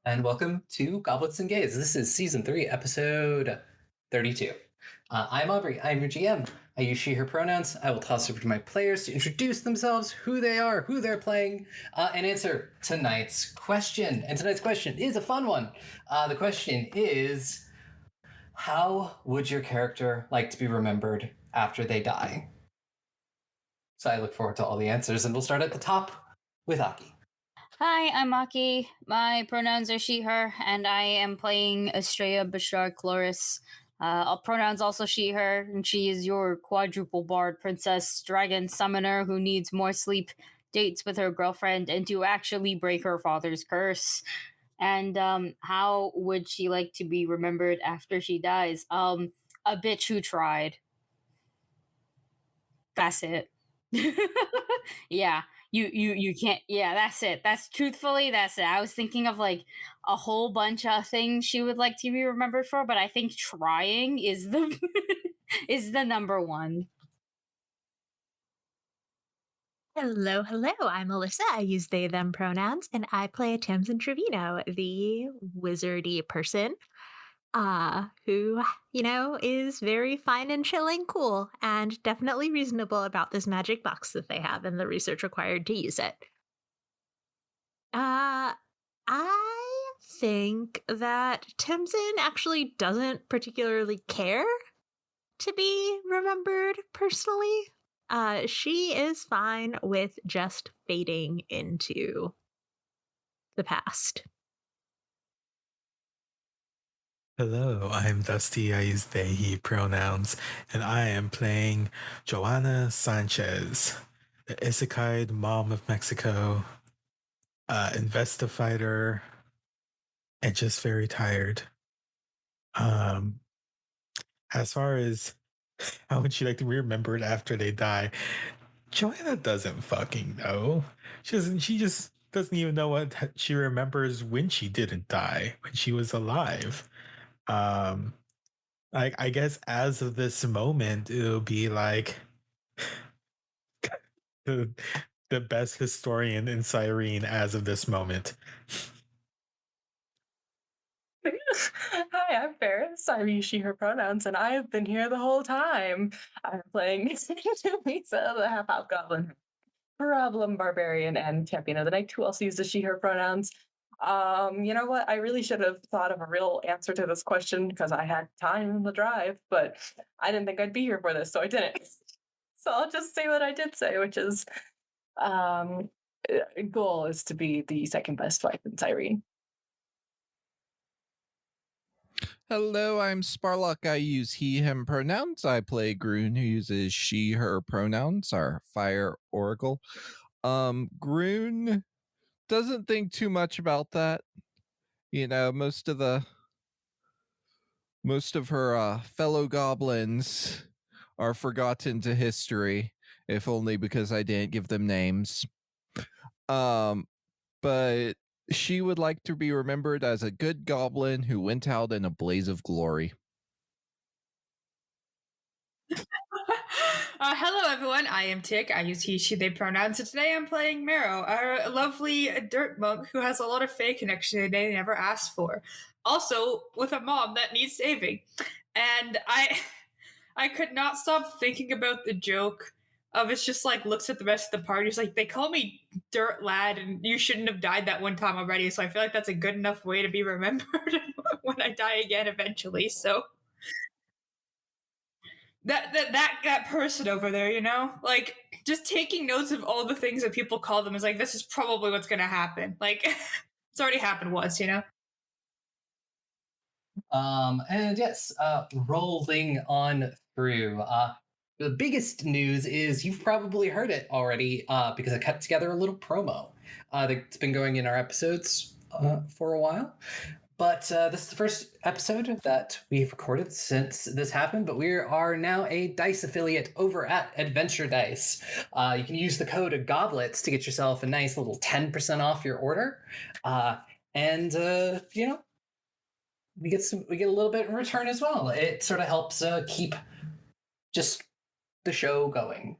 and welcome to Goblets and Gays. This is Season 3, Episode 32. I'm Aubrey, I'm your GM. I use she, her pronouns. I will toss over to my players to introduce themselves, who they are, who they're playing, and answer tonight's question. And tonight's question is a fun one. The question is, how would your character like to be remembered after they die? So I look forward to all the answers, and we'll start at the top with Aki. Hi, I'm Maki. My pronouns are she, her, and I am playing Estrella Bashar Chloris. All pronouns also she, her, and she is your quadruple bard princess, dragon summoner who needs more sleep, dates with her girlfriend, and to actually break her father's curse. And how would she like to be remembered after she dies? A bitch who tried. That's it. Yeah, you can't. Yeah, that's it. That's it. I was thinking of like a whole bunch of things she would like to be remembered for, but I think trying is the is the number one. Hello, hello. I'm Alyssa. I use they, them pronouns, and I play Tamsin Trevino, the wizardy person, who, is very fine and chill and cool, and definitely reasonable about this magic box that they have and the research required to use it. I think that Tamsin actually doesn't particularly care to be remembered personally. She is fine with just fading into the past. Hello, I'm Dusty. I use they, he pronouns, and I am playing Joanna Sanchez, the Isekai mom of Mexico, investigator, and just very tired. As far as how would she like to be remembered after they die, Joanna doesn't fucking know. She just doesn't even know what she remembers when she didn't die, when she was alive. I guess as of this moment, it'll be like the the best historian in Cyrene as of this moment. Hi, I'm Ferris. I use she, her pronouns, and I have been here the whole time. I'm playing Lisa, the half elf goblin, problem barbarian, and champion of the night, who also uses she, her pronouns. You know what? I really should have thought of a real answer to this question because I had time in the drive, but I didn't think I'd be here for this, so I didn't. So I'll just say what I did say, which is goal is to be the second best wife in Cyrene. Hello, I'm Sparlock. I use he, him pronouns. I play Groon, who uses she, her pronouns, our fire oracle. Groon doesn't think too much about that. You know, most of her fellow goblins are forgotten to history, if only because I didn't give them names. But she would like to be remembered as a good goblin who went out in a blaze of glory. Hello, everyone. I am Tick. I use he, she, they pronouns. And today I'm playing Marrow, a lovely dirt monk who has a lot of fae connection they never asked for. Also, with a mom that needs saving. And I could not stop thinking about the joke of it's just like looks at the rest of the party. It's like, they call me Dirt Lad, and you shouldn't have died that one time already. So I feel like that's a good enough way to be remembered when I die again eventually. So that person over there, you know, like just taking notes of all the things that people call them is like, this is probably what's going to happen. Like it's already happened once, you know. And yes, rolling on through. The biggest news is you've probably heard it already because I cut together a little promo that's been going in our episodes for a while. But this is the first episode that we've recorded since this happened, but we are now a DICE affiliate over at Adventure Dice. You can use the code GOBLETS to get yourself a nice little 10% off your order. And we get a little bit in return as well. It sort of helps keep just the show going.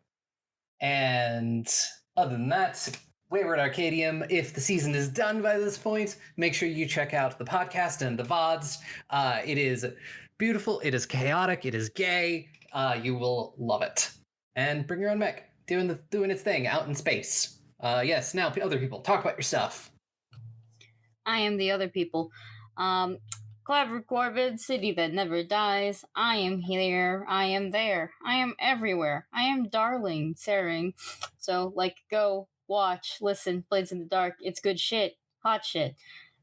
And other than that, Wayward Arcadium. If the season is done by this point, make sure you check out the podcast and the VODs. It is beautiful, it is chaotic, it is gay. You will love it. And bring your own mech, doing its thing out in space. Yes, now other people, talk about your stuff. I am the other people. Clever Corvid, city that never dies. I am here. I am there. I am everywhere. I am darling, Saring. So, go, watch, listen, Blades in the Dark. It's good shit. Hot shit.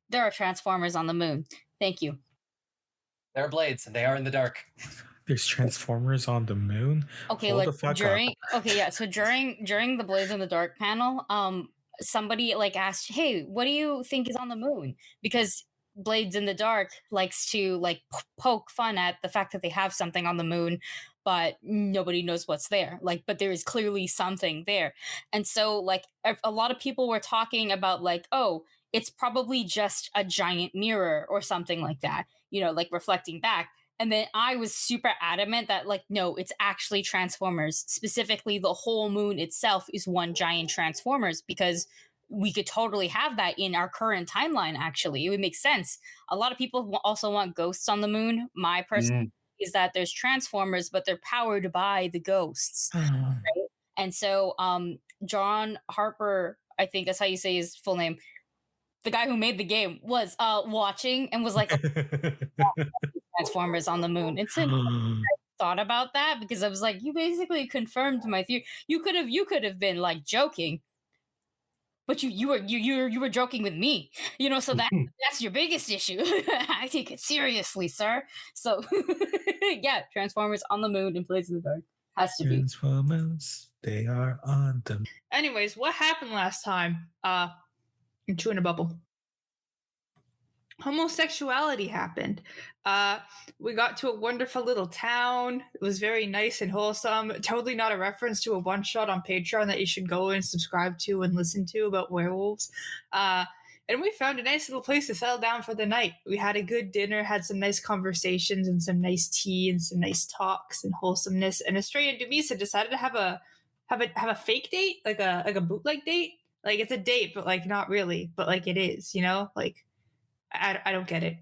There are Transformers on the moon. Thank you. There are blades, and they are in the dark. There's Transformers on the moon. Okay, Hold the fuck during up. okay, yeah. So during the Blades in the Dark panel, somebody asked, "Hey, what do you think is on the moon?" Because Blades in the Dark likes to poke fun at the fact that they have something on the moon, but nobody knows what's there. But there is clearly something there, and so a lot of people were talking about oh, it's probably just a giant mirror or something like that, reflecting back. And then I was super adamant that, no, it's actually Transformers. Specifically, the whole moon itself is one giant Transformers, because we could totally have that in our current timeline, actually. It would make sense. A lot of people also want ghosts on the moon. My personal is that there's Transformers, but they're powered by the ghosts. Right? And so John Harper, I think that's how you say his full name, the guy who made the game, was watching and was like, Transformers on the moon. And so I thought about that, because I was like, you basically confirmed my theory. You could have been joking, but you were joking with me, so that's your biggest issue. I take it seriously, sir. So yeah, Transformers on the moon in Blades in the Dark has to be. Transformers, they are on the. Anyways, what happened last time? I'm chewing a bubble. Homosexuality happened. We got to a wonderful little town. It was very nice and wholesome. Totally not a reference to a one shot on Patreon that you should go and subscribe to and listen to about werewolves. And we found a nice little place to settle down for the night. We had a good dinner, had some nice conversations and some nice tea and some nice talks and wholesomeness. And Estrella and Dumisa decided to have a fake date, like a bootleg date. It's a date, but not really, but it is, I don't get it.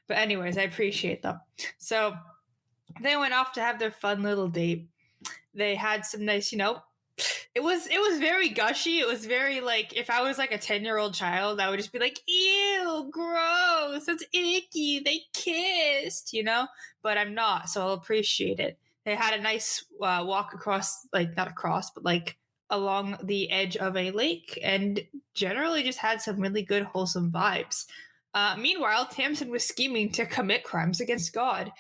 But anyways, I appreciate them. So they went off to have their fun little date. They had some nice, it was very gushy. It was very if I was a 10-year-old child, I would just be like, ew, gross, that's icky, they kissed, but I'm not, so I'll appreciate it. They had a nice walk across, not across, but along the edge of a lake, and generally just had some really good wholesome vibes. Meanwhile, Tamsin was scheming to commit crimes against God.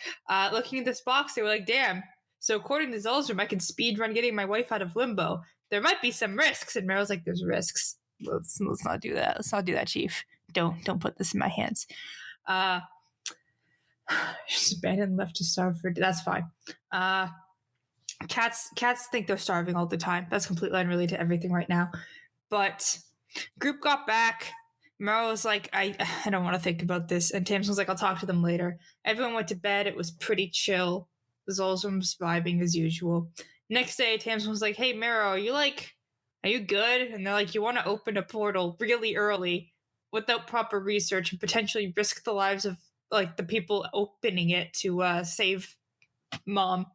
Looking at this box, they were like, damn, so according to Ozhiem, I can speedrun getting my wife out of limbo. There might be some risks. And Meryl's like, there's risks. Let's not do that. Let's not do that, Chief. Don't put this in my hands. She's abandoned and left to starve for... That's fine. Cats think they're starving all the time. That's completely unrelated to everything right now. But group got back. Meryl was like, I don't want to think about this. And Tamsin was like, I'll talk to them later. Everyone went to bed. It was pretty chill. Ozhiem was vibing as usual. Next day, Tamsin was like, hey, Meryl, are you good? And they're like, you want to open a portal really early without proper research and potentially risk the lives of the people opening it to save Mom.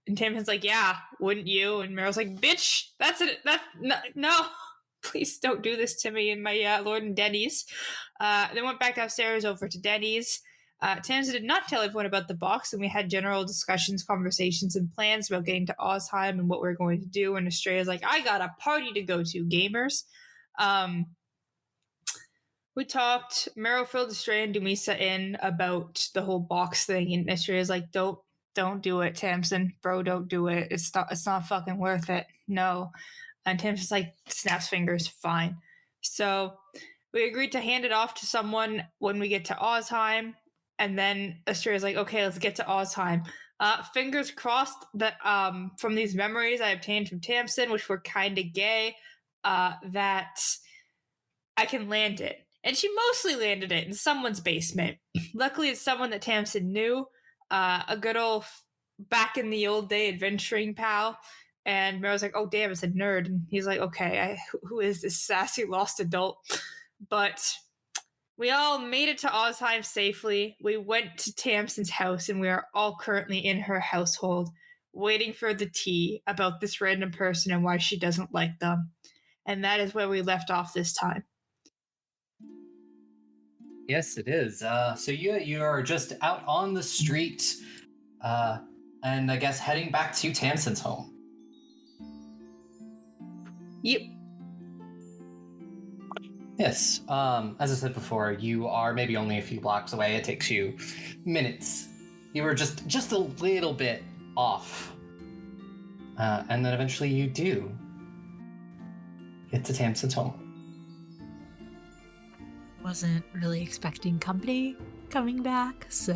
And Tamsin's like, yeah, wouldn't you? And Meryl's like, bitch, no. Please don't do this to me and my Lord and Denny's. Then went back downstairs over to Denny's. Tamsin did not tell everyone about the box, and we had general discussions, conversations, and plans about getting to Ozhiem and what we're going to do. And Estrella's like, I got a party to go to, gamers. We talked. Meryl filled Estrella and Dumisa in about the whole box thing, and Estrella's like, don't do it, Tamsin. Bro, don't do it. It's not fucking worth it. No. And Tamsin's like, snaps fingers, fine. So we agreed to hand it off to someone when we get to Ozhiem. And then Estrella's like, okay, let's get to Ozhiem. Fingers crossed that from these memories I obtained from Tamsin, which were kind of gay, that I can land it. And she mostly landed it in someone's basement. Luckily, it's someone that Tamsin knew, a good old back in the old day adventuring pal. And Mero's like, oh, damn, it's a nerd. And he's like, okay, who is this sassy lost adult? But we all made it to Ozheim safely. We went to Tamsin's house, and we are all currently in her household, waiting for the tea about this random person and why she doesn't like them. And that is where we left off this time. Yes, it is. So you are just out on the street, and I guess heading back to Tamsin's home. Yep. Yes. As I said before, you are maybe only a few blocks away. It takes you minutes. You were just a little bit off, and then eventually you do get to Tamsin's home. Wasn't really expecting company coming back, so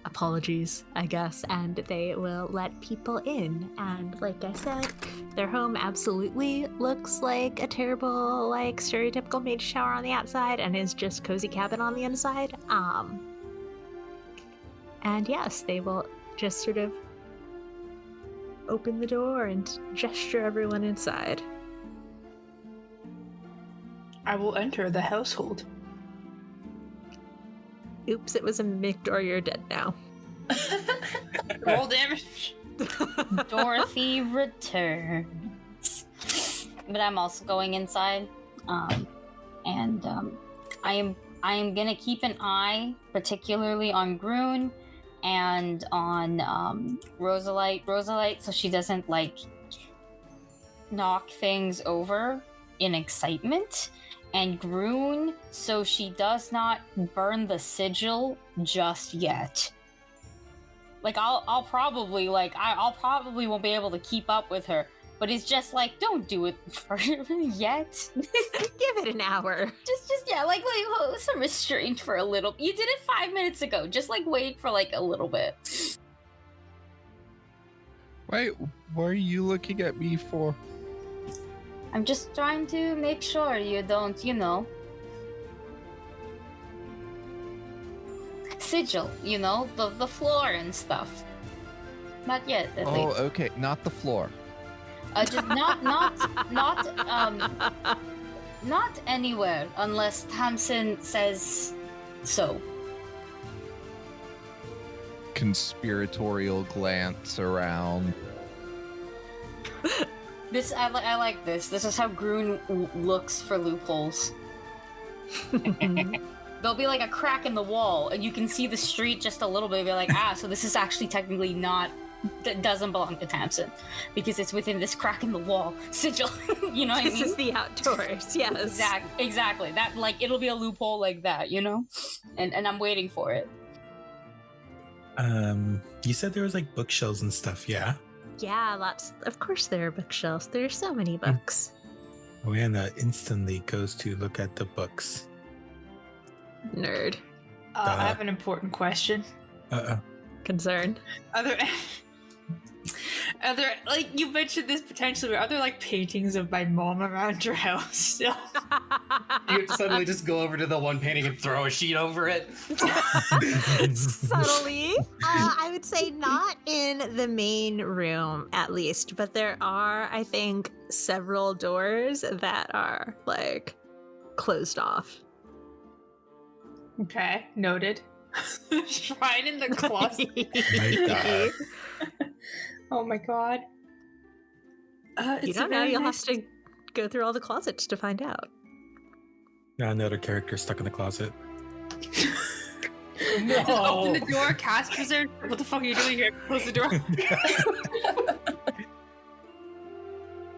apologies, I guess, and they will let people in. And like I said, their home absolutely looks like a terrible, like, stereotypical maid shower on the outside and is just cozy cabin on the inside. And yes, they will just sort of open the door and gesture everyone inside. I will enter the household. Oops, it was a mic door, you're dead now. Roll damage. Dorothy returns. But I'm also going inside. I am gonna keep an eye particularly on Groon and on Rosalite, so she doesn't like knock things over in excitement. And Groon, so she does not burn the sigil just yet. Like I'll probably won't be able to keep up with her, but it's just like, don't do it yet. Give it an hour. just yeah, like some restraint for a little. You did it 5 minutes ago. Just like wait for like a little bit. Wait, what are you looking at me for? I'm just trying to make sure you don't, sigil, the floor and stuff. Not yet, at Oh, least. okay, not the floor. Just not anywhere unless Tamsin says so. Conspiratorial glance around. This I like this. This is how Groon looks for loopholes. There'll be like a crack in the wall, and you can see the street just a little bit. Be like, so this is actually technically not. That doesn't belong to Tamsin because it's within this crack in the wall sigil. You know what I mean? This is the outdoors. Yes. Exactly. That it'll be a loophole like that, And I'm waiting for it. You said there was like bookshelves and stuff, yeah? Yeah, lots. Of course, there are bookshelves. There's so many books. Joanna instantly goes to look at the books. Nerd. I have an important question. Concern. Are there, like, you mentioned this potentially, but are there like paintings of my mom around your house still? You have to suddenly just go over to the one painting and throw a sheet over it. Subtly. I would say not in the main room, at least, but there are, I think, several doors that are, like, closed off. Okay, noted. Shrine in the closet. My God. Oh my God. You don't know. You'll have to go through all the closets to find out. Now another character stuck in the closet. No. Open the door, cast preserve. What the fuck are you doing here? Close the door.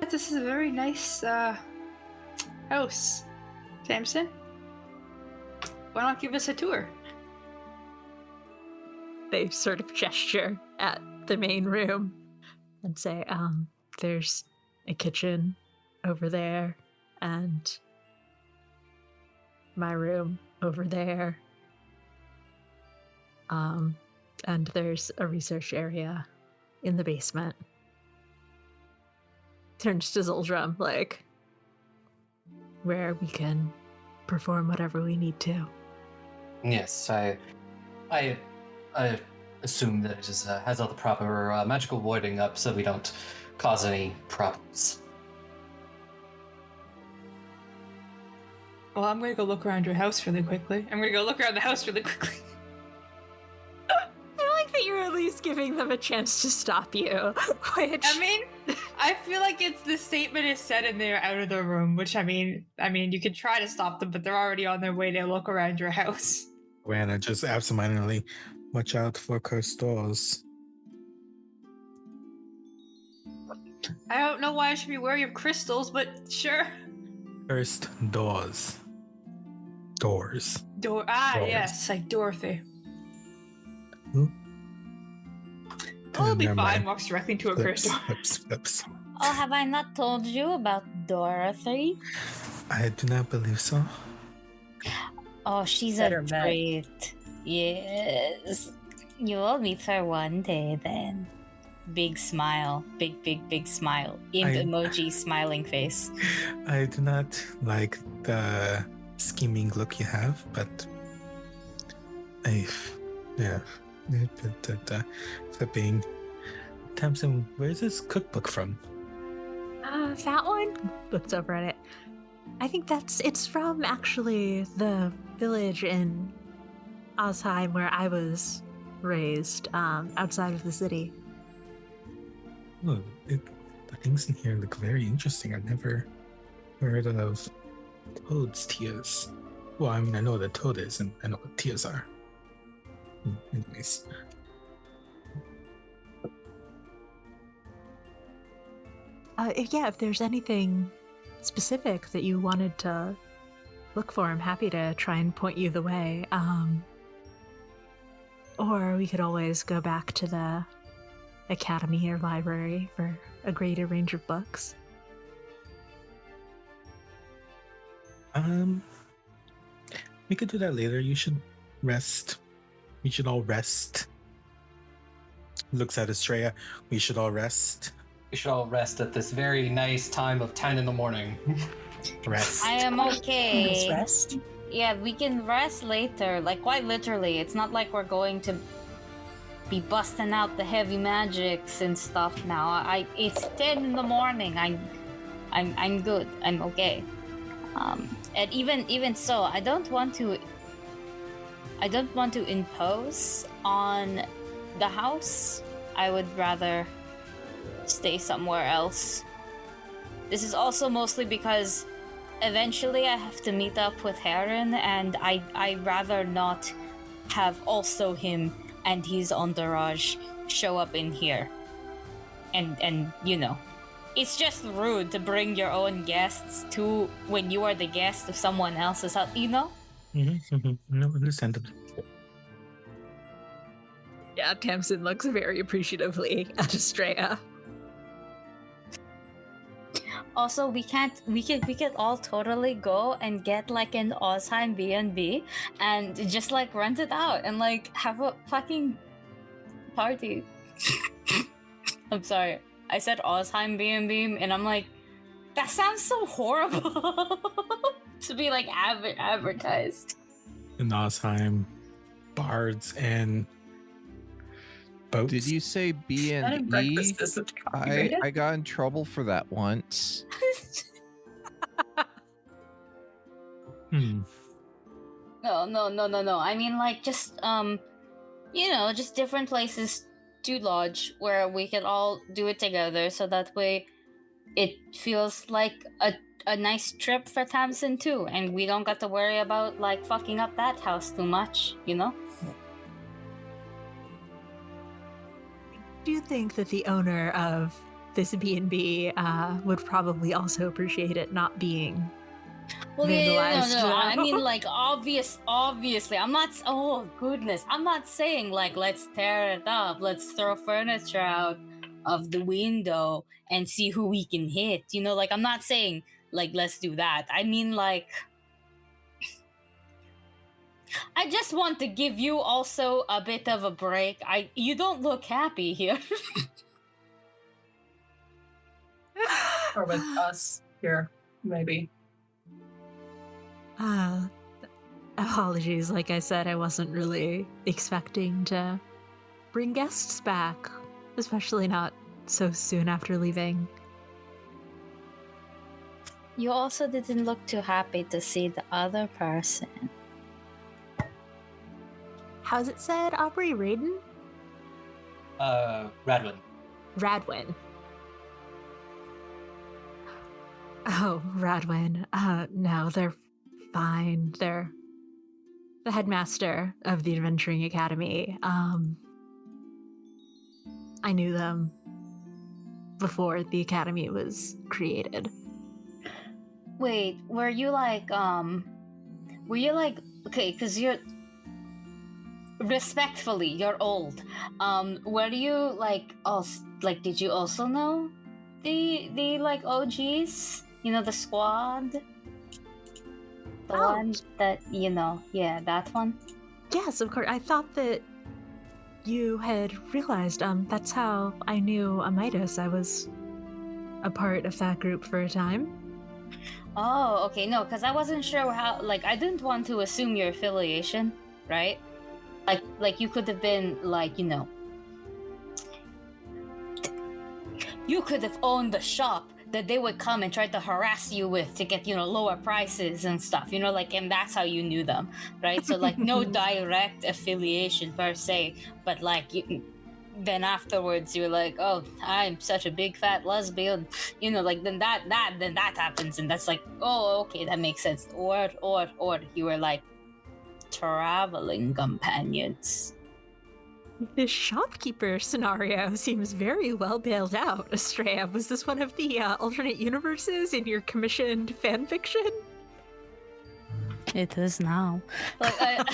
This is a very nice house. Tamsin, why not give us a tour? They sort of gesture at the main room and say, there's a kitchen over there and my room over there. And there's a research area in the basement. Turns to Ozhiem, like, where we can perform whatever we need to. Yes, I assume that it is, has all the proper magical warding up so we don't cause any problems. Well, I'm gonna go look around your house really quickly. I'm gonna go look around the house really quickly. I like that you're at least giving them a chance to stop you. Which I mean, I feel like it's the statement is said and they're out of the room, which I mean, you can try to stop them, but they're already on their way to look around your house. Joanna just absentmindedly, watch out for cursed doors. I don't know why I should be wary of crystals, but sure. Cursed doors. Doors. Doors. Yes, like Dorothy. We'll be Never fine. mind. Walks directly into a cursed door. Flips. Oh, have I not told you about Dorothy? I do not believe so. Oh, she's Better a bet. treat. Yes. You will meet her one day then. Big smile. Big smile. Imp emoji smiling face. I do not like the scheming look you have, but flipping. Tamsin, where's this cookbook from? that one looks over at it. I think it's from actually the village in Ozhiem where I was raised, outside of the city. Oh, the things in here look very interesting. I've never heard of toad's tears. Well, I mean, I know what a toad is, and I know what tears are. Anyways. Yeah, if there's anything specific that you wanted to look for, I'm happy to try and point you the way. Or we could always go back to the academy or library for a greater range of books. We could do that later. You should rest. We should all rest. Looks at Estrella. We should all rest. We should all rest at this very nice time of 10 in the morning. Rest. I am okay. Rest. Yeah, we can rest later. Like, quite literally. It's not like we're going to be busting out the heavy magics and stuff now. It's 10 in the morning. I'm good. I'm okay. And even so, I don't want to impose on the house. I would rather stay somewhere else. This is also mostly because eventually I have to meet up with Heron, and I'd rather not have also him and his entourage show up in here. And you know, it's just rude to bring your own guests to when you are the guest of someone else's house, you know? No, understandable. Yeah, Tamsin looks very appreciatively at Estrella. Also, we could all totally go and get like an Ozhiem B&B and just like rent it out and like have a fucking party. I'm sorry, I said Ozhiem B&B and I'm like, that sounds so horrible to be like advertised. In Ozhiem, bards and boats. Did you say B Bed and and E? breakfast isn't copyrighted. I got in trouble for that once. No. I mean, like, just, just different places to lodge where we can all do it together so that way it feels like a nice trip for Tamsin too, and we don't got to worry about, like, fucking up that house too much, you know? Do you think that the owner of this B&B would probably also appreciate it not being Well, vandalized? no. I mean, like, obviously. I'm not. Oh goodness, I'm not saying like let's tear it up, let's throw furniture out of the window and see who we can hit. You know, like I'm not saying like let's do that. I mean, like, I just want to give you also a bit of a break. You don't look happy here. Or with us here, maybe. Apologies. Like I said, I wasn't really expecting to bring guests back, especially not so soon after leaving. You also didn't look too happy to see the other person. How's it said, Aubrey? Raiden? Radwin. Radwin. Oh, Radwin. No, they're fine. They're the headmaster of the Adventuring Academy. I knew them before the academy was created. Wait, were you like, okay, because you're, respectfully, you're old. Were you like, also, like, did you also know the like OGs? You know, the squad? The one that, yeah, that one? Yes, of course. I thought that you had realized, that's how I knew Amidas. I was a part of that group for a time. Oh, okay, no, because I wasn't sure how, like, I didn't want to assume your affiliation, right? Like you could have been, like, you could have owned the shop that they would come and try to harass you with to get, lower prices and stuff, like, and that's how you knew them, right? So, like, no direct affiliation per se, but, like, then afterwards you're like, oh, I'm such a big fat lesbian, like, then that happens, and that's like, oh, okay, that makes sense. Or you were like traveling companions. This shopkeeper scenario seems very well bailed out, Estrella. Was this one of the alternate universes in your commissioned fanfiction? It is now. Like,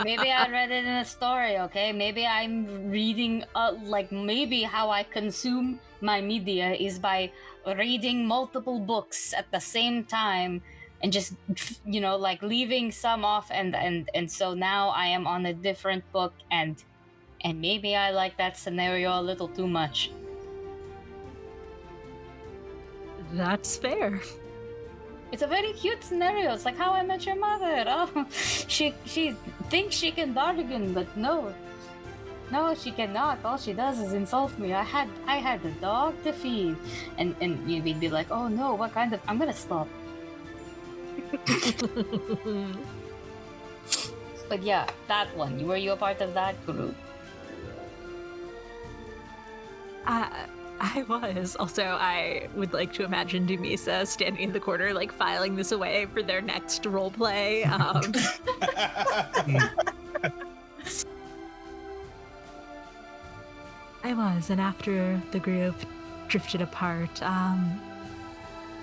maybe I read it in a story, okay? Maybe I'm reading, like, maybe how I consume my media is by reading multiple books at the same time and just, like, leaving some off, and so now I am on a different book, and maybe I like that scenario a little too much. That's fair. It's a very cute scenario. It's like How I Met Your Mother. Oh, she thinks she can bargain, but no, she cannot. All she does is insult me. I had a dog to feed, and you'd be like, oh no, what kind of? I'm gonna stop. But yeah, that one. Were you a part of that group? I was. Also, I would like to imagine Dumisa standing in the corner, like, filing this away for their next roleplay. I was, and after the group drifted apart,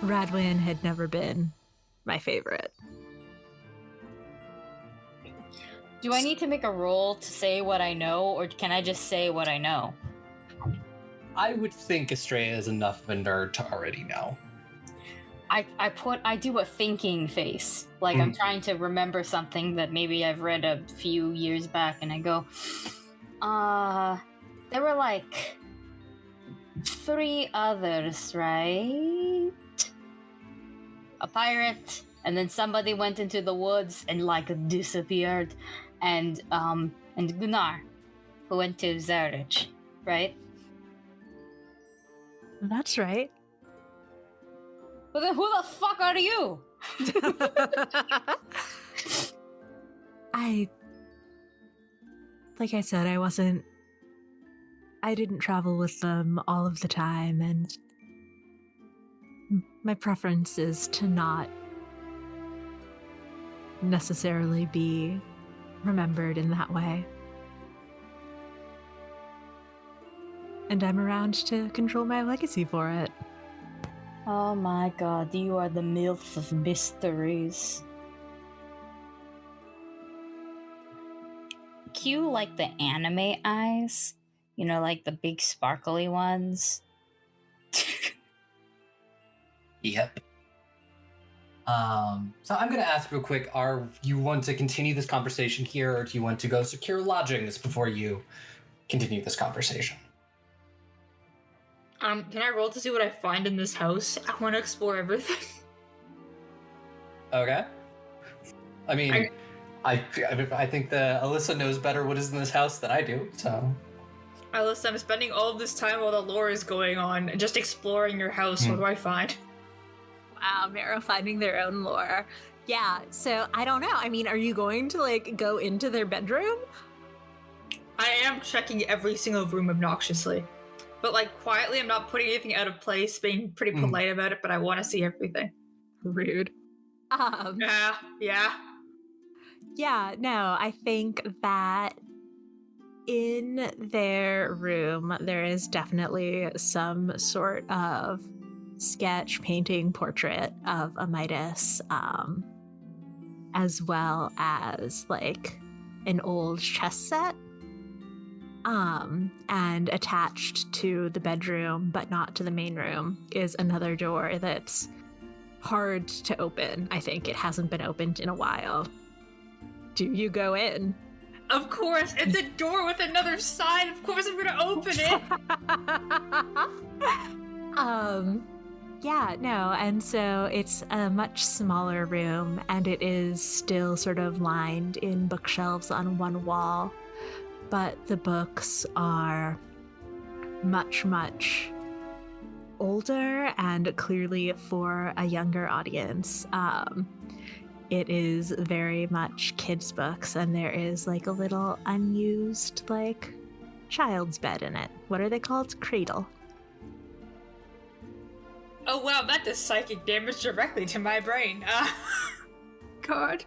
Radwin had never been my favorite. Do I need to make a roll to say what I know, or can I just say what I know? I would think Estrella is enough of a nerd to already know. I do a thinking face, like I'm trying to remember something that maybe I've read a few years back, and I go, there were like 3 others, right? A pirate, and then somebody went into the woods and like disappeared, and Gunnar, who went to Zerich, right? That's right. Well, then who the fuck are you? Like I said, I didn't travel with them all of the time, and my preference is to not necessarily be remembered in that way. And I'm around to control my legacy for it. Oh my god, you are the MILF of mysteries. Cue like the anime eyes, like the big sparkly ones. Yep. So I'm going to ask real quick, are you want to continue this conversation here, or do you want to go secure lodgings before you continue this conversation? Can I roll to see what I find in this house? I want to explore everything. Okay. I mean, I think the Alyssa knows better what is in this house than I do. So, Alyssa, I'm spending all of this time while the lore is going on, just exploring your house. What do I find? Wow, Marrow finding their own lore. Yeah, so I don't know. I mean, are you going to like go into their bedroom? I am checking every single room obnoxiously. But like quietly, I'm not putting anything out of place, being pretty polite about it, but I want to see everything. Rude. Yeah. Yeah, no, I think that in their room, there is definitely some sort of sketch, painting, portrait of a Midas, as well as like an old chess set. And attached to the bedroom, but not to the main room, is another door that's hard to open. I think it hasn't been opened in a while. Do you go in? Of course, it's a door with another side. Of course, I'm gonna open it. Yeah, no, and so it's a much smaller room, and it is still sort of lined in bookshelves on one wall, but the books are much, much older and clearly for a younger audience. It is very much kids' books, and there is like a little unused like child's bed in it. What are they called? Cradle. Oh wow, that does psychic damage directly to my brain. God.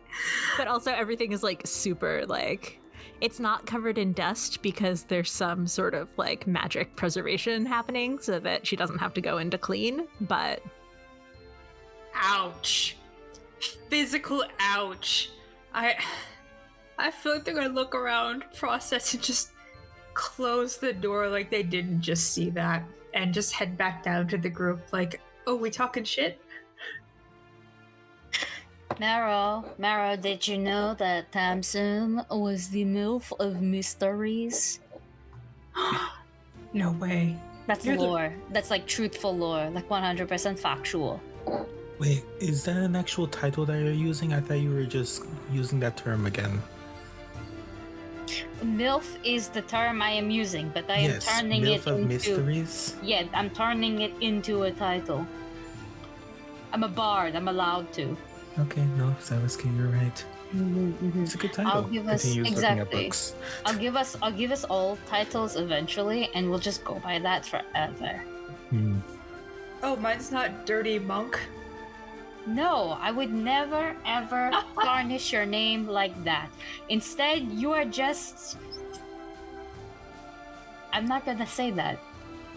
But also everything is like super like, it's not covered in dust because there's some sort of like magic preservation happening so that she doesn't have to go in to clean, but Ouch. Physical ouch. I feel like they're gonna look around, process, and just close the door like they didn't just see that, and just head back down to the group like, oh, we talking shit? Marrow, did you know that Tamsin was the MILF of mysteries? No way. That's lore. That's like truthful lore, like 100% factual. Wait, is that an actual title that you're using? I thought you were just using that term again. MILF is the term I am using, but I am turning MILF it of into... mysteries? Yeah, I'm turning it into a title. I'm a bard, I'm allowed to. Okay, no, Sawaski, you're right. It's a good title. I'll give us Continues looking at exactly. books. I'll give us all titles eventually, and we'll just go by that forever. Oh, mine's not Dirty Monk. No, I would never ever tarnish your name like that. Instead, you are just... I'm not gonna say that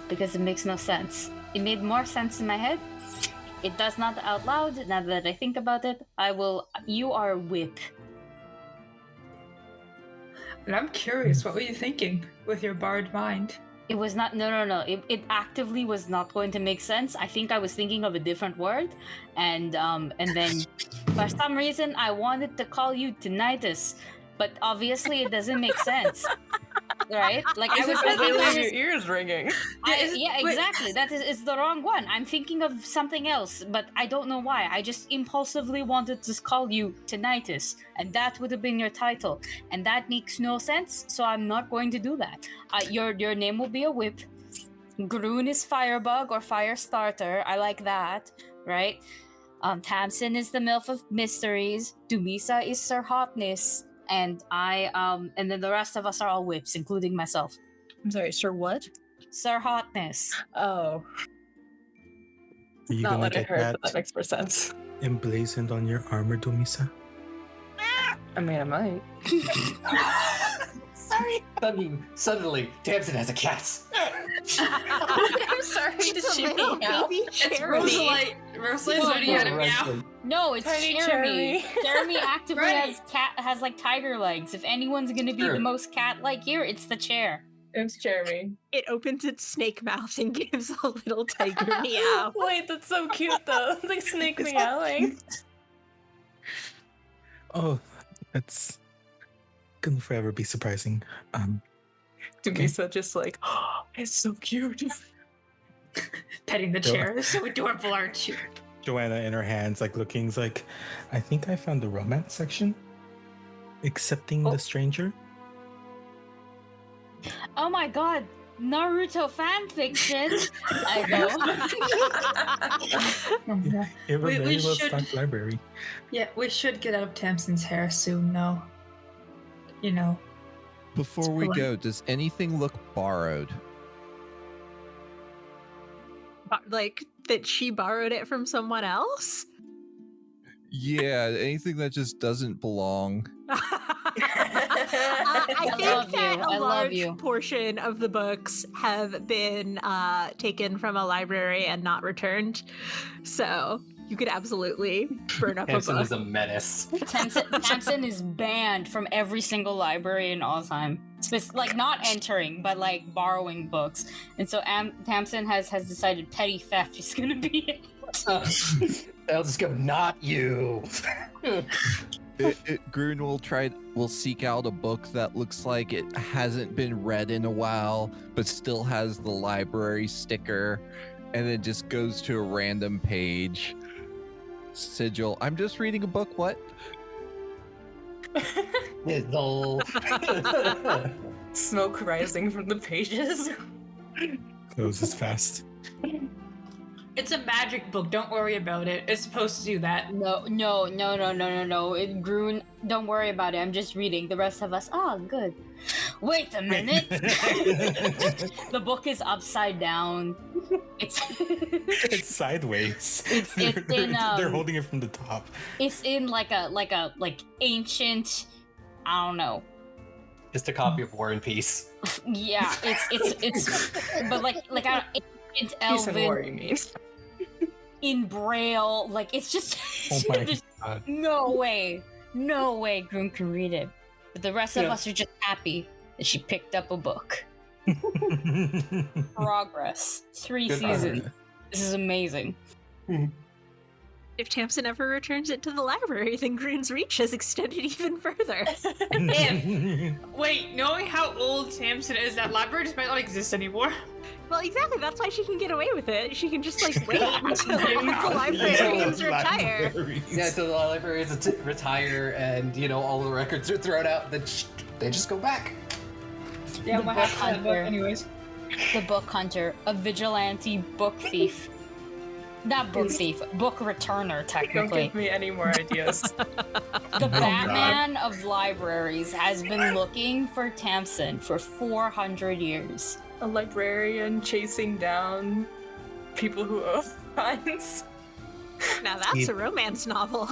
because it makes no sense. It made more sense in my head. It does not out loud. Now that I think about it, you are a whip. And I'm curious, what were you thinking with your bard mind? It was not. No. It actively was not going to make sense. I think I was thinking of a different word, and then for some reason I wanted to call you tinnitus, but obviously it doesn't make sense, right? Like I was Leave your ears ringing. yeah, exactly. That is it's the wrong one. I'm thinking of something else, but I don't know why. I just impulsively wanted to call you tinnitus, and that would have been your title, and that makes no sense. So I'm not going to do that. Your name will be a whip. Groon is Firebug or Firestarter. I like that, right? Tamsin is the MILF of Mysteries. Dumisa is Sir Hotness. And and then the rest of us are all whips, including myself. I'm sorry, sir, what? Sir Hotness. Oh. Are you Not gonna what I get heard, but that makes more sense. emblazoned on your armor, Domisa? I mean, I might. Sorry. Suddenly, Tamsin has a cat. I'm sorry, did she meow? It's Rosalite. Rosalite's already had a meow. No, it's Tiny Jeremy. Jeremy. Jeremy actively Right. has like tiger legs. If anyone's gonna be Sure. the most cat-like here, it's the chair. It's Jeremy. it opens its snake mouth and gives a little tiger meow. Wait, that's so cute though. The snake meowing. Oh, that's gonna forever be surprising. Dumisa just like, oh, it's so cute. Petting the chair. They're so adorable, aren't you? Joanna in her hands, like looking, like, I think I found the romance section. Accepting the stranger? Oh my god, Naruto fan fiction. I go. You have a We very well should- stocked library. Yeah, we should get out of Tamsin's hair soon, though. You know. Before we go, does anything look borrowed? Like that she borrowed it from someone else? Yeah, anything that just doesn't belong. I think love that you. a I love large you. portion of the books have been taken from a library and not returned. So you could absolutely burn up Tamsin a book. is a menace. Tamsin is banned from every single library in Ozhiem. Like not entering, but like borrowing books. And so Tamsin has decided petty theft is going to be it. I'll just go, not you. Grun will seek out a book that looks like it hasn't been read in a while, but still has the library sticker, and then just goes to a random page. Sigil. I'm just reading a book. What? Nizzle. Smoke rising from the pages. Closes fast. It's a magic book. Don't worry about it. It's supposed to do that. No. Grun, don't worry about it. I'm just reading. The rest of us, good. Wait a minute. The book is upside down. It's It's sideways. It's in, They're holding it from the top. it's in like ancient, I don't know. Just a copy of War and Peace. Yeah, it's but like ancient Peace and war, elven you mean? in braille. Like it's just Oh my there's god. no way Grun can read it. But the rest of us are just happy that she picked up a book. Progress. 3 Good on seasons. her. This is amazing. If Tamsin ever returns it to the library, then Grun's reach has extended even further. Wait, knowing how old Tamsin is, that library just might not exist anymore. Well, exactly. That's why she can get away with it. She can just like wait until the librarians retire. Yeah, so the librarians retire, and all the records are thrown out. Then they just go back. Yeah, The what book happened to that book hunter. anyways? The book hunter, a vigilante book thief. Not book thief, book returner, Don't technically. give me any more ideas. The Batman of libraries has been looking for Tamsin for 400 years. A librarian chasing down people who owe fines. Now that's a romance novel.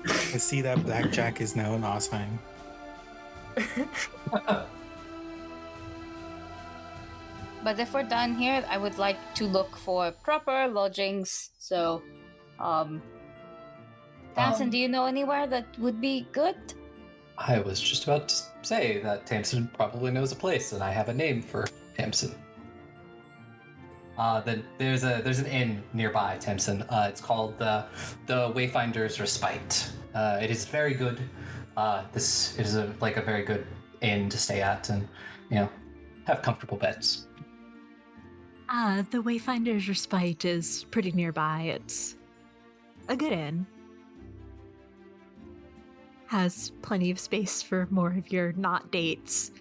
I see that Blackjack is now in Ozhiem. But if we're done here, I would like to look for proper lodgings. So, Tamsin, do you know anywhere that would be good? I was just about to say that Tamsin probably knows a place, and I have a name for Tamsin. Then there's an inn nearby, Tamsin. It's called the Wayfinder's Respite. It is very good. This is a very good inn to stay at, and have comfortable beds. The Wayfinder's Respite is pretty nearby. It's a good inn. Has plenty of space for more of your not dates.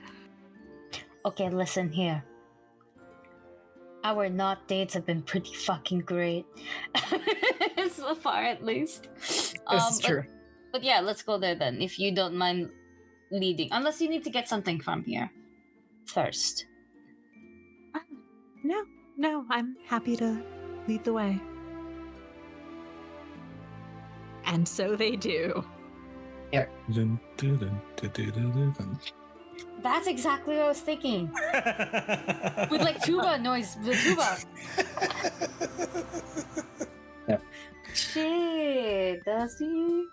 Okay, listen here. Our not dates have been pretty fucking great. So far, at least. This is true. But yeah, let's go there then, if you don't mind leading. Unless you need to get something from here first. No, I'm happy to lead the way. And so they do. Dun, dun, dun, dun, dun, dun, dun. That's exactly what I was thinking. With like tuba noise, the tuba. Shit, does he?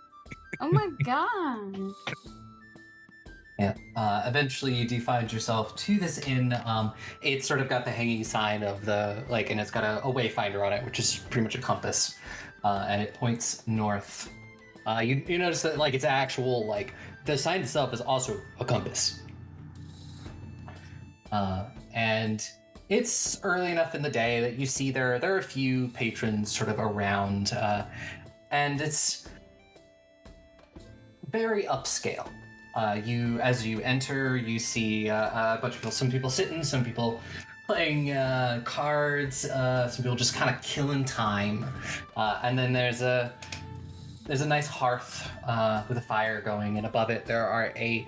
Oh my god. Yeah. Eventually, you do find yourself to this inn. It's sort of got the hanging sign of the and it's got a wayfinder on it, which is pretty much a compass, and it points north. You notice that it's actual the sign itself is also a compass. And it's early enough in the day that you see there are a few patrons sort of around, and it's very upscale. As you enter, you see a bunch of people. Some people sitting, some people playing cards, some people just kind of killing time, and then there's a nice hearth with a fire going, and above it there are a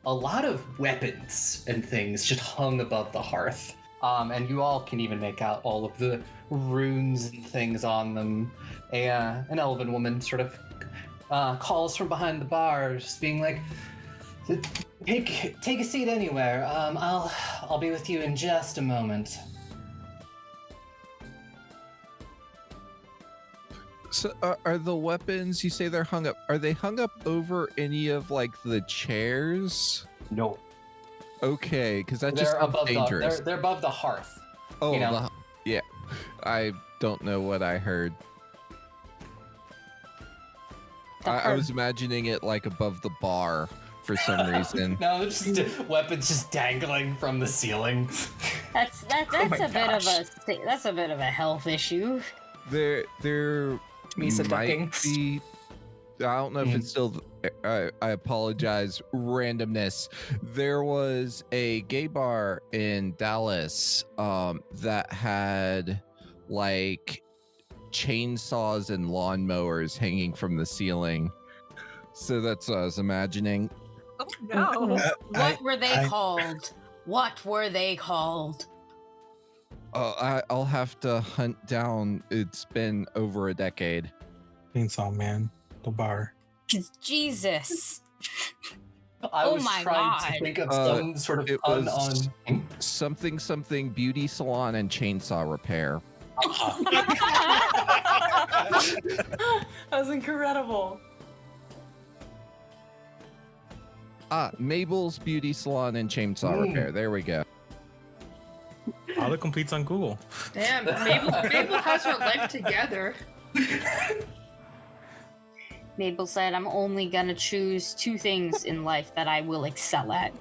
lot of weapons and things just hung above the hearth. And you all can even make out all of the runes and things on them. An elven woman sort of calls from behind the bar, just being like, "Take a seat anywhere. I'll be with you in just a moment." So are the weapons, you say they're hung up, are they hung up over any of like the chairs? No, Okay, because that's they're just above dangerous. they're above the hearth. Oh, you know? yeah. I don't know what I heard. I was imagining it like above the bar for some reason. No, just weapons just dangling from the ceiling. That's Oh my a bit of gosh. that's a bit of a health issue. There Misa might ducking. be. I don't know if it's still. I apologize. Randomness. There was a gay bar in Dallas that had like chainsaws and lawnmowers hanging from the ceiling. So that's what I was imagining. Oh no. What were they called? What were they called? I'll have to hunt down. It's been over a decade. Chainsaw Man, the bar. Jesus. I Oh was my trying God. to think of some sort of It pun was on. something beauty salon and chainsaw repair. That was incredible. Mabel's beauty salon and chainsaw repair. There we go. Autocompletes on Google. Damn, Mabel has her life together. Mabel said, "I'm only gonna choose 2 things in life that I will excel at: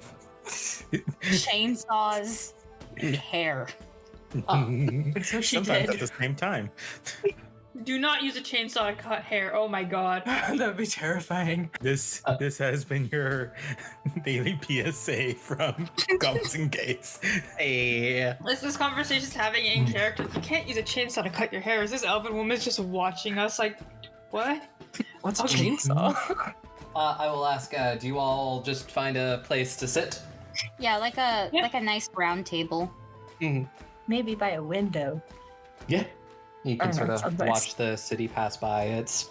chainsaws and hair." So she Sometimes did. at the same time. Do not use a chainsaw to cut hair. Oh my god. That would be terrifying. This has been your daily PSA from Gums and Gays. Hey. This conversation's having in character. You can't use a chainsaw to cut your hair. Is this elven woman's just watching us like, what? What's a chainsaw? I will ask. Do you all just find a place to sit? Yeah, like a nice round table. Maybe by a window. Yeah. You can Oh, sort of sounds nice. watch the city pass by. It's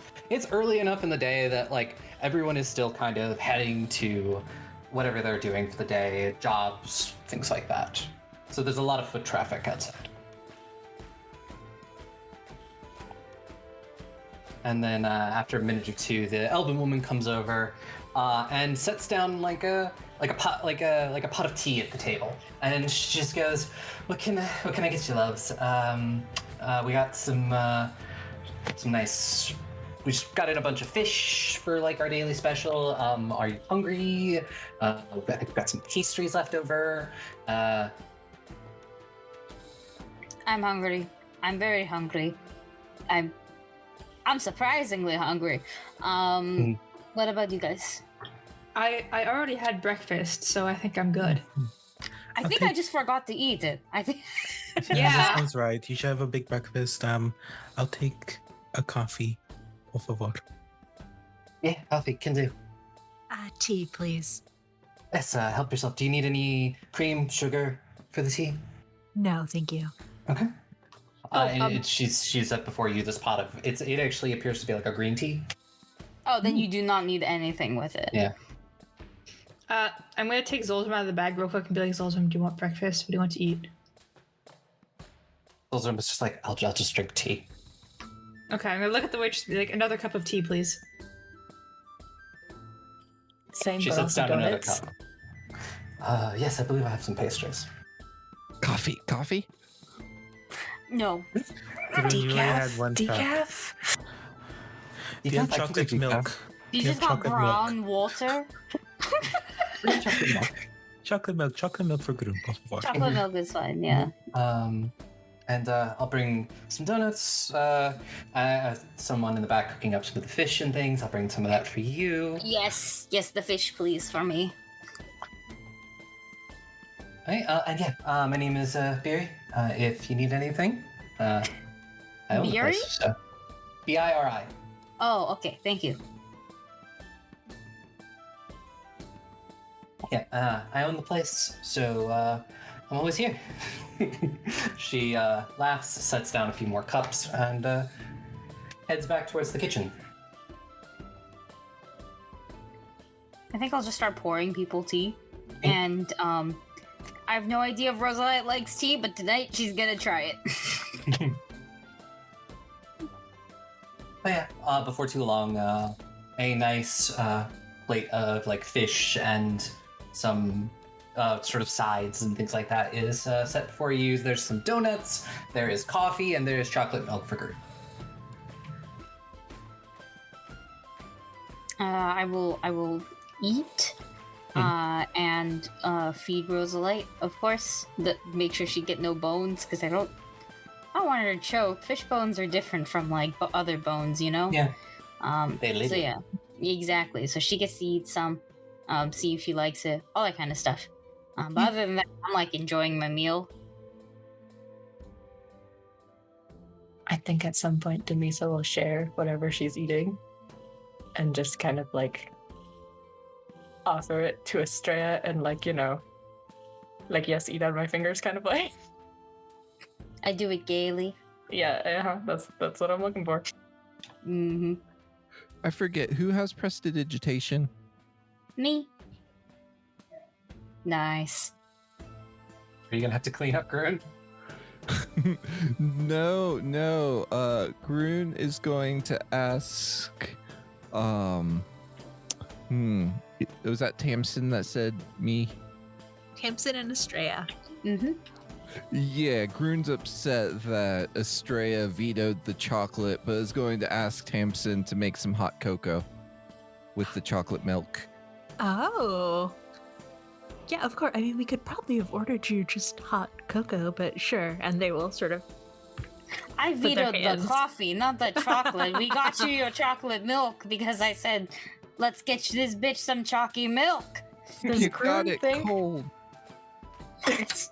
early enough in the day that like everyone is still kind of heading to whatever they're doing for the day, jobs, things like that. So there's a lot of foot traffic outside. And then after a minute or two, the elven woman comes over and sets down like a pot of tea at the table, and she just goes, "What can I get you, loves? We got some nice. We just got in a bunch of fish for like our daily special. Are you hungry? We've got some pastries left over. I'm hungry. I'm very hungry. I'm surprisingly hungry. What about you guys? I already had breakfast, so I think I'm good. I think I just forgot to eat it. I think. Yeah. That sounds right. You should have a big breakfast. I'll take a coffee, por favor. Yeah, coffee can do. Tea, please. Yes, help yourself. Do you need any cream, sugar for the tea? No, thank you. Okay. She's up before you this pot of it actually appears to be like a green tea. Oh, then you do not need anything with it. Yeah. I'm gonna take Zolzum out of the bag real quick and be like, Zolzum, do you want breakfast? What do you want to eat? Zolzum is just like, I'll just drink tea. Okay, I'm gonna look at the waitress and be like, another cup of tea, please. Same, She but sets also down another donuts. cup. Yes, I believe I have some pastries. Coffee? No. Given you only had one cup. Decaf. Do you have chocolate milk? You Do just got chocolate brown water. Chocolate milk for Groen, por favor. Chocolate milk is fine. Yeah. And I'll bring some donuts. Someone in the back cooking up some of the fish and things. I'll bring some of that for you. Yes, the fish, please, for me. Hey, and yeah, my name is Biri. If you need anything, I own the Biri? place. So, Biri. Oh, okay, thank you. Yeah, I own the place, so I'm always here. She laughs, sets down a few more cups, and heads back towards the kitchen. I think I'll just start pouring people tea. And I have no idea if Rosalite likes tea, but tonight she's gonna try it. But yeah, before too long, a nice plate of like fish and some sort of sides and things like that is set before you. There's some donuts, there is coffee, and there's chocolate milk for Groot. I will eat and feed Rosalite, of course. Make sure she get no bones, because I don't want her to choke. Fish bones are different from like other bones, you know. Yeah. So yeah, exactly. So she gets to eat some, see if she likes it, all that kind of stuff. But other than that, I'm like enjoying my meal. I think at some point Demisa will share whatever she's eating and just kind of like offer it to Estrella and like, you know, like, yes, eat out of my fingers kind of way. I do it gaily. Yeah, that's what I'm looking for. Mm-hmm. I forget, who has prestidigitation? Me. Nice. Are you gonna have to clean up, Groot? No. Groon is going to ask. Was that Tamsin that said me? Tamsin and Estrella. Mm-hmm. Yeah, Groon's upset that Estrella vetoed the chocolate, but is going to ask Tamsin to make some hot cocoa with the chocolate milk. Oh. Yeah, of course. I mean, we could probably have ordered you just hot cocoa, but sure. And they will sort of. I With their vetoed the hands. coffee, not the chocolate. We got you your chocolate milk because I said, let's get this bitch some chalky milk. Does You got Groon it think cold. does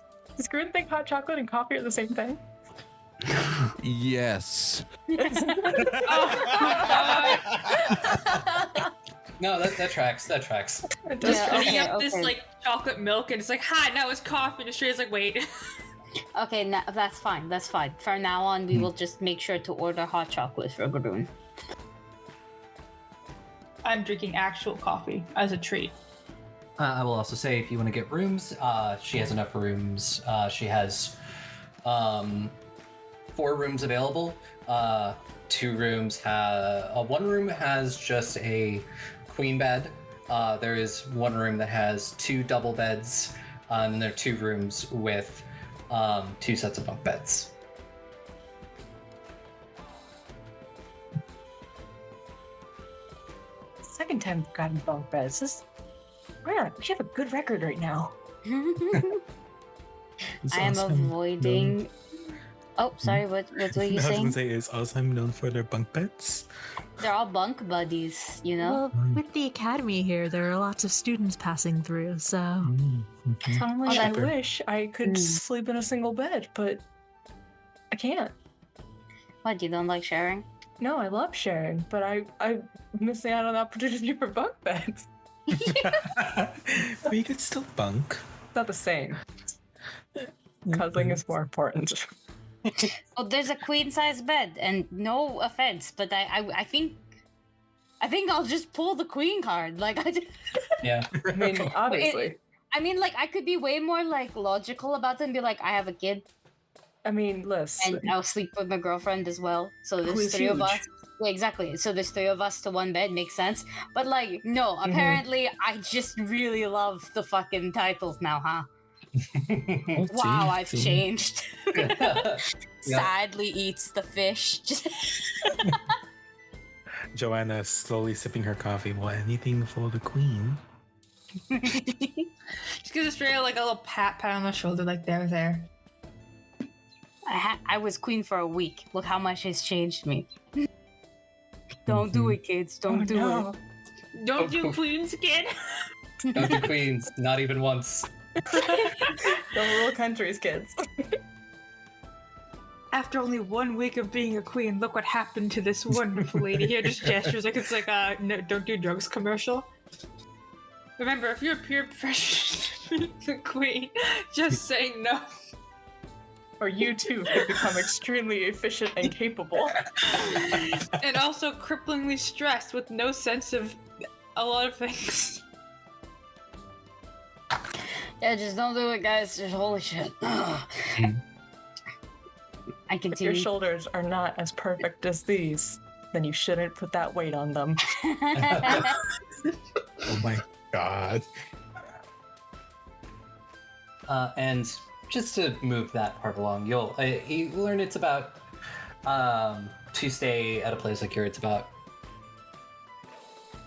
Groon think hot chocolate and coffee are the same thing? Yes. No, that tracks. That tracks. It does. Yeah, Putting okay, up this okay. like chocolate milk, and it's like, hi, now it's coffee. And Australia's like, wait. Okay, that's fine. That's fine. From now on, we will just make sure to order hot chocolate for Garoon. I'm drinking actual coffee as a treat. I will also say, if you want to get rooms, she has enough rooms. She has 4 rooms available. 2 rooms one room has just a queen bed. There is 1 room that has 2 double beds, and then there are 2 rooms with 2 sets of bunk beds. Second time we've gotten bunk beds. We have a good record right now. Is I am Ozhiem avoiding. known- Oh, sorry. What were you I was gonna saying? say, is Ozhiem known for their bunk beds? They're all bunk buddies, you know. Well, with the academy here, there are lots of students passing through, so. Mm-hmm. So I'm like, Oh, I that- wish I could Mm. sleep in a single bed, but I can't. What, you don't like sharing? No, I love sharing, but I'm missing out on the opportunity for bunk beds. But you could still bunk. It's not the same. Cuddling is more important. Oh, there's a queen size bed, and no offense, but I think I'll just pull the queen card. Like Yeah. I mean, obviously. I mean, like I could be way more like logical about it and be like, I have a kid, I mean, listen. and I'll sleep with my girlfriend as well. So Who there's is 3 of huge. us. Yeah, exactly. So there's 3 of us to 1 bed, makes sense. But like, no, apparently I just really love the fucking titles now, huh? Oh, Wow, see, I've see. changed. Yeah. Sadly eats the fish. Joanna slowly sipping her coffee. Well, anything for the queen. Just gives Australia like a little pat on the shoulder, like there. I was queen for a week. Look how much has changed me. Don't do it, kids. Don't do it. Don't do queens again. Don't do queens, not even once. Don't rule countries, kids. After only 1 week of being a queen, look what happened to this wonderful lady here. Just gestures like it's like a no, don't do drugs commercial. Remember, if you're a peer pressure queen, just saying no. Or you too have become extremely efficient and capable. And also cripplingly stressed with no sense of a lot of things. Yeah, just don't do it, guys. Just holy shit. I If your continue. shoulders are not as perfect as these, then you shouldn't put that weight on them. Oh my god. And just to move that part along, you learn it's about to stay at a place like here. It's about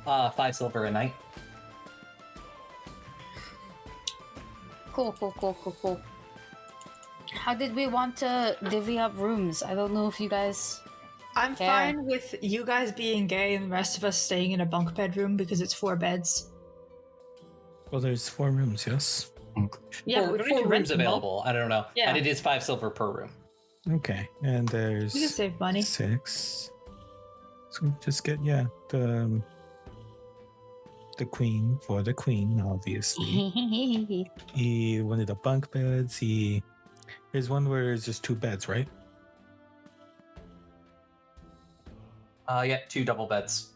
5 silver a night. Cool. How did we want to divvy up rooms? I don't know if you guys... I'm Yeah. fine with you guys being gay and the rest of us staying in a bunk bedroom because it's 4 beds. Well, there's 4 rooms, yes? Yeah, Four we don't need to rent rooms them all. available. I don't know. Yeah. And it is 5 silver per room. Okay, and there's We can save money. 6. So just get, the queen for the queen, obviously. He wanted the bunk beds. There's one where there's just 2 beds, right? Yeah, 2 double beds.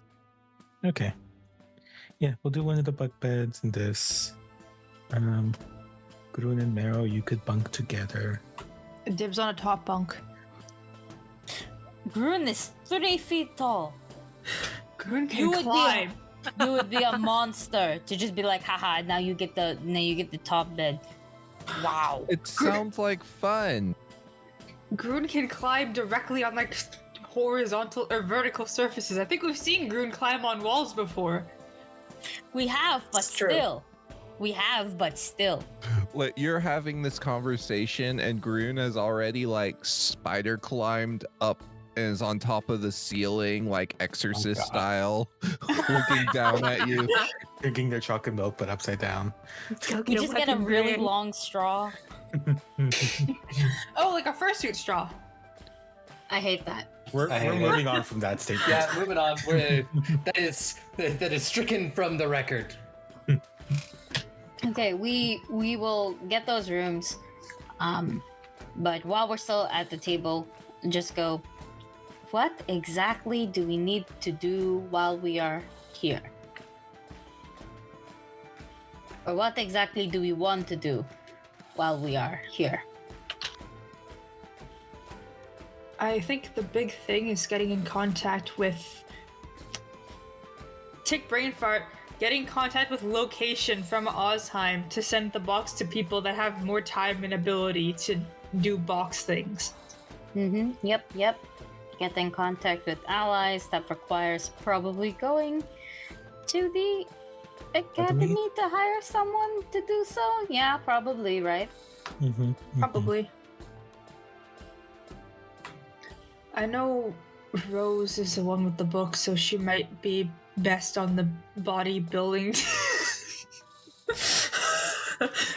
Okay. Yeah, we'll do one of the bunk beds and this. Grun and Marrow, you could bunk together. Dibs on a top bunk. Grun is 3 feet tall. Grun You can would be climb. You would be a monster to just be like, haha, now you get the top bed. Wow. It sounds like fun. Grun can climb directly on like horizontal or vertical surfaces. I think we've seen Grun climb on walls before. We have, but It's true. still. We have, but still. Like, you're having this conversation, and Grun has already like spider climbed up and is on top of the ceiling, like Exorcist God. style, looking down at you. Drinking their chocolate milk, but upside down. Go We just get a weapon, really Grun. long straw. Oh, like a fursuit straw. I hate that. We're I hate it. moving on from that statement. Yeah, moving on. That is stricken from the record. Okay, we will get those rooms. But while we're still at the table, just go, what exactly do we need to do while we are here? Or what exactly do we want to do while we are here? I think the big thing is getting in contact with Tick Brain Fart, getting in contact with location from Ozhiem to send the box to people that have more time and ability to do box things. Yep. Get in contact with allies. That requires probably going to the academy to hire someone to do so. Yeah, probably, right? Probably. I know Rose is the one with the book, so she might be best on the bodybuilding.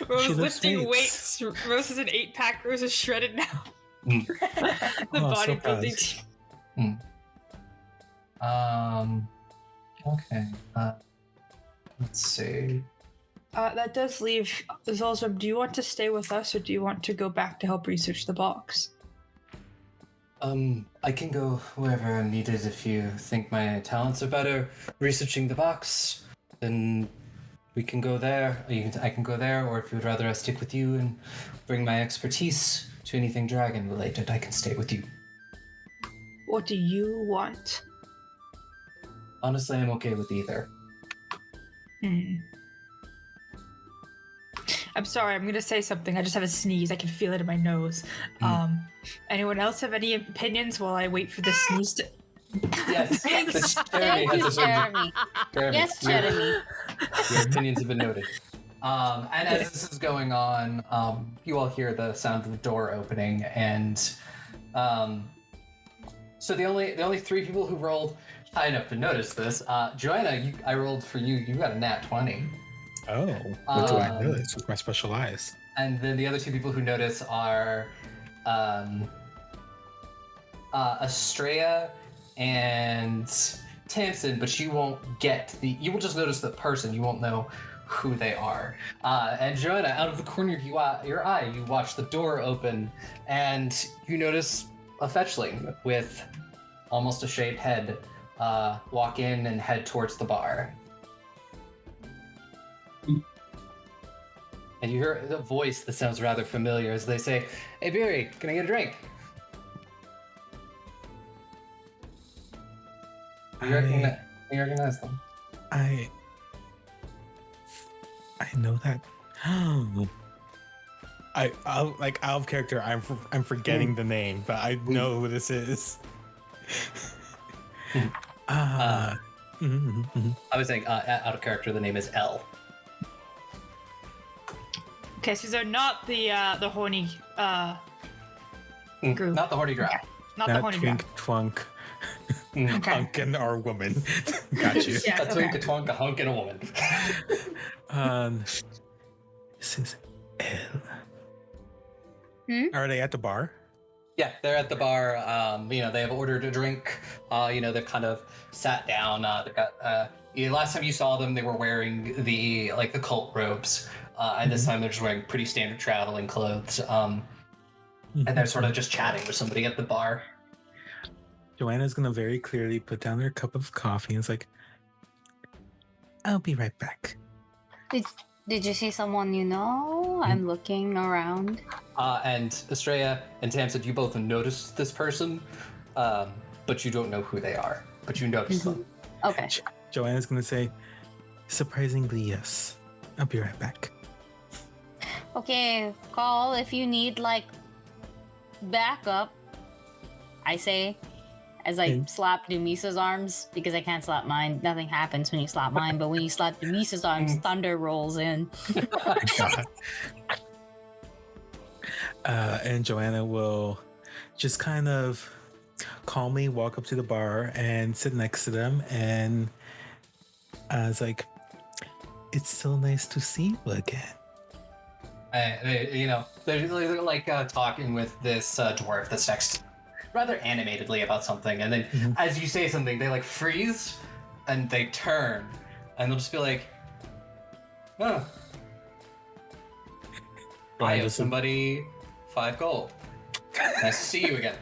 Rose She lifts lifting weights. weights. Rose is an 8-pack. Rose is shredded now. Mm. The Oh, so bodybuilding fast. team. Okay. Let's see. That does leave Ozhiem. Do you want to stay with us, or do you want to go back to help research the box? I can go wherever I'm needed if you think my talents are better researching the box. Then we can go there. I can go there, or if you would rather I stick with you and bring my expertise to anything dragon related, I can stay with you. What do you want? Honestly, I'm okay with either. I'm sorry, I'm gonna say something. I just have a sneeze. I can feel it in my nose. Anyone else have any opinions while I wait for the sneeze to... Yes. Jeremy Thank you, has a Jeremy. Jeremy, Yes, your- Jeremy. Your opinions have been noted. And as this is going on, you all hear the sound of the door opening, and so the only three people who rolled high enough to notice this, Joanna, I rolled for you. You got a nat 20. Oh, what do I notice with my special eyes? And then the other two people who notice are Estrella and Tamsin, but you won't get you will just notice the person. You won't know who they are. And Joanna, out of the corner of your eye, you watch the door open, and you notice a fetchling with almost a shaved head walk in and head towards the bar. And you hear a voice that sounds rather familiar as they say, "Hey, Barry, can I get a drink?" You recognize them. I know that. I'll like out of character. I'm forgetting the name, but I know who this is. I was saying out of character. The name is L. Okay, so they're not the horny group. Not the horny drop. Not the horny twink group. twunk. Okay. Hunk and our woman. Got you. Yeah, A twink, a twunk, a hunk, and a woman. This is L. Hmm? Are they at the bar? Yeah, they're at the bar. They have ordered a drink. They've kind of sat down. They've got. Last time you saw them, they were wearing the cult robes, and this time they're just wearing pretty standard traveling clothes. And they're sort of just chatting with somebody at the bar. Joanna's gonna very clearly put down her cup of coffee and it's like, "I'll be right back." Did you see someone you know? I'm looking around. And Estrella and Tamsin, you both noticed this person, but you don't know who they are. But you noticed them. Okay. Joanna's gonna say, "Surprisingly, yes. I'll be right back." Okay, call if you need backup. I say, as I slap Demisa's arms, because I can't slap mine. Nothing happens when you slap mine, but when you slap Demisa's arms, thunder rolls in. Oh my God. And Joanna will just kind of calmly walk up to the bar and sit next to them, and it's like, "It's so nice to see you again." They're talking with this dwarf that's next, rather animatedly about something, and then as you say something, they freeze, and they turn, and they'll just be like, "Oh, I owe somebody 5 gold. Nice to see you again."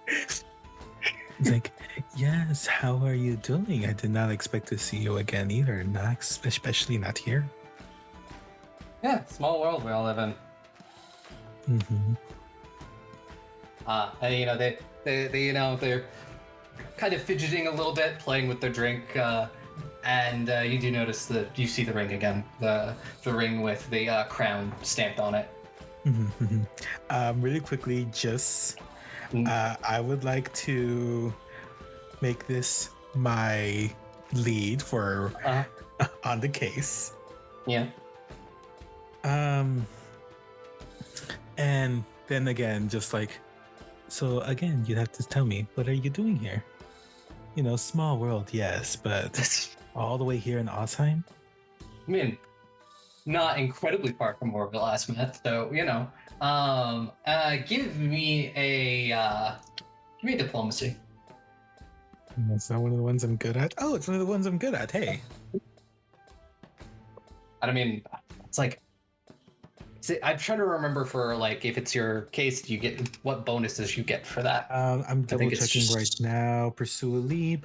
It's like, "Yes, how are you doing? I did not expect to see you again either, not especially not here." Yeah, small world we all live in. And they're kind of fidgeting a little bit, playing with their drink, and you do notice that you see the ring again, the ring with the crown stamped on it. Really quickly, just I would like to make this my lead for on the case. Yeah. And then again, just so again, you'd have to tell me, what are you doing here? Small world, yes, but all the way here in Ozhiem? I mean, not incredibly far from where we last met, so give me a diplomacy. That's not one of the ones I'm good at. Oh, it's one of the ones I'm good at. Hey. I mean, it's I'm trying to remember for if it's your case, you get what bonuses you get for that. I'm double checking right now. Pursue a lead.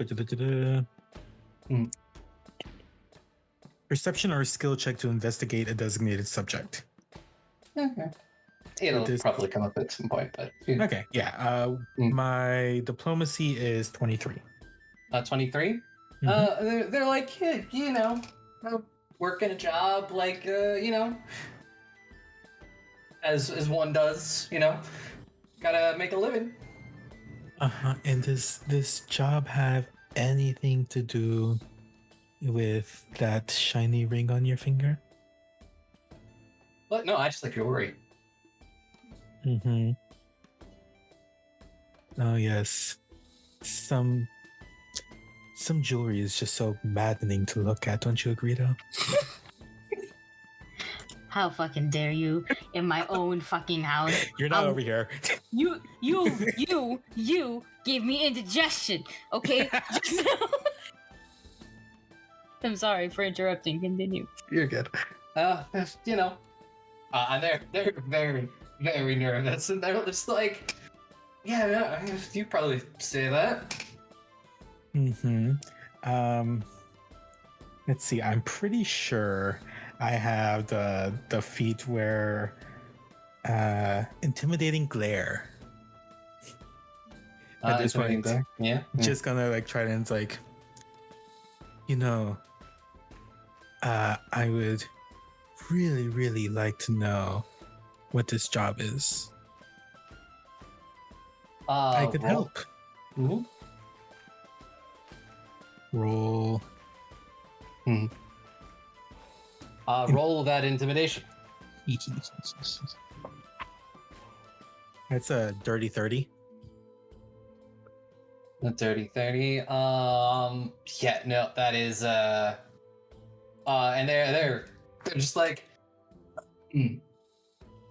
Perception or a skill check to investigate a designated subject. Okay. It'll probably come up at some point, but okay. Yeah. My diplomacy is 23. 23. They're like, yeah, working a job, as one does, gotta make a living. And does this job have anything to do with that shiny ring on your finger? But no, I just like jewelry. Mm-hmm. Oh yes. Some jewelry is just so maddening to look at, don't you agree though? How fucking dare you in my own fucking house? You're not over here. You gave me indigestion, okay? I'm sorry for interrupting. Continue. You're good. You know, and they're very, very nervous, and they're just like, yeah, you probably say that. Mm-hmm. Let's see. I'm pretty sure I have the feat where intimidating glare. At this point, yeah. just gonna like try and like, I would really, really like to know what this job is. I could help. Mm-hmm. Roll. Roll that intimidation. That's a dirty 30. A dirty 30. Yeah, no, that is and they're just like,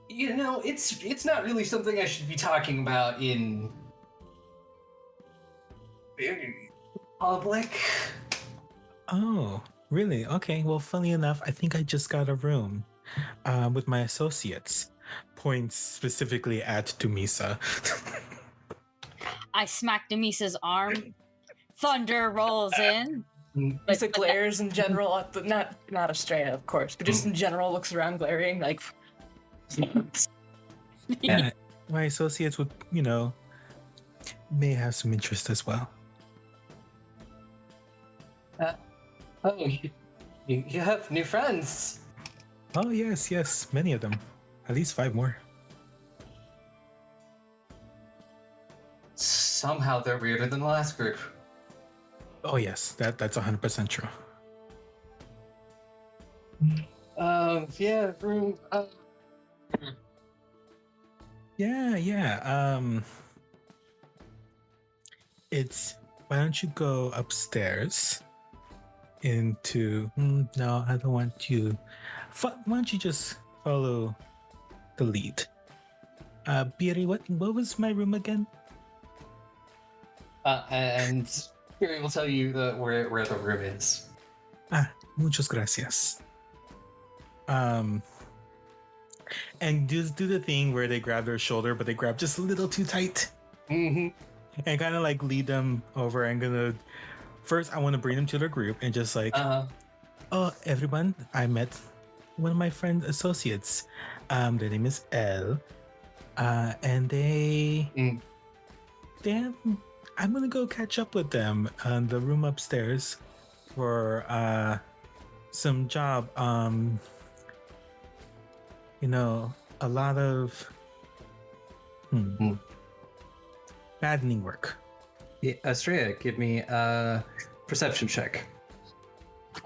it's not really something I should be talking about in public. Oh, really? Okay. Well, funny enough, I think I just got a room with my associates. Points specifically at Dumisa. I smack Demisa's arm. Thunder rolls in. Lisa glares in general at the not Estrella, of course, but just in general looks around glaring like. Yeah, my associates would, may have some interest as well. Oh, you have new friends. Oh yes, many of them. At least 5 more. Somehow they're weirder than the last group. Oh yes, that's 100% true. Yeah, room. Yeah. It's why don't you go upstairs into? No, I don't want you. Why don't you just follow the lead? Biri, what was my room again? And Fury will tell you where the room is. Muchas gracias. And just do the thing where they grab their shoulder, but they grab just a little too tight. Mm-hmm. And kind of like lead them over. I'm gonna first I want to bring them to their group and just like, oh everyone, I met one of my friend associates. Their name is Elle. And they have, I'm gonna go catch up with them on the room upstairs for some job. A lot of maddening work. Yeah, Estrella, give me a perception check.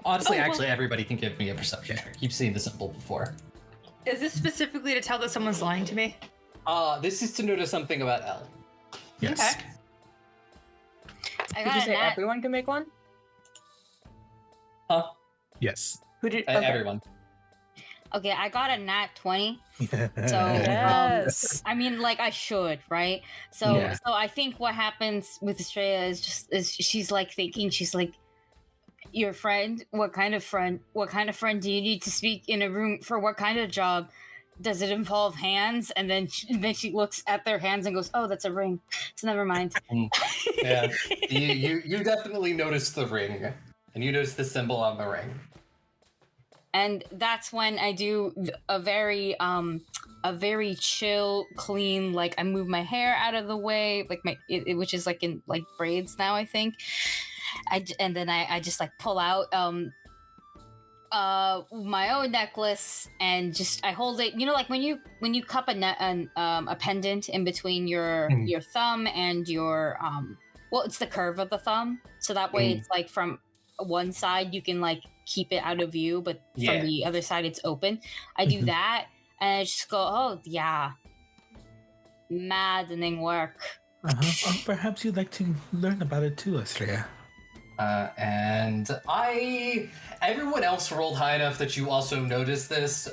Honestly, actually, everybody can give me a perception check. You've seen the symbol before. Is this specifically to tell that someone's lying to me? This is to notice something about Elle. Yes. I Did you got say a nat. everyone can make one? Huh? Yes. Who did? Everyone. Okay, I got a nat 20. So Yes. I mean, like I should, right? So Yeah. so I think what happens with Estrella is she's like thinking, she's like, your friend, what kind of friend do you need to speak in a room for? What kind of job? Does it involve hands? And then she looks at their hands and goes, oh, that's a ring. So never mind. Yeah. you definitely noticed the ring, and you noticed the symbol on the ring. And that's when I do a very chill, clean, like I move my hair out of the way, like which is like in like braids now, I think. And then I just like pull out my own necklace and just I hold it. Like when you cup a pendant in between your thumb and your it's the curve of the thumb, so that way it's like from one side you can like keep it out of view, but from the other side it's open. I do that. And I just go, oh yeah, maddening work. Oh, perhaps you'd like to learn about it too, Estrella. And everyone else rolled high enough that you also noticed this.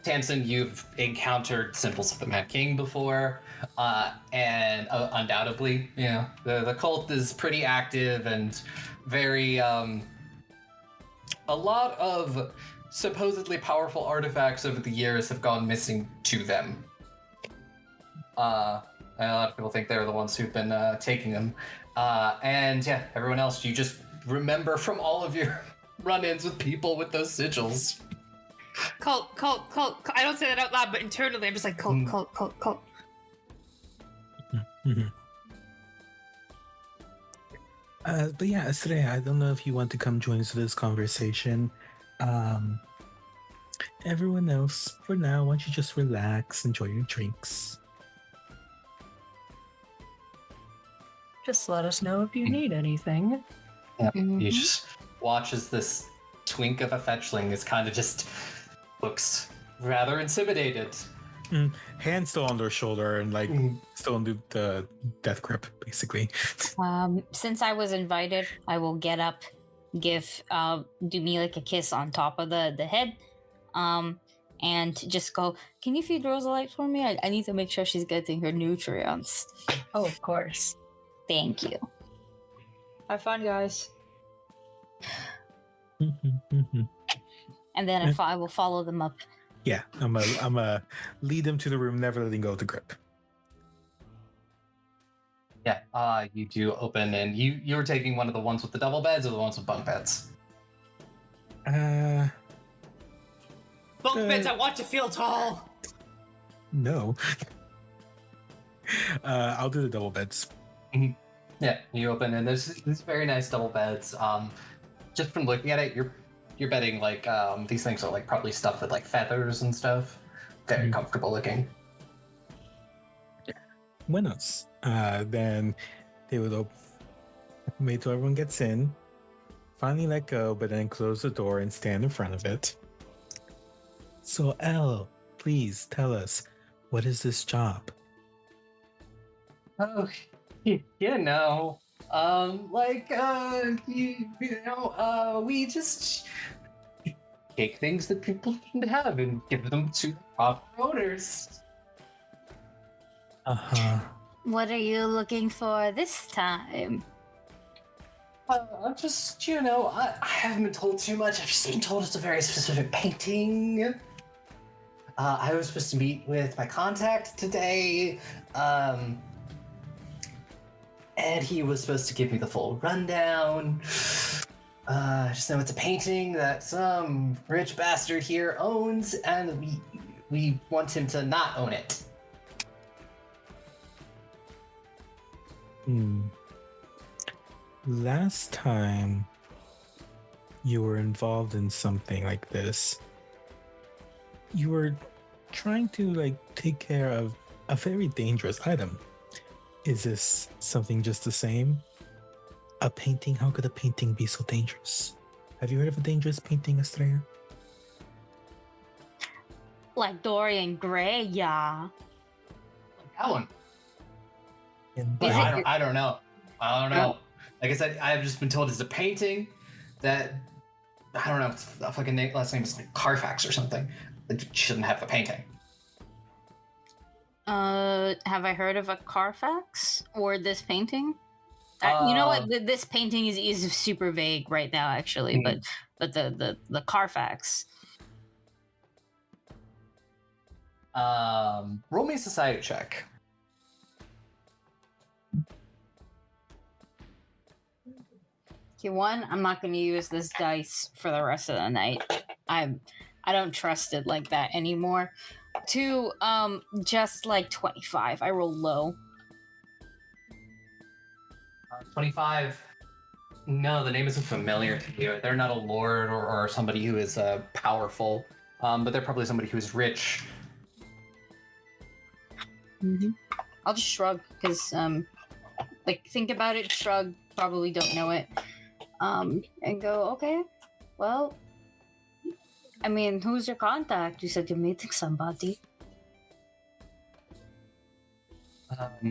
Tamsin, you've encountered symbols of the Mad King before, and undoubtedly, the cult is pretty active and very, a lot of supposedly powerful artifacts over the years have gone missing to them. And a lot of people think they're the ones who've been taking them. And yeah, everyone else, you just remember from all of your run-ins with people with those sigils. Cult. I don't say that out loud, but internally I'm just like, cult. But yeah, Estrella, I don't know if you want to come join us for this conversation. Everyone else, for now, why don't you just relax, enjoy your drinks. Just let us know if you need anything. Yeah, you just watch as this twink of a fetchling is kind of just looks rather intimidated. Hand still on their shoulder and like still in the death grip, basically. Since I was invited, I will get up, do me like a kiss on top of the head, and just go, can you feed Rosalite for me? I need to make sure she's getting her nutrients. Oh, of course. Thank you. Have fun, guys. And then I will follow them up. Yeah, I'm a lead them to the room, never letting go of the grip. Yeah, you do open, and you're taking one of the ones with the double beds or the ones with bunk beds? Bunk beds, I want to feel tall. No. I'll do the double beds. Mm-hmm. Yeah, you open, and there's these very nice double beds. Just from looking at it, you're betting like these things are like probably stuffed with like feathers and stuff. Very comfortable looking. Buenos. Then they would wait till everyone gets in, finally let go, but then close the door and stand in front of it. So, Elle, please tell us, what is this job? Oh, we just take things that people shouldn't have and give them to the proper owners. What are you looking for this time? Just, I haven't been told too much. I've just been told it's a very specific painting. I was supposed to meet with my contact today, and he was supposed to give me the full rundown. I just know it's a painting that some rich bastard here owns, and we want him to not own it. Last time you were involved in something like this, you were trying to take care of a very dangerous item. Is this something just the same? A painting? How could a painting be so dangerous? Have you heard of a dangerous painting, Estrella? Like Dorian Gray, yeah. That one. Is I don't know. Like I said, I've just been told it's a painting that, I don't know, the fucking last name is like Carfax or something. It shouldn't have the painting. Have I heard of a Carfax or this painting? You know what? This painting is super vague right now, actually. But the Carfax. Roll me a society check. Okay, one, I'm not going to use this dice for the rest of the night. I don't trust it like that anymore. Two, just like 25. I rolled low. 25. No, the name isn't familiar to you. They're not a lord or somebody who is powerful, but they're probably somebody who is rich. I'll just shrug because, think about it, shrug, probably don't know it, and go, okay, well, I mean, who's your contact? You said you're meeting somebody. A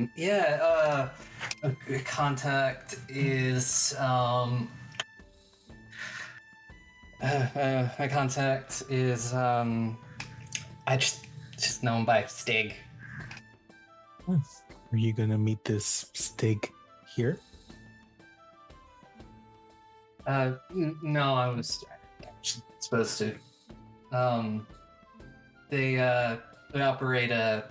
contact is my contact is I just know him by Stig. Are you gonna meet this Stig here? No, I was supposed to. They operate a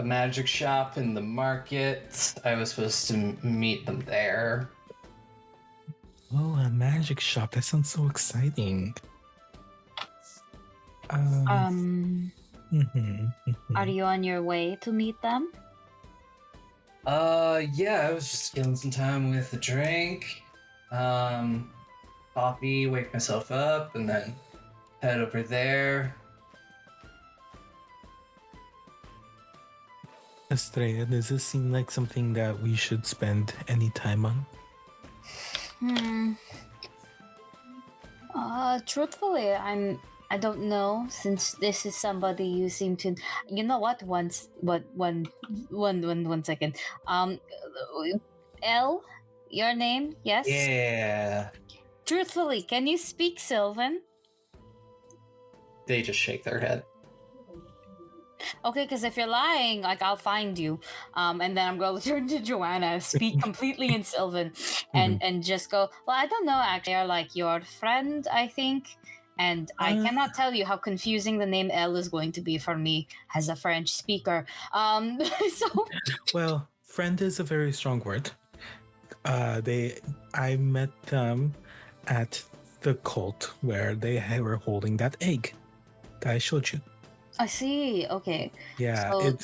magic shop in the market. I was supposed to meet them there. Oh, a magic shop. That sounds so exciting. Are mhm. you on your way to meet them? Yeah, I was just killing some time with a drink, coffee, wake myself up, and then head over there. Estrella, does this seem like something that we should spend any time on? Truthfully, I don't know, since this is somebody you seem to. You know what? One second. L, your name? Yes. Yeah. Truthfully, can you speak Sylvan? They just shake their head. Okay, because if you're lying, like, I'll find you, and then I'm going to turn to Joanna, speak completely in Sylvan, and just go. Well, I don't know. Actually, you're like your friend, I think, and I cannot tell you how confusing the name L is going to be for me as a French speaker. So. Well, friend is a very strong word. I met them at the cult where they were holding that egg that I showed you. I see. Okay. Yeah, So,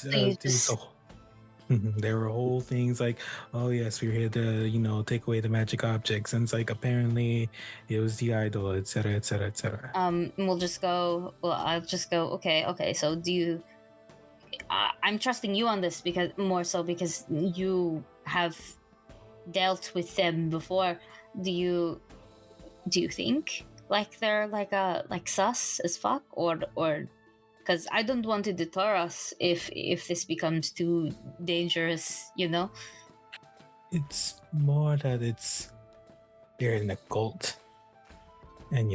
there were whole things like, oh yes, we're here to, take away the magic objects, and it's like apparently it was the idol, etc., etc., etc. we'll just go. Well, I'll just go. Okay. So, do you? I'm trusting you on this because you have dealt with them before. Do you think like they're like sus as fuck, or because I don't want to deter us if this becomes too dangerous, It's more that they're in a cult, and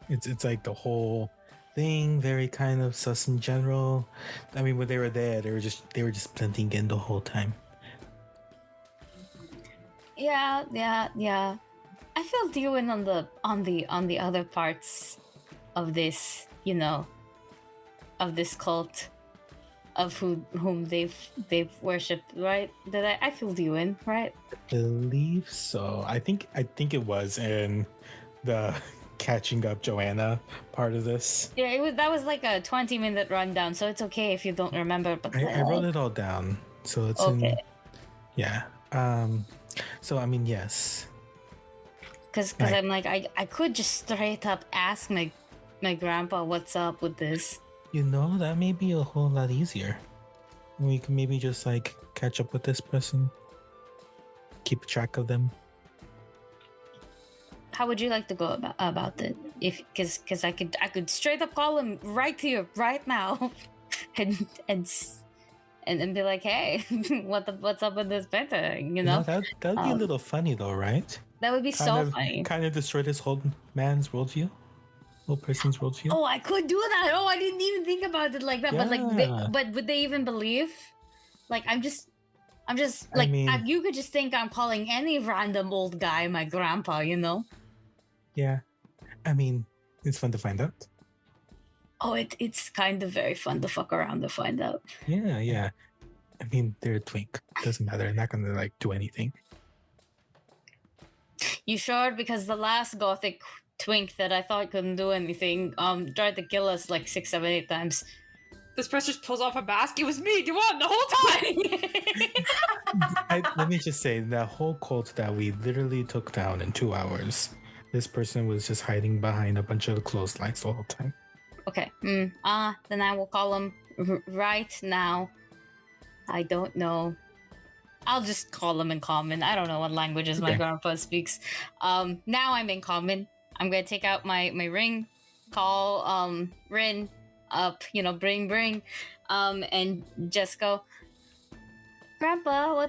it's like the whole thing very kind of sus in general. I mean, when they were there, they were just blending in the whole time. Yeah. I filled you in on the other parts of this, of this cult, of whom they've worshipped, right? I filled you in, right? I believe so. I think it was in the catching up Joanna part of this. Yeah, that was like a 20-minute rundown, so it's okay if you don't remember. But I wrote it all down, so it's okay. Yeah. So I mean, yes. Because I'm like, I could just straight up ask my grandpa what's up with this. That may be a whole lot easier. We can maybe just like catch up with this person, keep track of them. How would you like to go about it? Because I could straight up call him right here, right now, and be like, hey, what's up with this better? That'd be a little funny though, right? That would be funny. Kind of destroy this whole man's worldview, whole person's worldview. Oh, I could do that. Oh, I didn't even think about it like that. Yeah. But would they even believe? Like, I'm just like, I mean, you could just think I'm calling any random old guy my grandpa, Yeah, I mean, it's fun to find out. Oh, it's kind of very fun to fuck around to find out. Yeah. I mean, they're a twink. Doesn't matter. They're not gonna like do anything. You sure? Because the last gothic twink that I thought couldn't do anything tried to kill us like 6, 7, 8 times. This person just pulls off a mask. It was me, Duan, the whole time. Let me just say, that whole cult that we literally took down in 2 hours, this person was just hiding behind a bunch of clotheslines the whole time. Okay. Then I will call him right now. I don't know. I'll just call him in common. I don't know what languages my grandpa speaks. Now I'm in common. I'm gonna take out my ring, call Rin up, bring, and just go, Grandpa,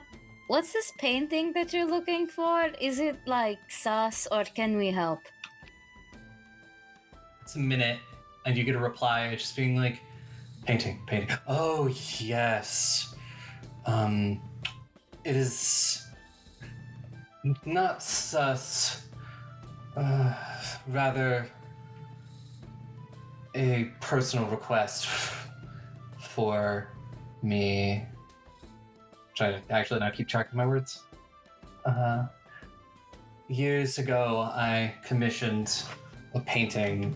what's this painting that you're looking for? Is it like sus or can we help? It's a minute, and you get a reply just being like, painting. Oh, yes. It is not sus, rather a personal request for me. Trying to actually not keep track of my words. Years ago, I commissioned a painting,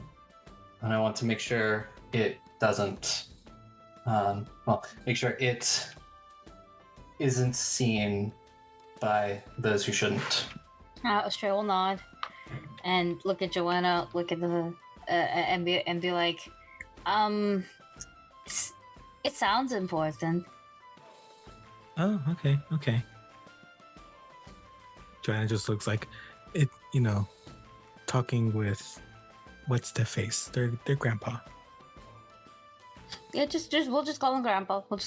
and I want to make sure it doesn't, make sure it isn't seen by those who shouldn't. Australia will nod and look at Joanna, look at the and be like, it sounds important. Oh, okay. Joanna just looks like it, talking with what's their face? Their grandpa. Yeah, just we'll just call him Grandpa. We'll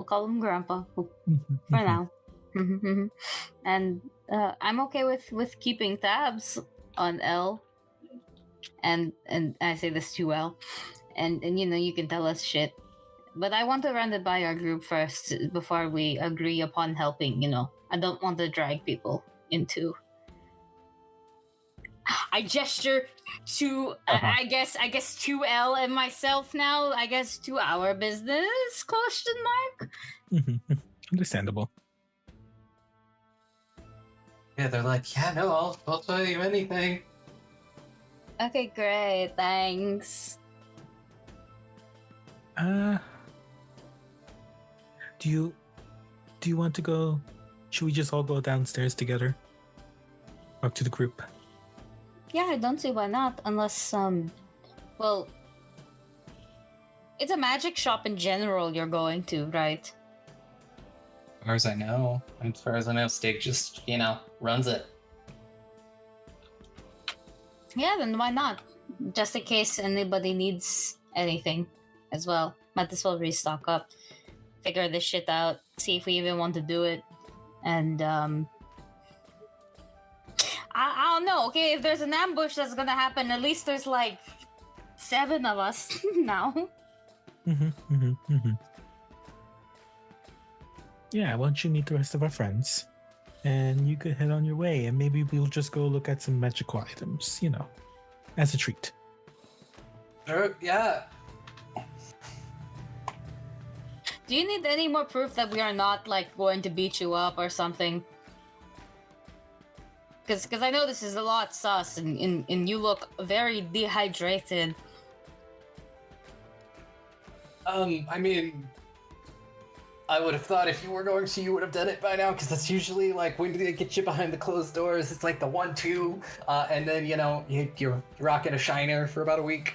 call him Grandpa for now. And I'm okay with keeping tabs on L. And I say this to L. And you can tell us shit. But I want to run it by our group first before we agree upon helping, I don't want to drag people into. I gesture to I guess to L and myself now. I guess to our business? Question mark. Understandable. Yeah, they're like, yeah, no, I'll tell you anything. Okay, great, thanks. Do you want to go? Should we just all go downstairs together? Up to the group. Yeah, I don't see why not, unless well, it's a magic shop in general you're going to, right? As far as I know, Stig just, runs it. Yeah, then why not? Just in case anybody needs anything as well. Might as well restock up. Figure this shit out. See if we even want to do it. And, I don't know, okay? If there's an ambush that's gonna happen, at least there's like 7 of us now. Yeah, why don't you meet the rest of our friends? And you could head on your way, and maybe we'll just go look at some magical items, as a treat. Sure, yeah. Do you need any more proof that we are not, going to beat you up or something? Because I know this is a lot sus, and you look very dehydrated. I mean, I would have thought if you were going to, you would have done it by now, because that's usually, when they get you behind the closed doors, it's like the 1-2, and then, you're rocking a shiner for about a week.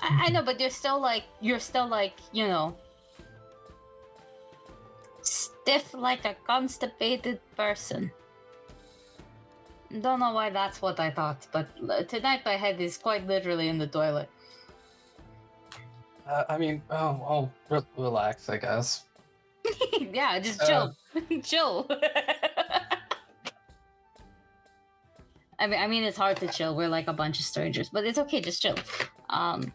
I know, but you're still stiff like a constipated person. Don't know why that's what I thought, but tonight my head is quite literally in the toilet. Relax, I guess. Yeah, just chill. Chill. I mean, it's hard to chill. We're like a bunch of strangers, but it's okay. Just chill. And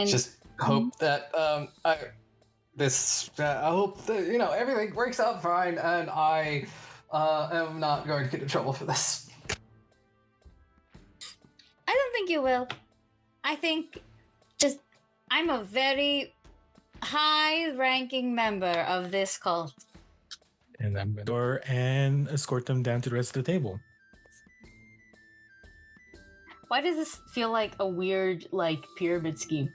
just hope that I hope that everything works out fine, and I am not going to get in trouble for this. I don't think you will. I think I'm a very high-ranking member of this cult. And I'm going to door and escort them down to the rest of the table. Why does this feel like a weird, pyramid scheme?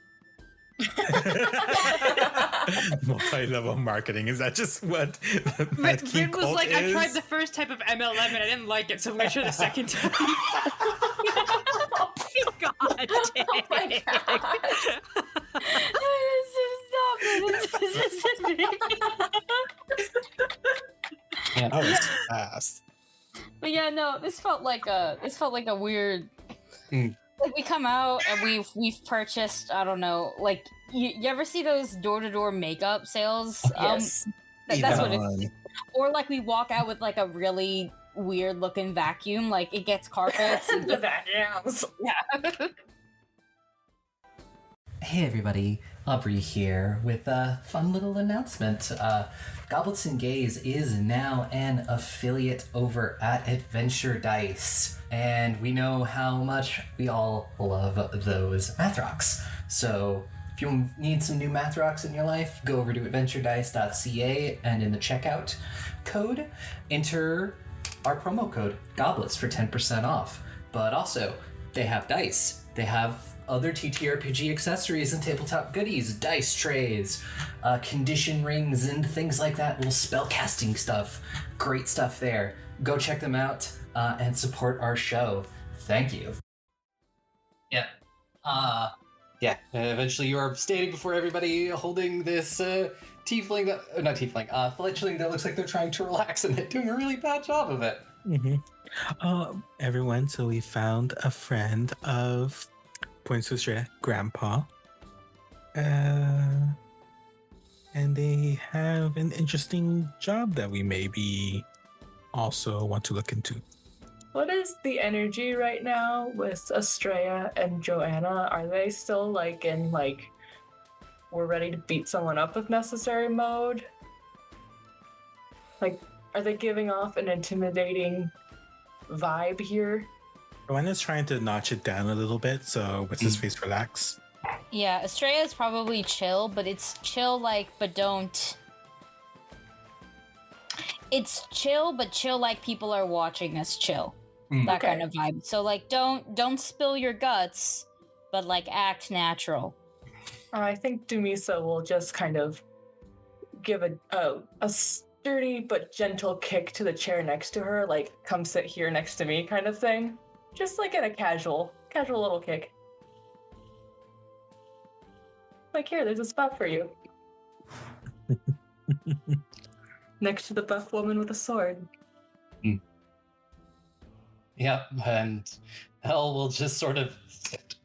Multi-level marketing, is that just what Rin was like, I tried the first type of MLM and I didn't like it, so I'm gonna try the second time. Oh my god. Oh my god. Yeah, that was fast. But yeah, no, This felt like a weird. Mm. Like we come out and we've purchased. I don't know. Like you ever see those door-to-door makeup sales? Yes. That's what it. Um, Or like we walk out with like a really weird-looking vacuum. Like it gets carpets. and The vacuums. yeah. Hey everybody, Aubrey here with a fun little announcement. Goblets and Gaze is now an affiliate over at Adventure Dice, and we know how much we all love those math rocks. So if you need some new math rocks in your life, go over to adventuredice.ca and in the checkout code, enter our promo code GOBLETS for 10% off. But also, they have dice. They have other TTRPG accessories and tabletop goodies, dice trays, condition rings, and things like that, little spell casting stuff. Great stuff there. Go check them out and support our show. Thank you. Yeah. Yeah. Eventually you are standing before everybody holding this tiefling that, not tiefling, fledgling that looks like they're trying to relax and they're doing a really bad job of it. Everyone, so we found a friend of Points to Straight Grandpa. And they have an interesting job that we maybe also want to look into. What is the energy right now with Estrella and Joanna? Are they still like in like we're ready to beat someone up if necessary mode? Like, are they giving off an intimidating vibe here? Joanna's trying to notch it down a little bit, so what's his face relax. Yeah, Estrella's probably chill, but it's chill but don't. It's chill, but chill like people are watching us chill. That Okay. kind of vibe. So like, don't spill your guts, but like act natural. I think Dumisa will just kind of give a sturdy but gentle kick to the chair next to her, like come sit here next to me kind of thing. Just like in a casual little kick. Like, here, there's a spot for you. Next to the buff woman with a sword. Yep, and Hell will just sort of sit.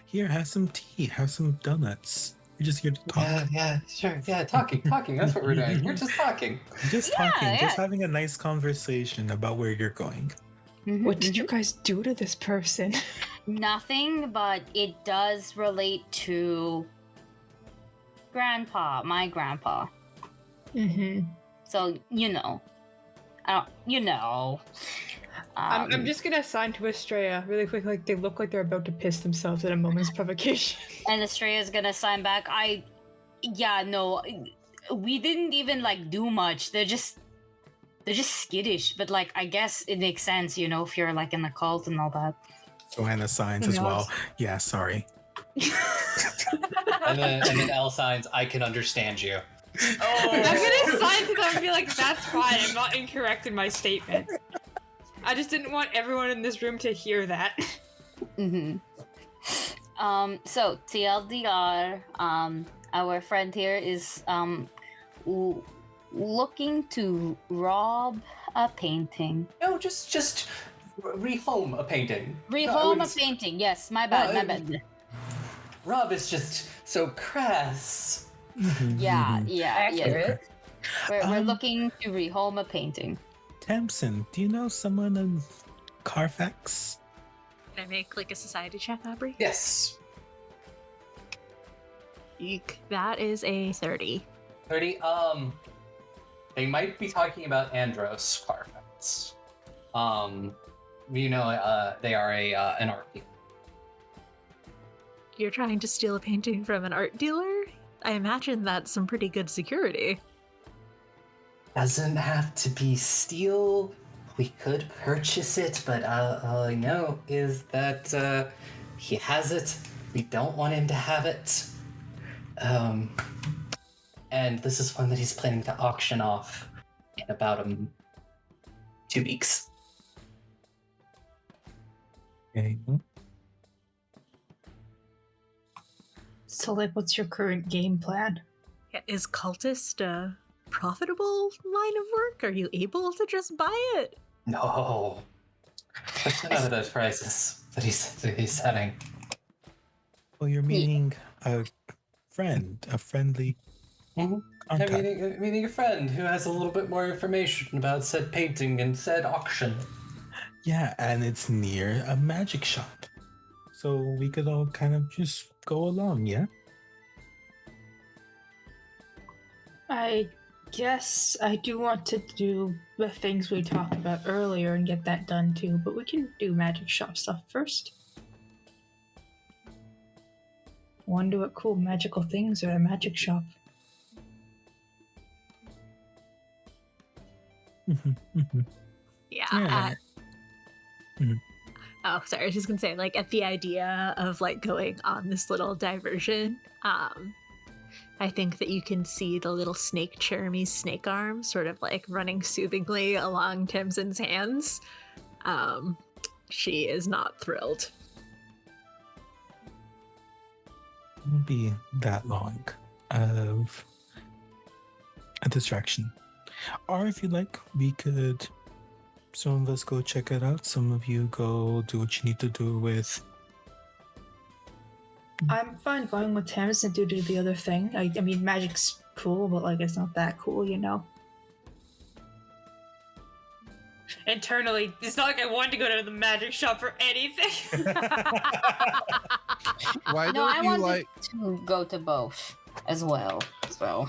Here, have some tea, have some donuts. We're just here to talk. Yeah, sure. Yeah, talking. That's what we're doing. We're just talking. Just talking, just having a nice conversation about where you're going. What did you guys do to this person? Nothing, but it does relate to my grandpa. Mm-hmm. So I'm just gonna assign to Estrella really quick. Like they look like they're about to piss themselves at a moment's provocation. And Estrella's gonna sign back. We didn't even like do much. They're just skittish, but like I guess it makes sense, if you're like in the cult and all that. Joanna signs as well. Yeah, sorry. and then L signs, I can understand you. Oh. I'm gonna sign to them and be like, that's fine, I'm not incorrect in my statement. I just didn't want everyone in this room to hear that. So TLDR, our friend here is looking to rob a painting. No, just rehome a painting. Rehome a painting, yes, my bad. Rob is just so crass. Yeah. Accurate. We're looking to rehome a painting. Tamsin, do you know someone in Carfax? Can I make like a society check, Aubrey? Yes. Eek. That is a 30. 30. They might be talking about Andros Carfax. They are an art dealer. You're trying to steal a painting from an art dealer? I imagine that's some pretty good security. Doesn't have to be steal. We could purchase it, but all I know is that he has it. We don't want him to have it. And this is one that he's planning to auction off in about 2 weeks. Okay. So, like, what's your current game plan? Yeah, is cultist a profitable line of work? Are you able to just buy it? No. Especially none of those prices that he's setting. Well, you're meeting a friend, a friendly I'm contact. meeting a friend who has a little bit more information about said painting and said auction. Yeah, and it's near a magic shop. So we could all kind of just go along, yeah? I guess I do want to do the things we talked about earlier and get that done too, but we can do magic shop stuff first. Wonder what cool magical things are at a magic shop. Yeah. Yeah. Oh, sorry. I was just gonna say, like, at the idea of like going on this little diversion, I think that you can see the little snake Chermy's snake arm sort of like running soothingly along Tamsin's hands. She is not thrilled. It won't be that long of a distraction. Or if you like, we could, some of us go check it out, some of you go do what you need to do with. I'm fine going with Tamsin to do the other thing. I mean, magic's cool, but like it's not that cool, you know? Internally, it's not like I wanted to go to the magic shop for anything. Why No, I don't you wanted like? to go to both as well. So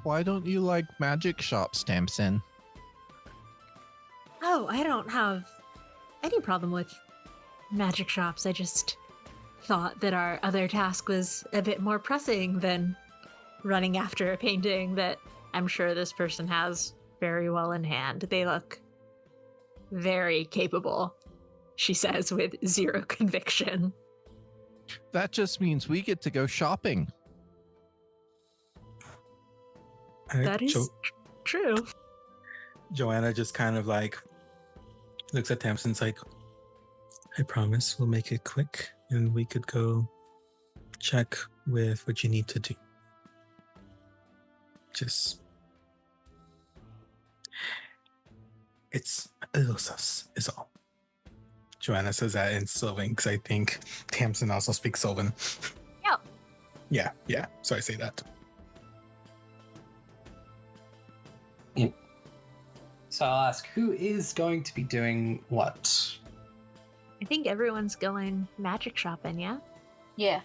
Why don't you like magic shops, Tamsin? Oh, I don't have any problem with magic shops. I just thought that our other task was a bit more pressing than running after a painting that I'm sure this person has very well in hand. They look very capable, she says with zero conviction. That just means we get to go shopping. That is true. Joanna just kind of like looks at Tamsin's like, I promise we'll make it quick and we could go check with what you need to do. Just, it's a little sus, is all. Joanna says that in Sylvan because I think Tamsin also speaks Sylvan. Yeah. Yeah. So I say that. So I'll ask, who is going to be doing what? I think everyone's going magic shopping, yeah? yeah.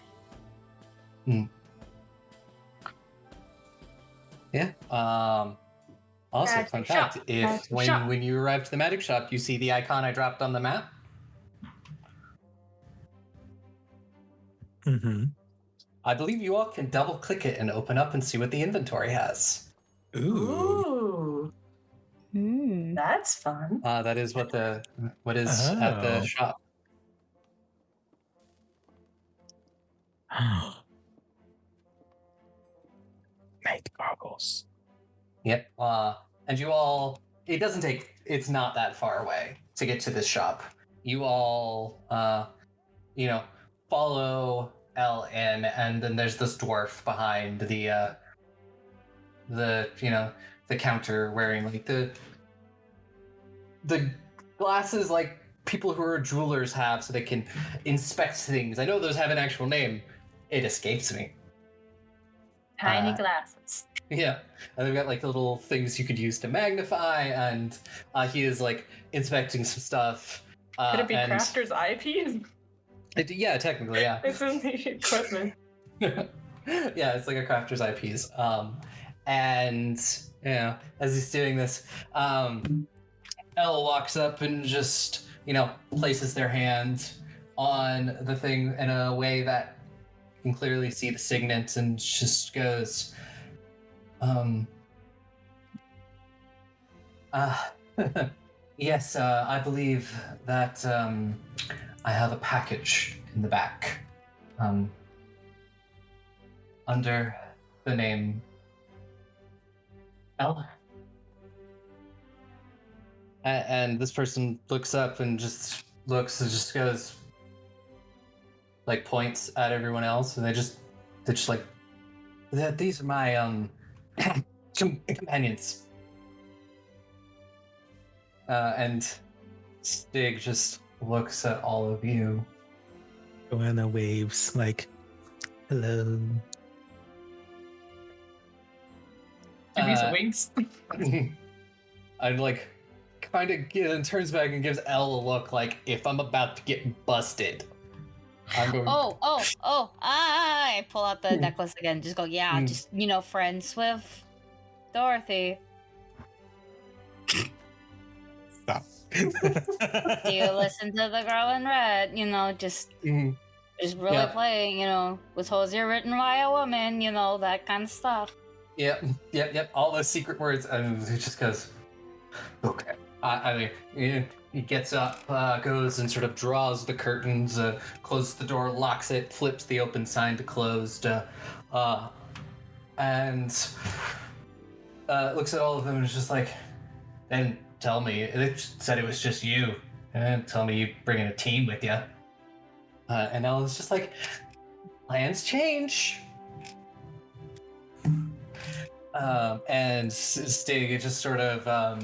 Yeah. Also, Magic fun shop. fact: if Magic shop. when you arrive to the magic shop, you see the icon I dropped on the map. Mm-hmm. I believe you all can double click it and open up and see what the inventory has. Ooh. Ooh, that's fun. That is what is at the Oh. shop. Night goggles. Yep. And you all, it's not that far away to get to this shop. You all, follow Elle in, and then there's this dwarf behind the counter wearing like the glasses like people who are jewelers have so they can inspect things. I know those have an actual name. It escapes me. Tiny glasses. Yeah, and they've got like little things you could use to magnify, and he is like inspecting some stuff. Could it be and crafter's IP? yeah, technically, yeah. It's in the equipment. Yeah, it's like a crafter's IPs. And as he's doing this, Elle walks up and just places their hand on the thing in a way that you can clearly see the signet, and just goes, yes, I believe that I have a package in the back under the name Elle. And this person looks up and just goes, like, points at everyone else, and they're just like, these are my companions. And Stig just looks at all of you. Joanna waves like, hello. Teresa winks. I'm like, kind of turns back and gives Elle a look like, if I'm about to get busted, I'm going. I pull out the necklace again. Just go, yeah, just, friends with Dorothy. Stop. Do you listen to the girl in red? Just really playing, was Hosier written by a woman? That kind of stuff. Yep. All those secret words, and he just goes, okay. He gets up, goes and sort of draws the curtains, closes the door, locks it, flips the open sign to closed, and looks at all of them and is just like, then tell me, it said it was just you, and tell me you bringing a team with you. And Ellen's just like, plans change. And Stig just sort of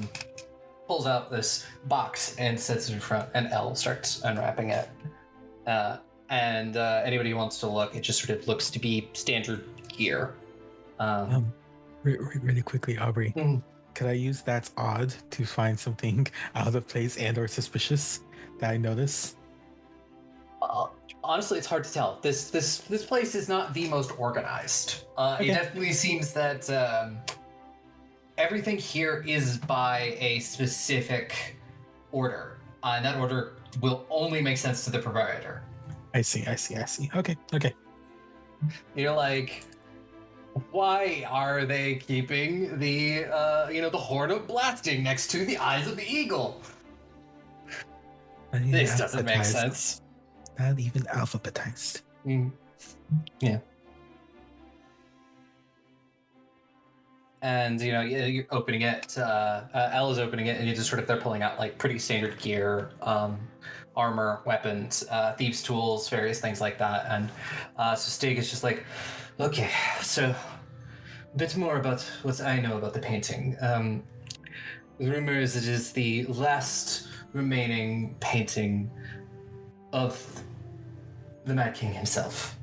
pulls out this box and sets it in front, and Elle starts unwrapping it. And anybody who wants to look, it just sort of looks to be standard gear. Really quickly, Aubrey, could I use that's odd to find something out of place and or suspicious that I notice? Honestly, it's hard to tell. This place is not the most organized. Okay. It definitely seems that everything here is by a specific order, and that order will only make sense to the proprietor. I see. Okay. You're like, why are they keeping the the horn of blasting next to the eyes of the eagle? This doesn't make sense. Not even alphabetized. Yeah. And you're opening it. Elle is opening it, and they're pulling out like pretty standard gear, armor, weapons, thieves' tools, various things like that. And so Stig is just like, okay, so a bit more about what I know about the painting. The rumor is it is the last remaining painting of the Mad King himself.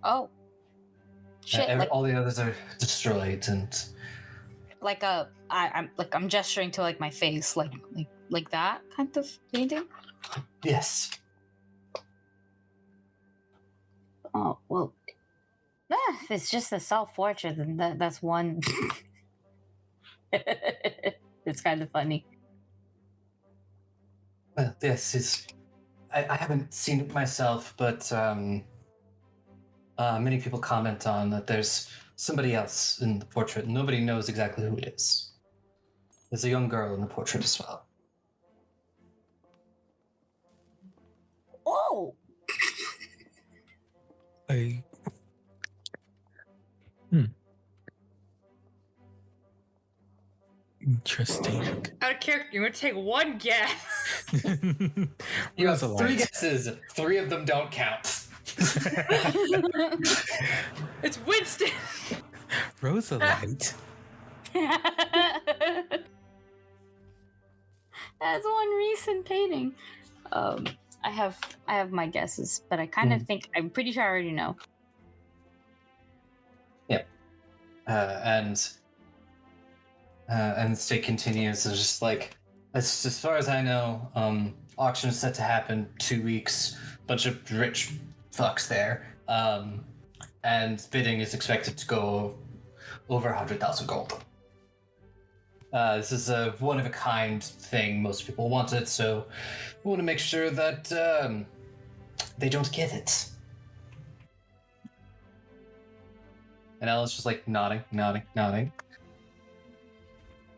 Oh. Shit, All the others are destroyed, and I'm gesturing to like my face, like that kind of painting. yes. Oh well, if it's just a self-portrait, then that's one. It's kind of funny. Well, this is. I haven't seen it myself, but many people comment on that there's somebody else in the portrait. Nobody knows exactly who it is. There's a young girl in the portrait as well. Oh! Interesting. Out of character, you want to take one guess. You have 3 guesses. 3 of them don't count. It's Winston. Rosalite. That's one recent painting. I have my guesses, but I kind of think I'm pretty sure I already know. Yep. And Stig continues, and just like, as far as I know, auction is set to happen 2 weeks. Bunch of rich fucks there, and bidding is expected to go over 100,000 gold. This is a one-of-a-kind thing. Most people want it, so we want to make sure that they don't get it. And Ella's just like nodding.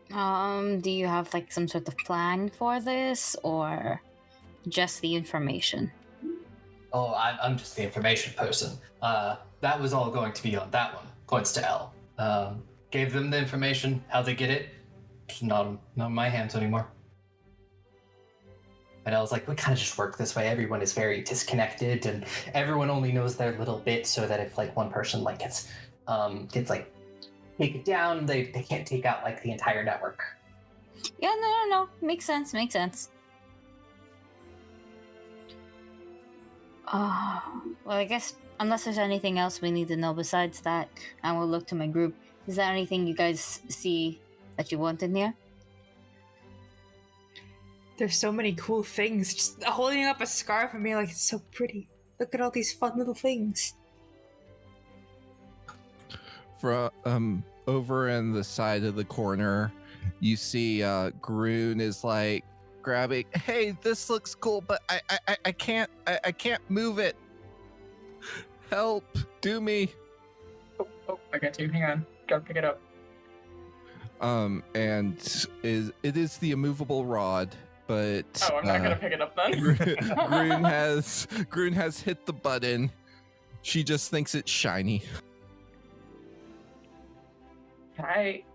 Do you have like some sort of plan for this, or just the information? Oh, I'm just the information person. That was all going to be on that one. Points to Elle. Gave them the information. How they get it? It's not in my hands anymore. And I was like, we kind of just work this way. Everyone is very disconnected, and everyone only knows their little bit, so that if like one person like gets gets like taken down. They can't take out like the entire network. Yeah, no. Makes sense. Well, I guess unless there's anything else we need to know besides that, I will look to my group. Is there anything you guys see that you want in here? There's so many cool things. Just holding up a scarf and being like, it's so pretty. Look at all these fun little things. From over in the side of the corner, you see Groon is like grabbing. Hey, this looks cool, but I can't move it. Help! Do me. Oh, I got you. Hang on. Gotta pick it up. And it is the immovable rod, but Oh, I'm not gonna pick it up then. Groon has hit the button. She just thinks it's shiny.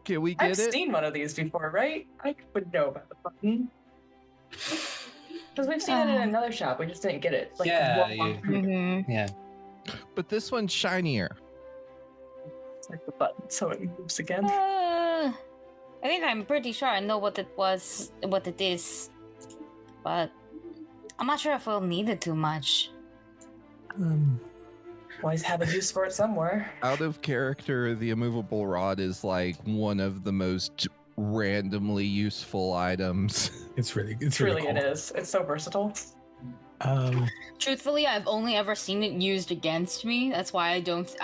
Can we get I've it? seen one of these before, right? I would know about the button. Because we've seen it in another shop, we just didn't get it. Like, Yeah, Mm-hmm. But this one's shinier. It's like the button, so it moves again. I think I'm pretty sure I know what it is, but I'm not sure if we'll need it too much. Always have a use for it somewhere. Out of character, the immovable rod is like one of the most randomly useful items. It's really It is. It's so versatile. Truthfully, I've only ever seen it used against me. That's why I don't see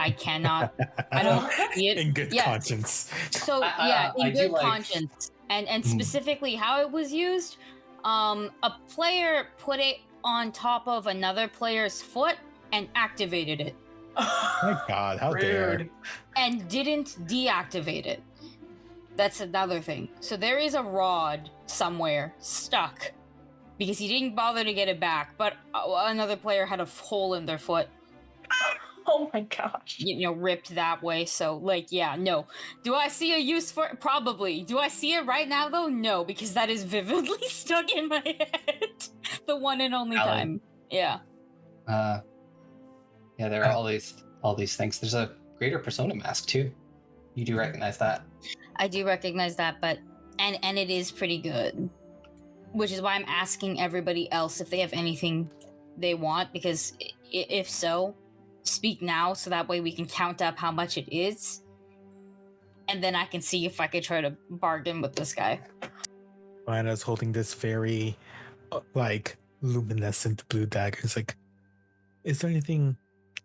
it. In good conscience. So I in do good like- conscience, and specifically how it was used. A player put it on top of another player's foot and activated it, My God, how dare! Rude. and didn't deactivate it. That's another thing. So there is a rod somewhere stuck because he didn't bother to get it back, but another player had a hole in their foot, Oh my gosh. ripped that way. So, no. Do I see a use for it? Probably. Do I see it right now, though? No, because that is vividly stuck in my head. The one and only Valid. time. Yeah. There are all these things. There's a greater persona mask too. You do recognize that. I do recognize that, but and it is pretty good. Which is why I'm asking everybody else if they have anything they want, because if so, speak now so that way we can count up how much it is. And then I can see if I could try to bargain with this guy. Joanna's holding this very, luminescent blue dagger. It's like, is there anything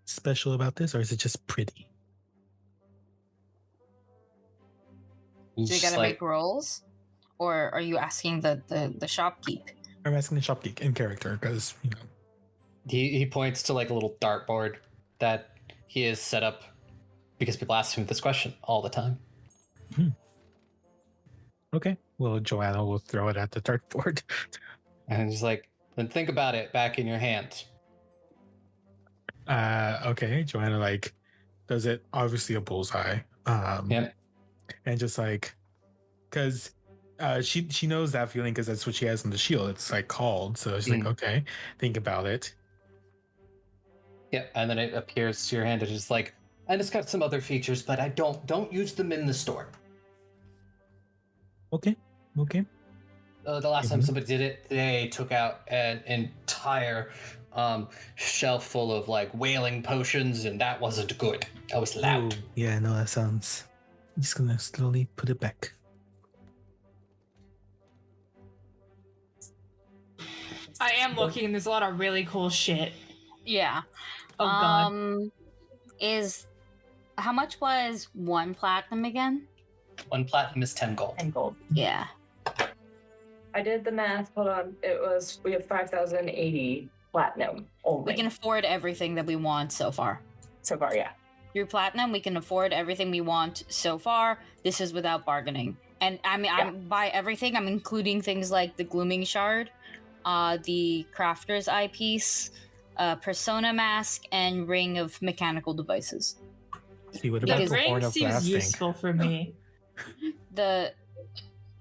special about this, or is it just pretty? Do you gotta make rolls? Or are you asking the shopkeep? I'm asking the shopkeep in character because he points to like a little dartboard that he has set up because people ask him this question all the time. Okay, well, Joanna will throw it at the dartboard. And he's like, then think about it back in your hand. Okay, Joanna does it, obviously a bullseye. Yep. And just because she knows that feeling because that's what she has in the shield. It's called, so she's like, okay, think about it. Yep. And then it appears to your hand and it's like, and it's got some other features, but I don't use them in the store. Okay. The last time somebody did it, they took out an entire shelf full of whaling potions, and that wasn't good. That was loud. Ooh, yeah, no, that sounds. I'm just gonna slowly put it back. I am looking, and there's a lot of really cool shit. Yeah. Oh god. How much was 1 platinum again? 1 platinum is 10 gold. 10 gold. Yeah. I did the math. Hold on. We have 5,080 platinum only. We can afford everything that we want so far. So far, yeah. Through platinum, we can afford everything we want so far. This is without bargaining. And I'm by everything, I'm including things like the Glooming Shard, the Crafter's Eyepiece, Persona Mask, and Ring of Mechanical Devices. See, what Yeah, about the Ring horn of seems blasting? useful for me. The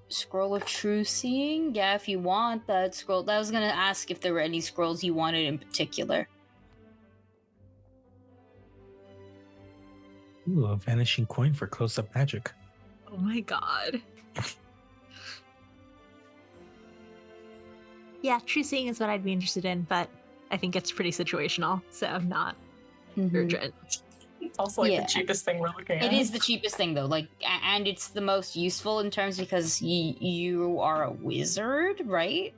Scroll of True Seeing? Yeah, if you want that scroll. I was gonna ask if there were any scrolls you wanted in particular. Ooh, a vanishing coin for close-up magic. Oh my god. Yeah, true seeing is what I'd be interested in, but I think it's pretty situational, so I'm not urgent. It's also like Yeah. the cheapest thing we're looking at. It is the cheapest thing though, like, and it's the most useful in terms because you are a wizard, right?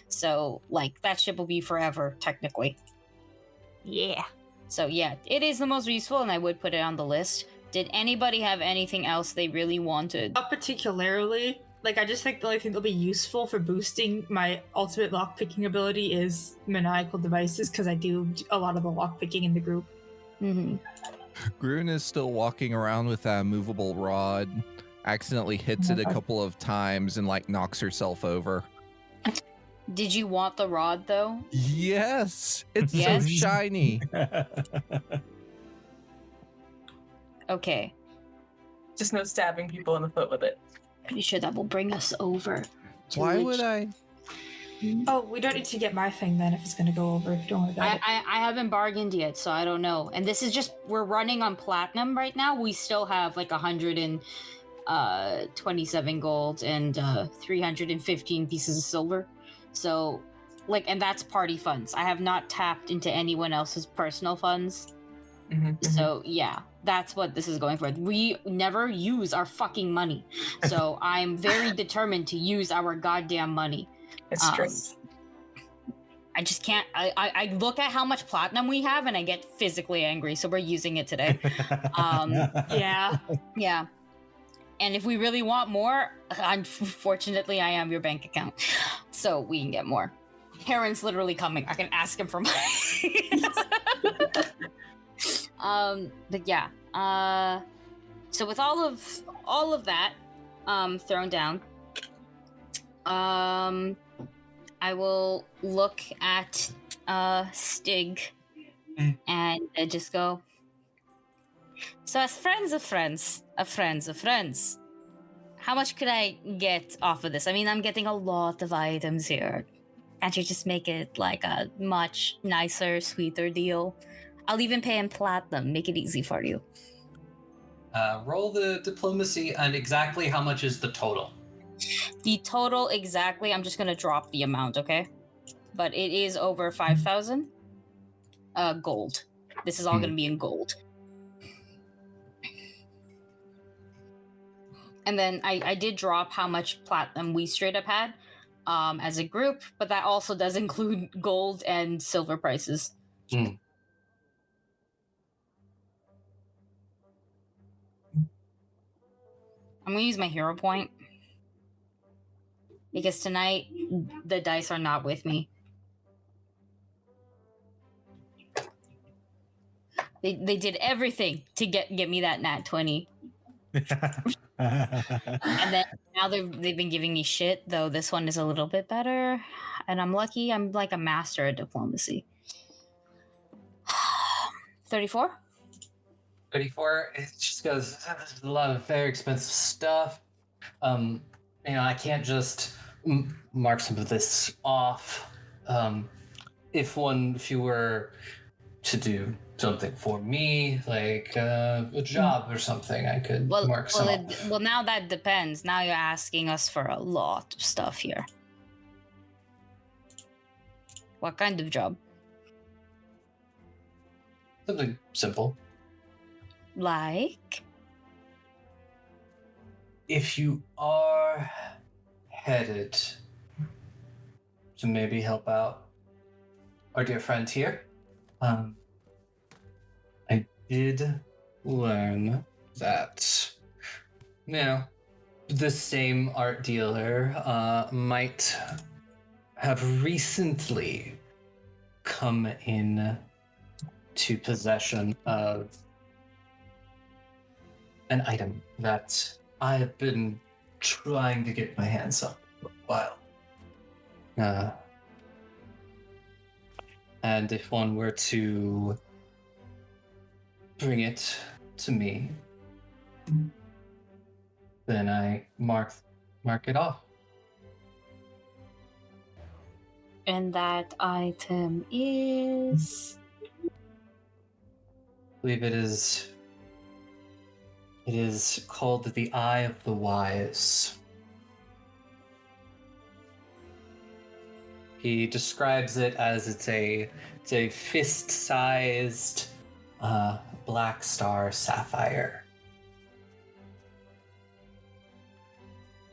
So like that ship will be forever technically. Yeah. So yeah, it is the most useful, and I would put it on the list. Did anybody have anything else they really wanted? Not particularly. Like, I just think the only thing that'll be useful for boosting my ultimate lockpicking ability is maniacal devices, because I do a lot of the lockpicking in the group. Mm-hmm. Grun is still walking around with that movable rod, accidentally hits it a couple of times and like knocks herself over. Did you want the rod though? Yes, it's Yes? so shiny. Okay, Just no stabbing people in the foot with it. pretty sure that will bring us over. To Why which- would I? Oh, we don't need to get my thing then if it's going to go over. Don't worry about it. I haven't bargained yet, so I don't know. And this is just, we're running on platinum right now. We still have like 127 gold and 315 pieces of silver. So, like, and that's party funds. I have not tapped into anyone else's personal funds. So, yeah, that's what this is going for. We never use our fucking money. So, I'm very determined to use our goddamn money. It's true. I just can't. I look at how much platinum we have and I get physically angry. So we're using it today. Yeah. Yeah. And if we really want more, unfortunately, I am your bank account, so we can get more. Heron's literally coming. I can ask him for money. But yeah. So with all of that thrown down, I will look at Stig and just go. So as friends of friends, how much could I get off of this? I mean, I'm getting a lot of items here. Can't you just make it like a much nicer, sweeter deal? I'll even pay in platinum. Make it easy for you. Roll the diplomacy, and exactly how much is the total? The total exactly, I'm just going to drop the amount, okay? But it is over 5,000 gold. This is all going to be in gold. And then I did drop how much platinum we straight up had as a group, but that also does include gold and silver prices. Mm. I'm going to use my hero point. Because tonight, the dice are not with me. They did everything to get me that nat 20. And then now they've been giving me shit, though this one is a little bit better. And I'm lucky I'm like a master at diplomacy. 34? 34, it just goes, there's a lot of very expensive stuff. I can't just mark some of this off. If you were to do something for me, like a job or something, I could mark some off. Well, now that depends. Now you're asking us for a lot of stuff here. What kind of job? Something simple. Like? If you are headed to maybe help out our dear friend here, I did learn that, the same art dealer might have recently come in to possession of an item that I have been trying to get my hands on for a while. And if one were to bring it to me, then I mark it off. And that item is... I believe it is It is called the Eye of the Wise. He describes it as it's a fist-sized black star sapphire.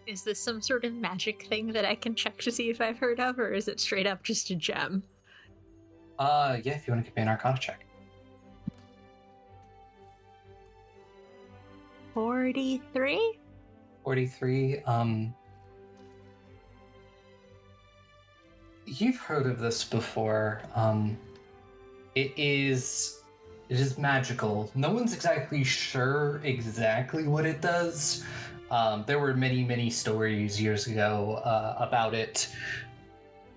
Is this some sort of magic thing that I can check to see if I've heard of, or is it straight up just a gem? Yeah, if you want to give me an Arcana check. 43? 43. You've heard of this before. It is magical. No one's exactly sure exactly what it does. There were many stories years ago about it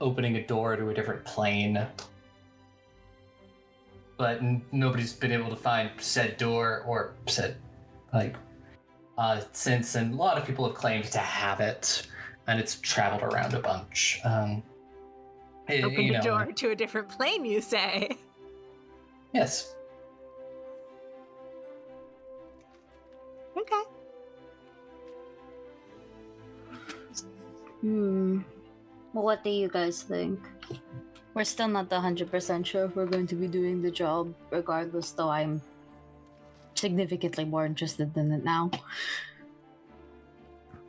opening a door to a different plane, but nobody's been able to find said door or said since, and a lot of people have claimed to have it, and it's traveled around a bunch. Opened a door to a different plane, you say? Yes. Okay. Well, what do you guys think? We're still not 100% sure if we're going to be doing the job, regardless, though I'm significantly more interested in it now.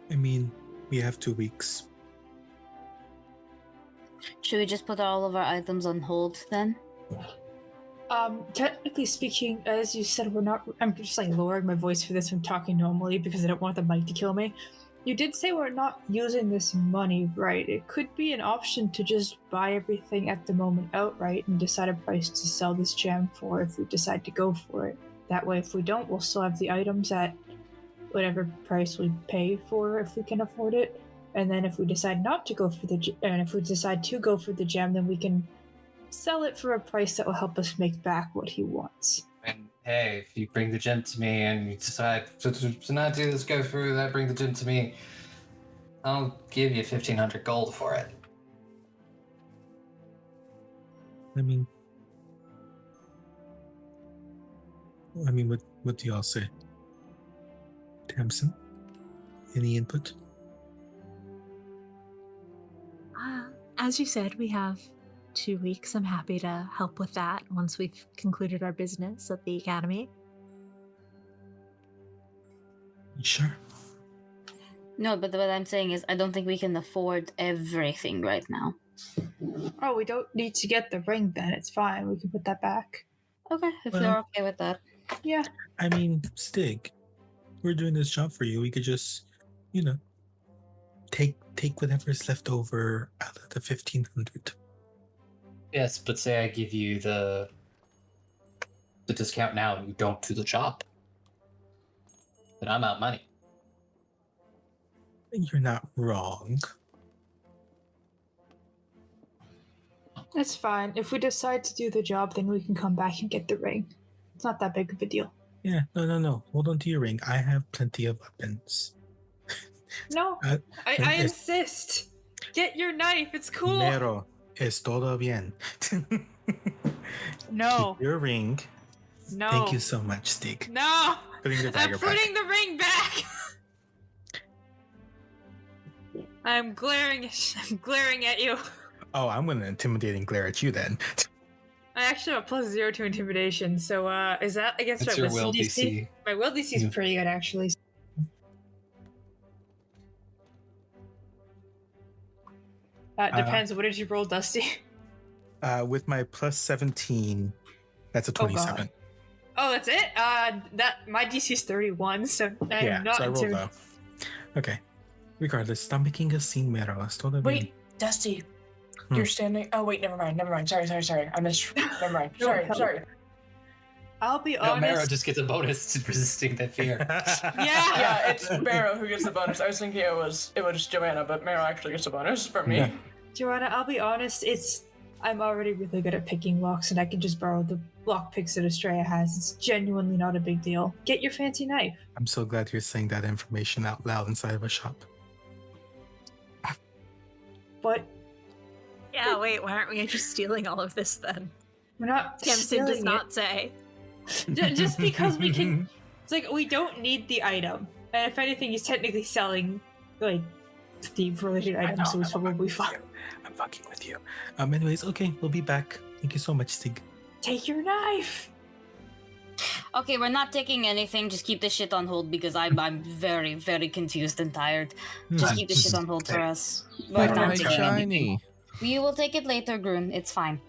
I mean, we have 2 weeks. Should we just put all of our items on hold then? Technically speaking, as you said, we're not. I'm just like lowering my voice for this from talking normally because I don't want the mic to kill me. You did say we're not using this money, right? It could be an option to just buy everything at the moment outright and decide a price to sell this gem for if we decide to go for it. That way, if we don't, we'll still have the items at whatever price we pay for if we can afford it. And then if we decide not to go for and if we decide to go for the gem, then we can sell it for a price that will help us make back what he wants. And hey, if you bring the gem to me and you decide to not do this, go through that, bring the gem to me, I'll give you 1,500 gold for it. I mean, what do y'all say? Tamsin, any input? As you said, we have 2 weeks. I'm happy to help with that once we've concluded our business at the academy. You sure? No, but what I'm saying is I don't think we can afford everything right now. Oh, we don't need to get the ring then. It's fine. We can put that back. Okay, if Well- you're okay with that. Yeah. I mean, Stig, we're doing this job for you. We could just, take whatever's left over out of the 1,500. Yes, but say I give you the discount now and you don't do the job, then I'm out money. You're not wrong. It's fine. If we decide to do the job, then we can come back and get the ring. It's not that big of a deal. Yeah, no. Hold on to your ring. I have plenty of weapons. No, I insist. Get your knife. It's cool. Mero, es todo bien. No. Keep your ring. No. Thank you so much, Stig. No. Putting the I'm dagger back. putting the ring back. I'm glaring at you. Oh, I'm gonna intimidate and glare at you then. I actually have a +0 to intimidation, so is that against That's my your wisdom will DC? DC. My will DC is Yeah. pretty good, actually. Depends. What did you roll, Dusty? With my +17, that's a Oh, God. 27. Oh, that's it. That my DC is 31, so I'm Yeah, not so I rolled intimidated. low. Okay. Regardless, stop making a scene, Mero. Es todo bien. Wait, Dusty, you're standing. Oh wait, never mind. Sorry. I missed. Never mind. Sorry. I'll be No, Mero honest. just gets a bonus to resisting that fear. Yeah, it's Mero who gets the bonus. I was thinking it was Joanna, but Mero actually gets a bonus from me. Yeah. Joanna, I'll be honest. I'm already really good at picking locks, and I can just borrow the lock picks that Estrella has. It's genuinely not a big deal. Get your fancy knife. I'm so glad you're saying that information out loud inside of a shop. But Yeah, wait, why aren't we just stealing all of this then? we're not. Tamsin stealing does it. not say. Just because we can. It's like we don't need the item, and if anything, he's technically selling like thief-related items, so he's probably fine. I'm fucking with you. Anyways, okay, we'll be back. Thank you so much, Stig. Take your knife. Okay, we're not taking anything. Just keep this shit on hold because I'm very, very confused and tired. Just keep this shit on hold for us. We're But not my taking anything. shiny. We will take it later, Grun. It's fine.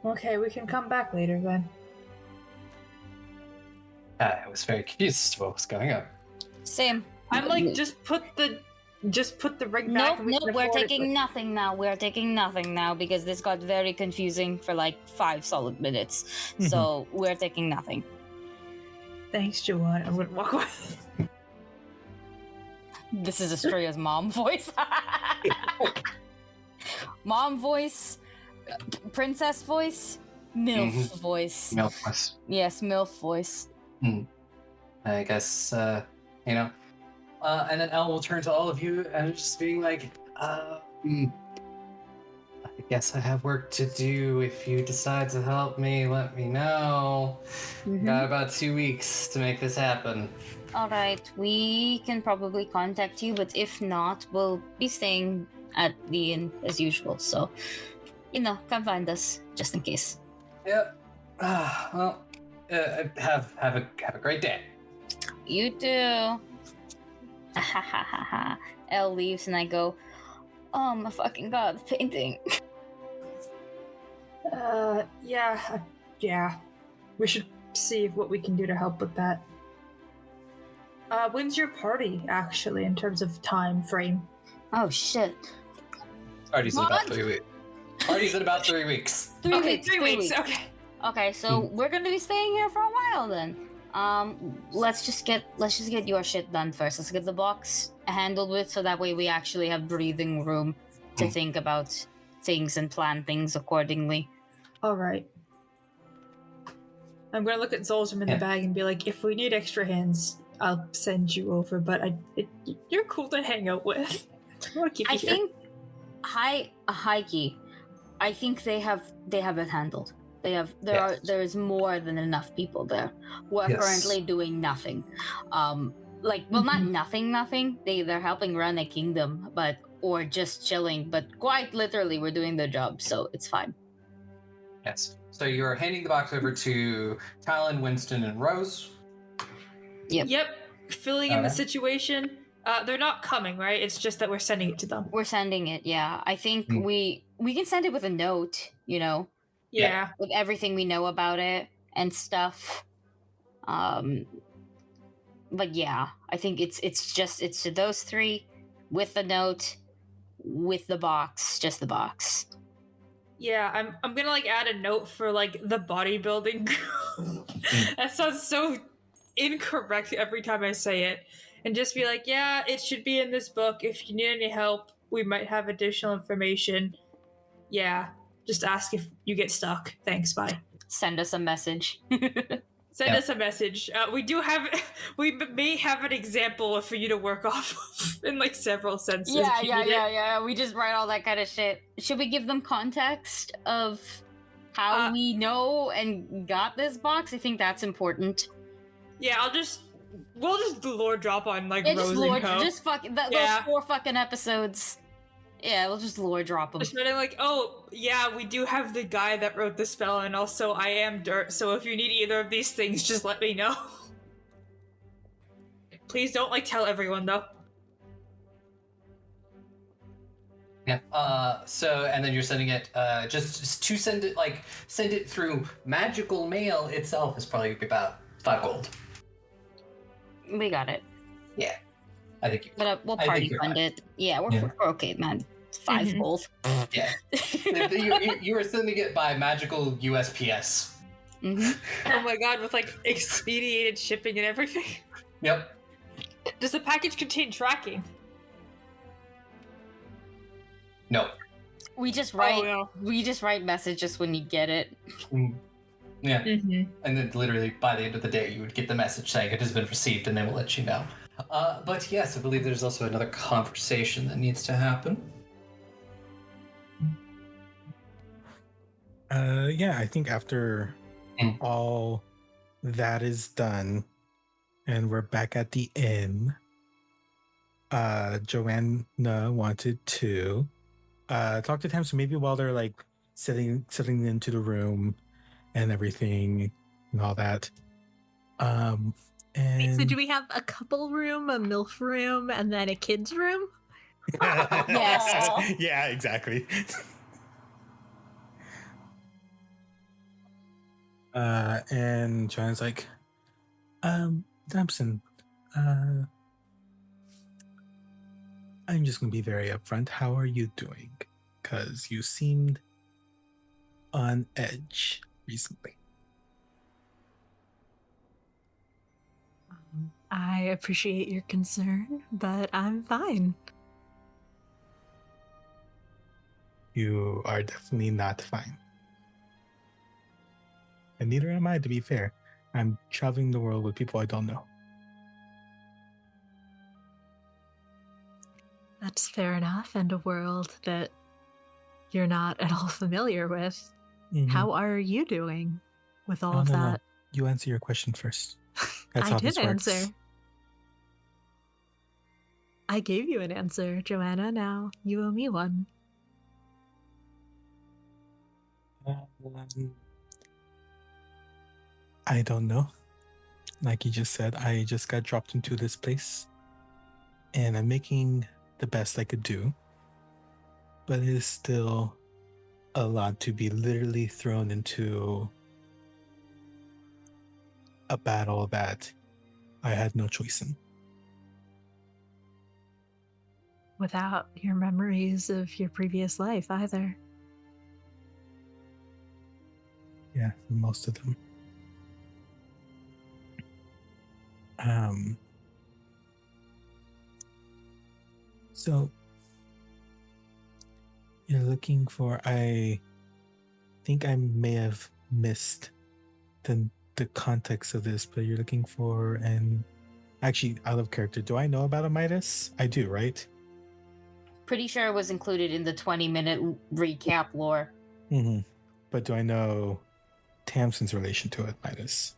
Okay, we can come back later then. I was very confused as to what was going on. Same. I'm like, just put the ring back. Nope, nope, we're taking nothing now. We're taking nothing now because this got very confusing for like 5 solid minutes. So we're taking nothing. Thanks, Joanna. I wouldn't walk away. This is Estrella's mom voice. Mom voice, princess voice, MILF voice. MILF voice. Yes, MILF voice. I guess, you know. And then Elle will turn to all of you and just being like, I guess I have work to do. If you decide to help me, let me know. Got about 2 weeks to make this happen. Alright, we can probably contact you, but if not, we'll be staying at the inn as usual. So, come find us, just in case. Yep. Well, have a great day. You too. Elle leaves and I go, oh my fucking god, the painting. Yeah. We should see what we can do to help with that. When's your party, actually, in terms of time frame? Oh shit. Party's in about 3 weeks. Party's in about 3 weeks. 3 weeks. 3 weeks. Okay. Okay, so we're gonna be staying here for a while then. Let's just get your shit done first. Let's get the box handled with, so that way we actually have breathing room to think about things and plan things accordingly. All right. I'm gonna look at Ozhiem in the bag and be like, if we need extra hands, I'll send you over. But you're cool to hang out with. I want to keep you here. Think Heike, I think they have it handled. There is more than enough people there who are currently doing nothing. Not nothing. They're helping run a kingdom, or just chilling, but quite literally we're doing the job, so it's fine. Yes. So you're handing the box over to Talon, Winston, and Rose. Yep. Filling in the situation. They're not coming, right? It's just that we're sending it to them. We're sending it, yeah. I think we can send it with a note, Yeah. with everything we know about it and stuff. But yeah, I think it's to those 3 with the note, with the box, just the box. Yeah, I'm gonna add a note for the bodybuilding group. That sounds so incorrect every time I say it. And just be like, yeah, it should be in this book. If you need any help, we might have additional information. Yeah, just ask if you get stuck. Thanks, bye. Send us a message. Send us a message. We may have an example for you to work off of in several senses. Yeah. We just write all that kind of shit. Should we give them context of how we know and got this box? I think that's important. Yeah, we'll just lore drop on Rose just and Co. Just those 4 fucking episodes. Yeah, we'll just lore drop them. Just we do have the guy that wrote the spell, and also I am dirt, so if you need either of these things, just let me know. Please don't tell everyone though. Yeah. And then you're sending it. Just to send it through magical mail itself is probably about 5 gold. We got it. Yeah. I think we'll party fund it. Yeah, we're okay, man. It's 5 gold. Yeah. you were sending it by magical USPS. Oh my god, with expedited shipping and everything. Yep. Does the package contain tracking? No. We just write messages when you get it. Yeah. And then literally by the end of the day you would get the message saying it has been received, and then we'll let you know. But yes, I believe there's also another conversation that needs to happen. I think after all that is done, and we're back at the inn. Joanna wanted to talk to Tamsin maybe while they're like sitting into the room and everything and all that. And So do we have a couple room, a MILF room, and then a kids room? Yes. Yeah, exactly. And Joanna's like, Tamsin, I'm just gonna be very upfront. How are you doing? Because you seemed on edge recently. I appreciate your concern, but I'm fine. You are definitely not fine. And neither am I, to be fair. I'm traveling the world with people I don't know. That's fair enough, and a world that you're not at all familiar with. Mhm. How are you doing with all Oh, of no, that? no. You answer your question first. That's I how did this works. answer. I gave you an answer, Joanna. Now you owe me one. I don't know. Like you just said, I just got dropped into this place and I'm making the best I could do. But it is still a lot to be literally thrown into a battle that I had no choice in. Without your memories of your previous life either. Yeah, for most of them. So you're looking for, I think I may have missed the context of this, but you're looking for an, actually out of character, do I know about a Midas? I do, right? Pretty sure it was included in the 20-minute recap lore. Mm-hmm. But do I know Tamsin's relation to it, Midas?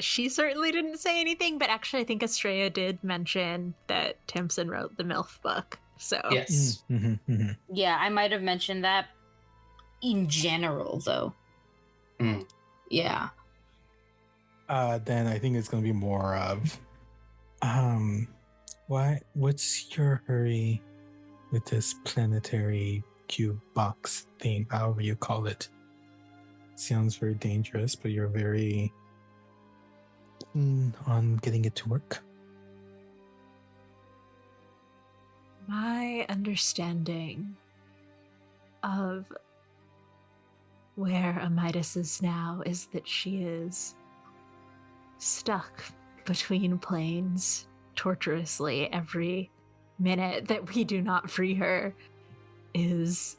She certainly didn't say anything, but actually I think Estrella did mention that Tamsin wrote the MILF book. So Yes. Mm-hmm, mm-hmm. Yeah, I might have mentioned that in general, though. Mm. Yeah. Then I think it's going to be more of, what's your hurry with this planetary cube box thing, however you call it? Sounds very dangerous, but you're very keen on getting it to work. my understanding of where Amidas is now is that she is stuck between planes torturously. Every minute that we do not free her is,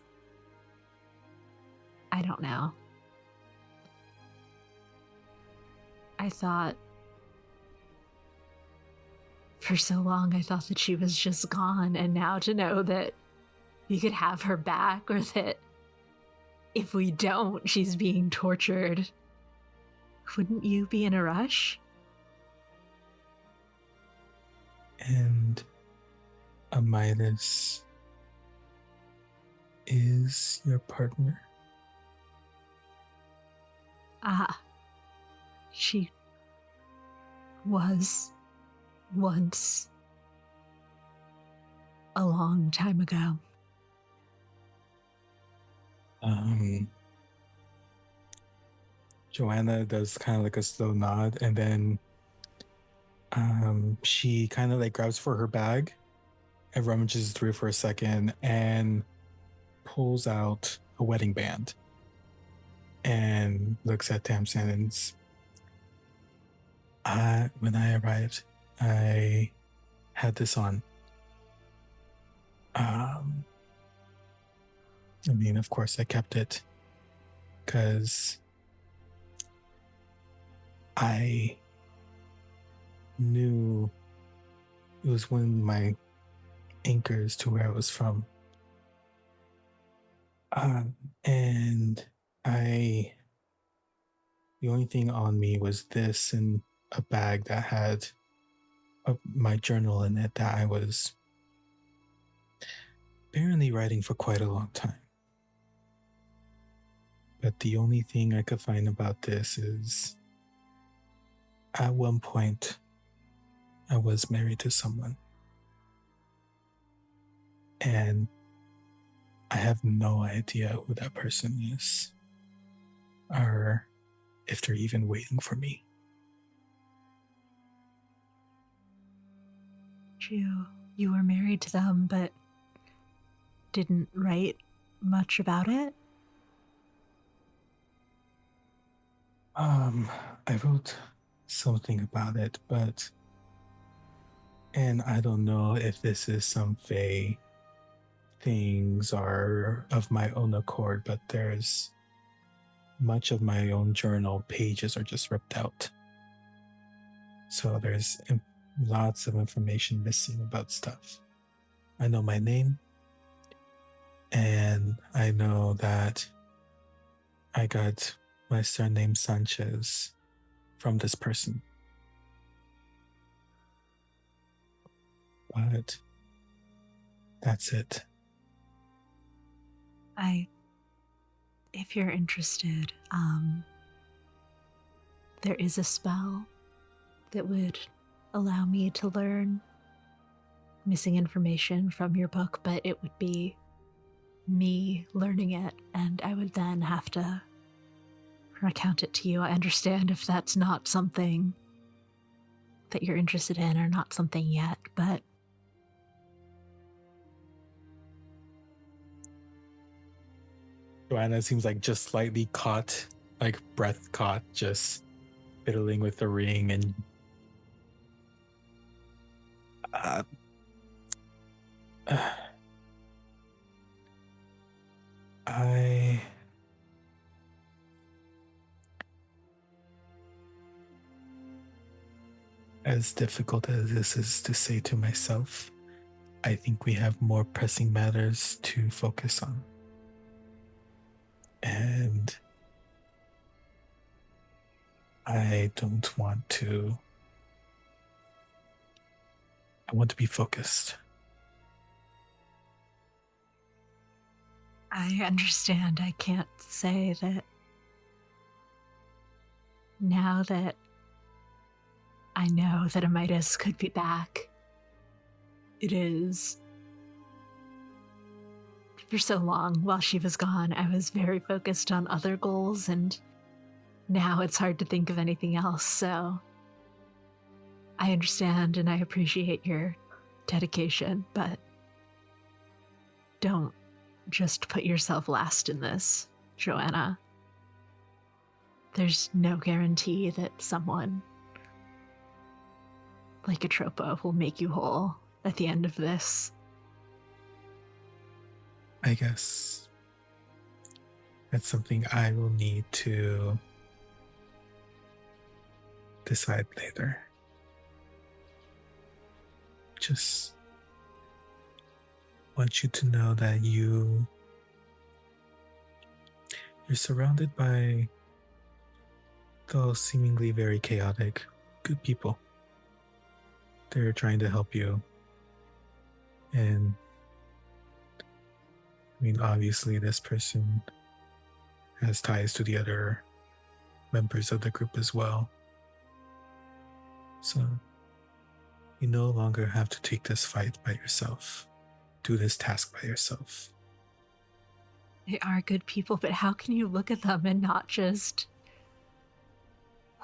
I don't know. I thought for so long, I thought that she was just gone, and now to know that we could have her back, or that if we don't, she's being tortured. Wouldn't you be in a rush? And Amidas is your partner? Ah, she was once a long time ago. Joanna does kind of like a slow nod, and then she kind of like grabs for her bag and rummages through for a second and pulls out a wedding band and looks at Tamsin and when I arrived, I had this on. I mean, of course, I kept it because I knew it was one of my anchors to where I was from. And I The only thing on me was this and a bag that had my journal in it that I was apparently writing for quite a long time. But the only thing I could find about this is at one point I was married to someone. And I have no idea who that person is or if they're even waiting for me. You were married to them, but didn't write much about it? I wrote something about it, and I don't know if this is some Fae things or of my own accord, but there's much of my own journal pages are just ripped out. So there's lots of information missing about stuff. I know my name, and I know that I got my surname Sanchez from this person. But that's it. If you're interested, there is a spell that would allow me to learn missing information from your book, but it would be me learning it, and I would then have to recount it to you. I understand if that's not something that you're interested in or not something yet, but Joanna seems like just slightly caught, like breath caught, just fiddling with the ring and as difficult as this is to say to myself, I think we have more pressing matters to focus on. And I don't want to. I want to be focused. I understand. I can't say that now that I know that Amidas could be back. It is. For so long, while she was gone, I was very focused on other goals, and now it's hard to think of anything else, so I understand and I appreciate your dedication, but don't just put yourself last in this, Joanna. There's no guarantee that someone like Atropa will make you whole at the end of this. I guess that's something I will need to decide later. Just want you to know that you're surrounded by those seemingly very chaotic, good people. They're trying to help you. And I mean, obviously this person has ties to the other members of the group as well. So you no longer have to take this fight by yourself, do this task by yourself. They are good people, but how can you look at them and not just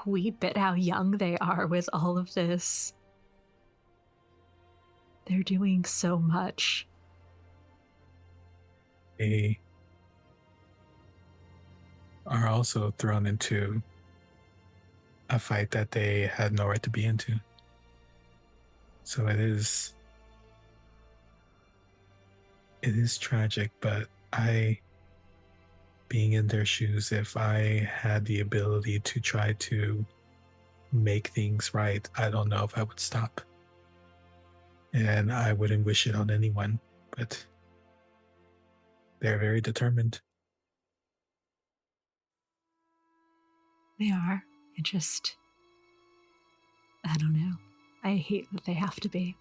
weep at how young they are with all of this? They're doing so much. They are also thrown into a fight that they had no right to be into. So it is tragic, but being in their shoes, if I had the ability to try to make things right, I don't know if I would stop. And I wouldn't wish it on anyone, but they're very determined. They are. It just, I don't know. I hate that they have to be.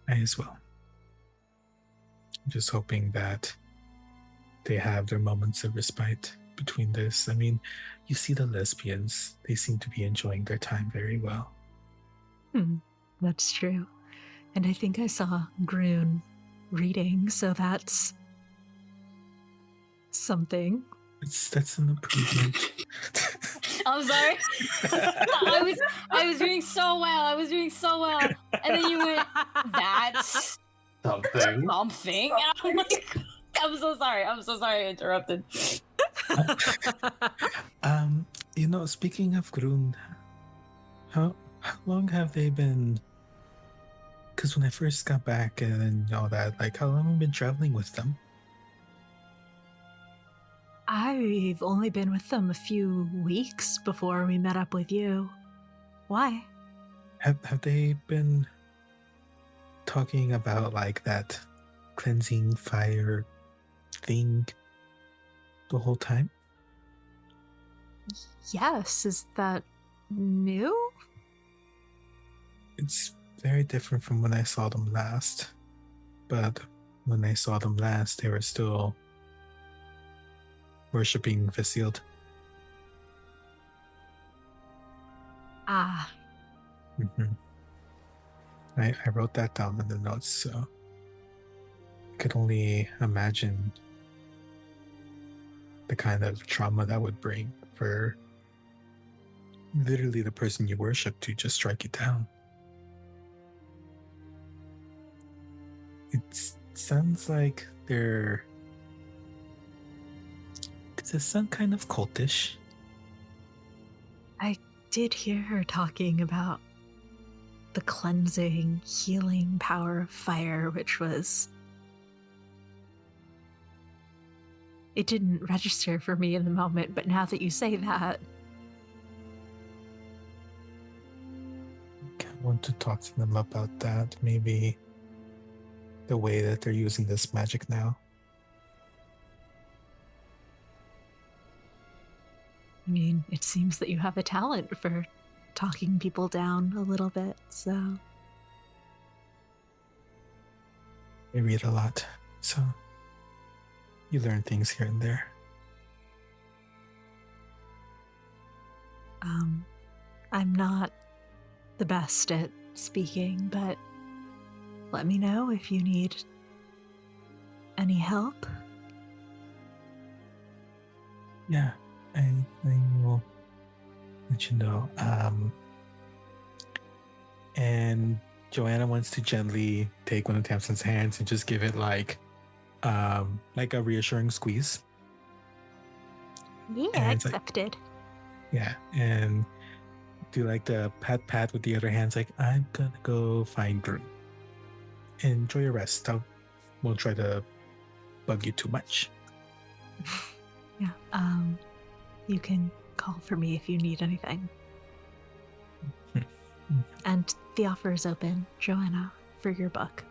I as well. I'm just hoping that they have their moments of respite between this. I mean, you see the lesbians, they seem to be enjoying their time very well. That's true. And I think I saw Groon reading, so that's something. That's an improvement. I'm sorry. I was doing so well. I was doing so well. And then you went, that's Something. something. And I'm like, I'm so sorry. I'm so sorry I interrupted. Speaking of Grun, how long have they been? Because when I first got back and all that, like, how long have you been traveling with them? I've only been with them a few weeks before we met up with you. Why? Have they been talking about like that cleansing fire thing the whole time? Yes, is that new? It's very different from when I saw them last. But when I saw them last, they were still worshipping Vesild. Ah, I wrote that down in the notes, so I could only imagine the kind of trauma that would bring for literally the person you worship to just strike you down. It sounds like they're... Does it sound kind of cultish? I did hear her talking about the cleansing, healing power of fire, which was... It didn't register for me in the moment, but now that you say that... I want to talk to them about that. Maybe the way that they're using this magic now. I mean, it seems that you have a talent for talking people down a little bit, so... I read a lot, so you learn things here and there. I'm not the best at speaking, but let me know if you need any help. Yeah, I will let you know. And Joanna wants to gently take one of Tamsin's hands and just give it like a reassuring squeeze. Yeah, And it's accepted. Yeah, and do like the pat with the other hands, like, I'm gonna go find Drew. Enjoy your rest. I won't try to bug you too much. Yeah, you can call for me if you need anything. And the offer is open, Joanna, for your book.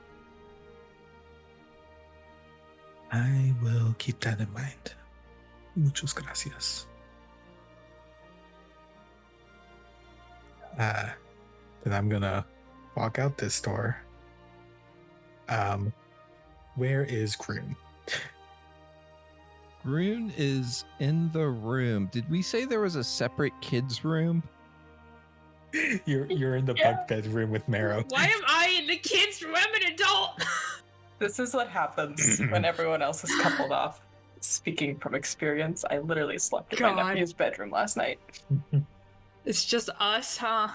I will keep that in mind. Muchas gracias. Then I'm gonna walk out this door. Where is Groon? Groon is in the room. Did we say there was a separate kids room? You're in the bunk bed room with Marrow. Why am I in the kids' room? I'm an adult. This is what happens when everyone else is coupled off. Speaking from experience, I literally slept in my God. nephew's bedroom last night. It's just us, huh?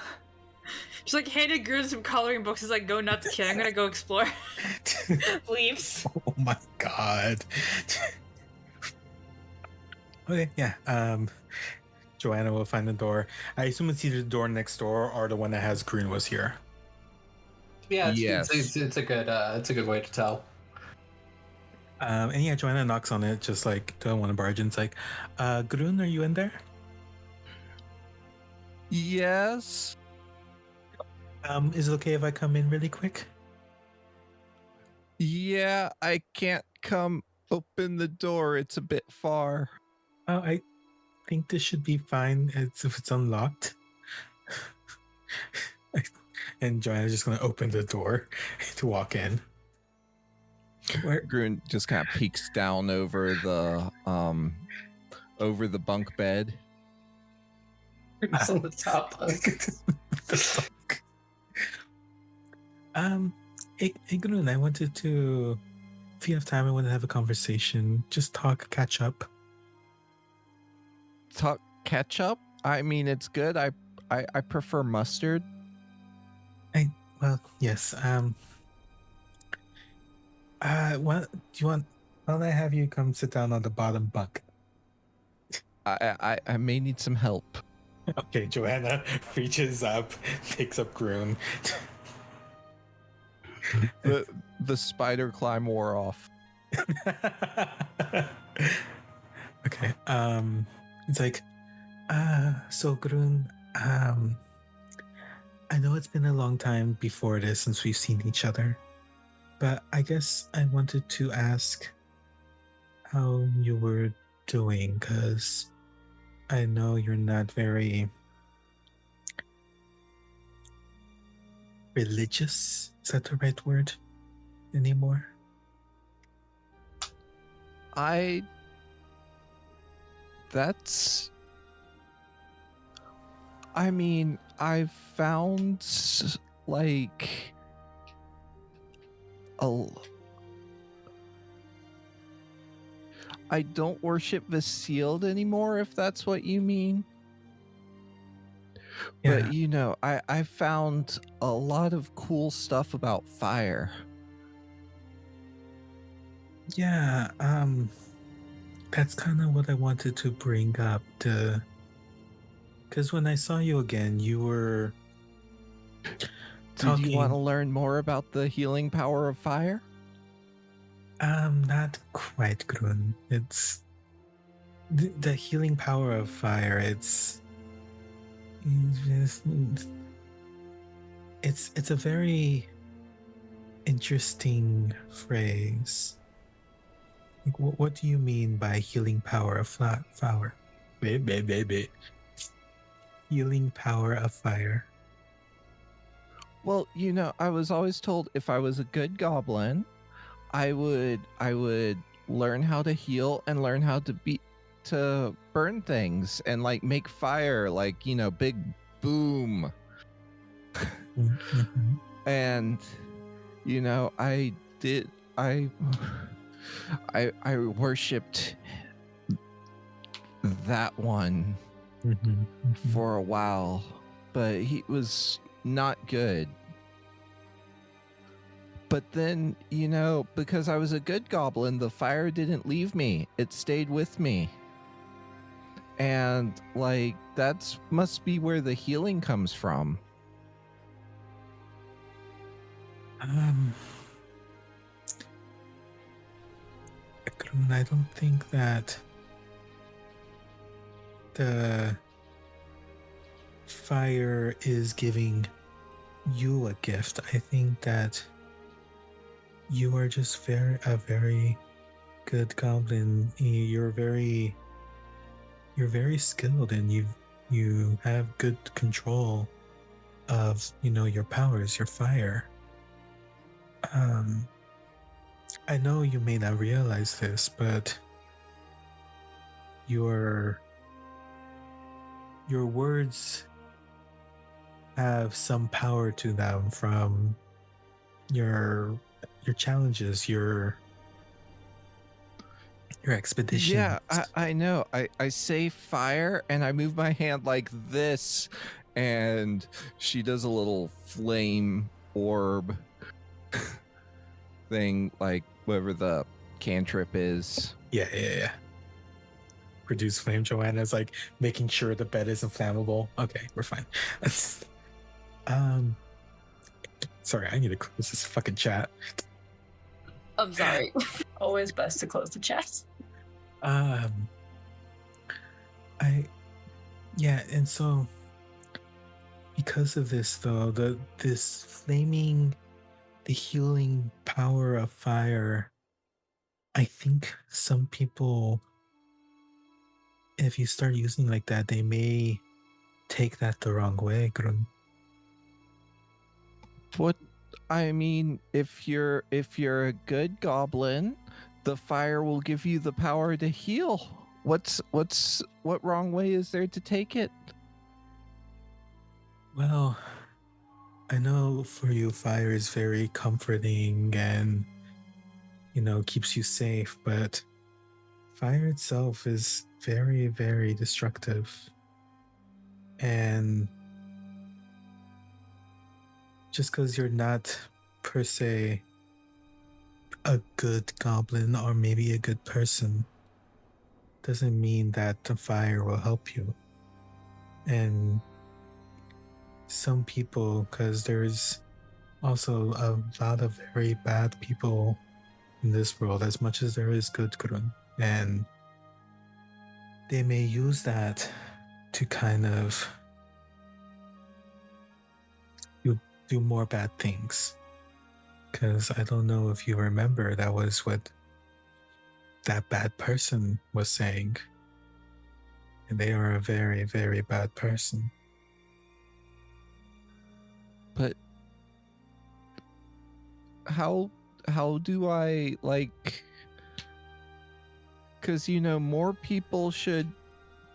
Just like handed Groon some coloring books. He's like, go nuts, kid. I'm gonna go explore. Leaves. Oh my god. Okay, yeah. Joanna will find the door. I assume it's either the door next door or the one that has Groon was here. Yeah, Yes. it's a good way to tell. And yeah, Joanna knocks on it, just like, do I want to barge in? It's like, Groon, are you in there? Yes. Is it okay if I come in really quick? Yeah, I can't come open the door. It's a bit far. Oh, I think this should be fine as if it's unlocked. And Joanna's just gonna open the door to walk in. Where? Grun just kind of peeks down over the bunk bed. It's on the top bunk. Hey, Grun, I wanted to, if you have time, I want to have a conversation. Just talk, catch up. Talk ketchup? I mean, it's good. I prefer mustard. Well, yes. What do you want? Why don't I have you come sit down on the bottom bunk? I may need some help. Okay, Joanna reaches up, picks up Grun. The spider climb wore off. Okay. It's like, so Grun, I know it's been a long time before this since we've seen each other, but I guess I wanted to ask how you were doing, because I know you're not very religious. Is that the right word anymore? I mean, I've found like I don't worship Vasilde anymore, if that's what you mean. Yeah. But you know, I found a lot of cool stuff about fire. Yeah, that's kind of what I wanted to bring up. Because when I saw you again, you were talking. Did you want to learn more about the healing power of fire? Not quite, Grun. It's the healing power of fire. It's a very interesting phrase. Like, what do you mean by healing power of fire? Baby. Healing power of fire. Well, you know, I was always told if I was a good goblin, I would learn how to heal and learn how to burn things and like make fire, like, you know, big boom. Mm-hmm. And you know, I worshipped that one for a while, but he was not good. But then, you know, because I was a good goblin, the fire didn't leave me. It stayed with me. And like, that's must be where the healing comes from. I don't think that the fire is giving you a gift. I think that you are just a very good goblin. You're very skilled, and you have good control of, you know, your powers, your fire. I know you may not realize this, but your words have some power to them from your challenges, your expeditions. Yeah, I know. I say fire and I move my hand like this, and she does a little flame orb thing, like whatever the cantrip is. Yeah. Produce flame. Joanna's like making sure the bed isn't flammable. Okay, we're fine. Sorry, I need to close this fucking chat. I'm sorry. Always best to close the chat. And so because of this though, the healing power of fire, I think some people if you start using like that, they may take that the wrong way, Grun. What I mean, if you're a good goblin, the fire will give you the power to heal. What wrong way is there to take it? Well, I know for you, fire is very comforting and, keeps you safe, but fire itself is very, very destructive. And just because you're not per se a good goblin or maybe a good person doesn't mean that the fire will help you. And some people, because there's also a lot of very bad people in this world, as much as there is good Grun, and they may use that to kind of do more bad things. Because I don't know if you remember, that was what that bad person was saying. And they are a very, very bad person. But how do I, like, because more people should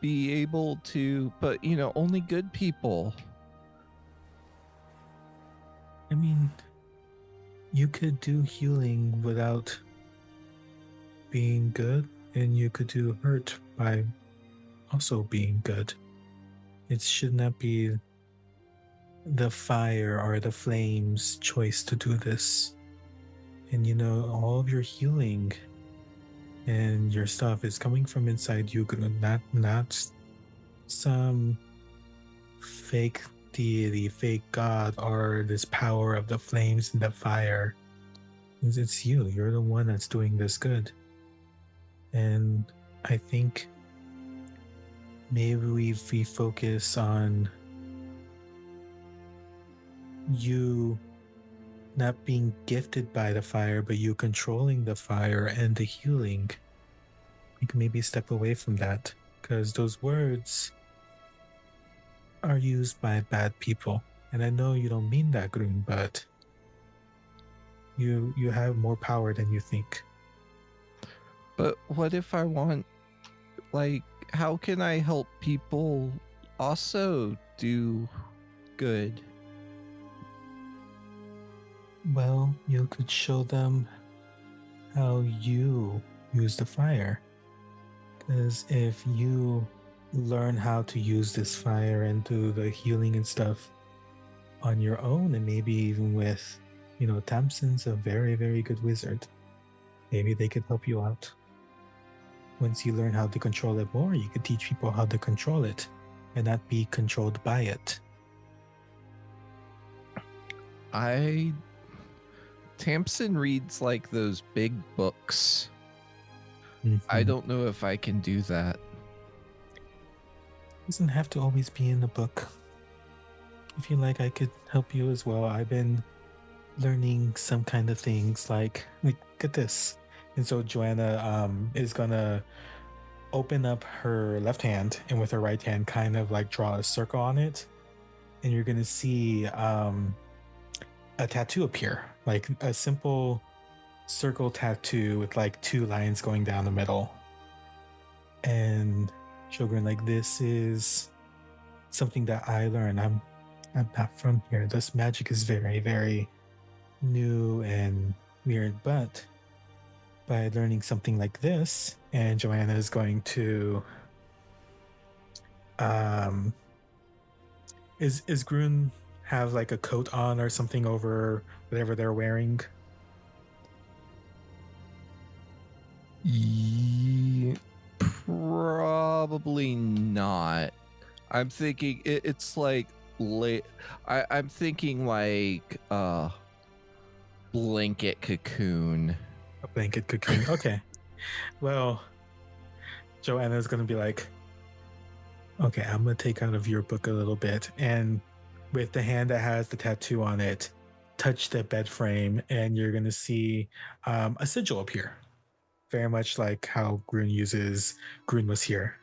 be able to, but only good people. I mean, you could do healing without being good, and you could do hurt by also being good. It should not be the fire or the flames' choice to do this. And all of your healing and your stuff is coming from inside you, not some fake deity, fake god, or this power of the flames and the fire. It's you. You're the one that's doing this good. And I think maybe if we focus on you not being gifted by the fire, but you controlling the fire and the healing, you can maybe step away from that, because those words are used by bad people. And I know you don't mean that, Grun, but you have more power than you think. But what if I want, like, how can I help people also do good? Well, you could show them how you use the fire. Because if you learn how to use this fire and do the healing and stuff on your own, and maybe even with, Tamsin's a very, very good wizard, maybe they could help you out. Once you learn how to control it more, you could teach people how to control it and not be controlled by it. Tamsin reads like those big books. I don't know if I can do that. It doesn't have to always be in the book. If you like, I could help you as well. I've been learning some kind of things like get this. And so Joanna is gonna open up her left hand and with her right hand kind of like draw a circle on it, and you're gonna see a tattoo appear, like a simple circle tattoo with like two lines going down the middle. And Shogun, like, this is something that I learned. I'm not from here. This magic is very, very new and weird, but by learning something like this, and Joanna is going to is Grun have like a coat on or something over whatever they're wearing? Probably not. I'm thinking it's like I'm thinking like blanket cocoon. A blanket cocoon. Okay. Well, Joanna's gonna be like, okay, I'm gonna take out of your book a little bit, and with the hand that has the tattoo on it, touch the bed frame, and you're gonna see a sigil appear, very much like how Grun was here.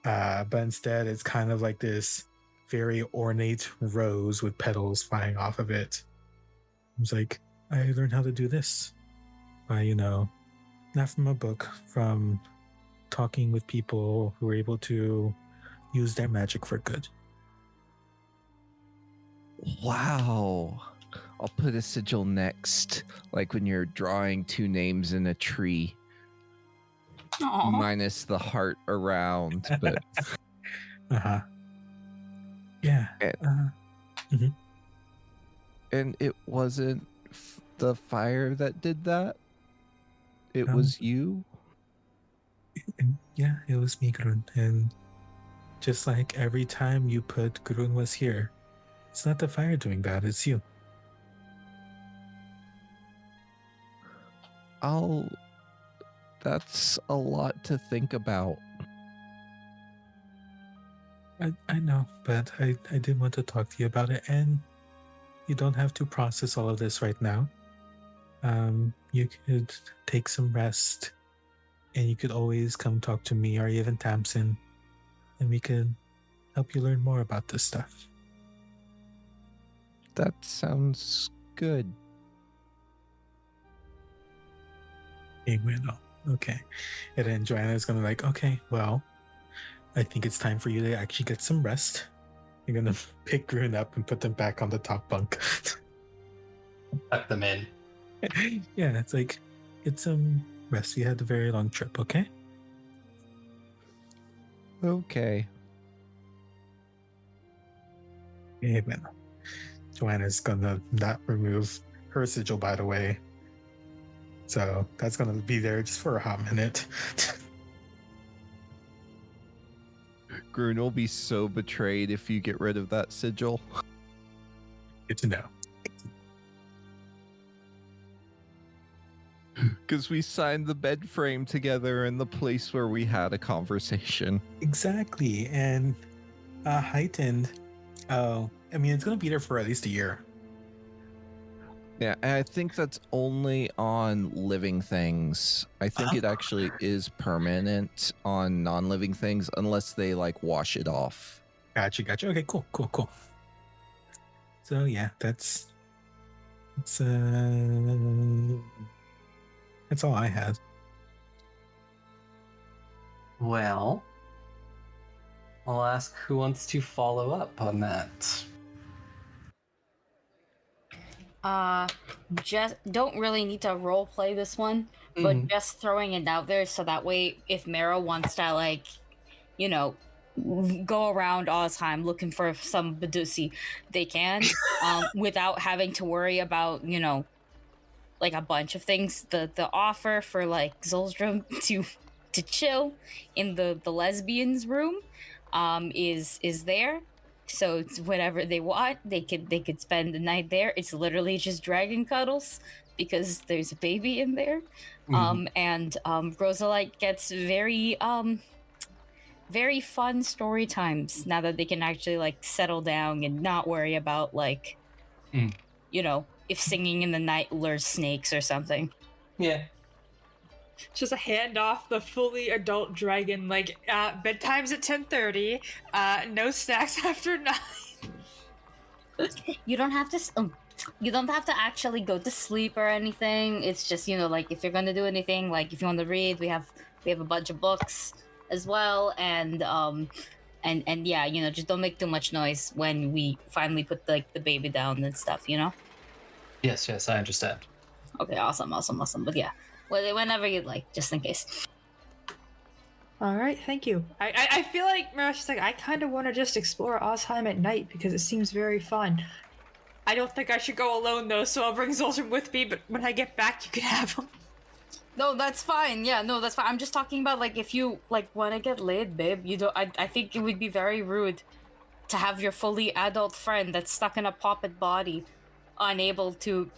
But instead, it's kind of like this very ornate rose with petals flying off of it. It's like, I learned how to do this by, not from a book, from talking with people who are able to use their magic for good. Wow. I'll put a sigil next, like when you're drawing two names in a tree, Aw. minus the heart around. But Uh-huh. Yeah. and it wasn't the fire that did that. It No. was you. Yeah, it was me, Grun. And just like every time you put Grun was here, it's not the fire doing that, it's you. That's a lot to think about. I know, but I did want to talk to you about it, and you don't have to process all of this right now. You could take some rest, and you could always come talk to me or even Tamsin, and we could help you learn more about this stuff. That sounds good. Okay. And then Joanna's gonna like, okay, well, I think it's time for you to actually get some rest. You're gonna pick Grun up and put them back on the top bunk. Tuck them in. Yeah, it's like, get some rest. We had a very long trip, okay? Okay. Yeah, well, Joanna's gonna not remove her sigil, by the way. So that's gonna be there just for a hot minute. Grun will be so betrayed if you get rid of that sigil. Good to know. Because we signed the bed frame together in the place where we had a conversation. Exactly. And heightened. Oh, I mean, it's gonna be there for at least a year. Yeah, and I think that's only on living things. I think it actually is permanent on non-living things unless they like wash it off. Gotcha. Okay, cool. So yeah, that's all I had. Well, I'll ask who wants to follow up on that. Just don't really need to role play this one, but Mhm. just throwing it out there so that way if Mero wants to like, go around Ozhiem looking for some Badusi, they can, without having to worry about, like a bunch of things. The offer for like Zolstrom to chill in the lesbians room is there. So it's whatever they want, they could spend the night there. It's literally just dragon cuddles because there's a baby in there. And Rosalite gets very fun story times now that they can actually like settle down and not worry about like if singing in the night lures snakes or something. Yeah. Just a hand off the fully adult dragon, like bedtime's at 10:30. No snacks after 9. You don't have to. You don't have to actually go to sleep or anything. It's just like if you're gonna do anything, like if you want to read, we have a bunch of books as well, and yeah, just don't make too much noise when we finally put like the baby down and stuff. Yes, I understand. Okay, awesome. But yeah, whenever you'd like, just in case. All right, thank you. I feel like Mira's like, I kind of want to just explore Ozhiem at night because it seems very fun. I don't think I should go alone though, so I'll bring Zoltran with me. But when I get back, you can have him. No, that's fine. Yeah, no, that's fine. I'm just talking about like if you like want to get laid, babe. You don't. I think it would be very rude to have your fully adult friend that's stuck in a puppet body, unable to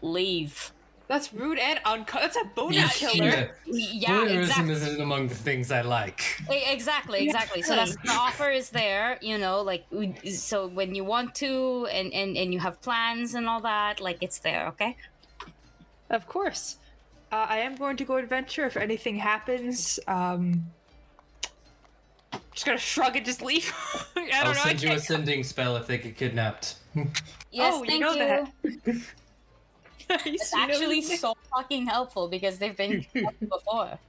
leave. That's rude and uncut. That's a boner killer. Yeah, Voyeurism exactly. isn't among the things I like. Exactly. So that's the offer is there, like so when you want to and you have plans and all that, like it's there, okay? Of course. I am going to go adventure if anything happens. Just gonna shrug and just leave. I don't I'll know. send you a sending spell if they get kidnapped. Yes, Oh, you thank know you. that. It's actually so fucking helpful because they've been before.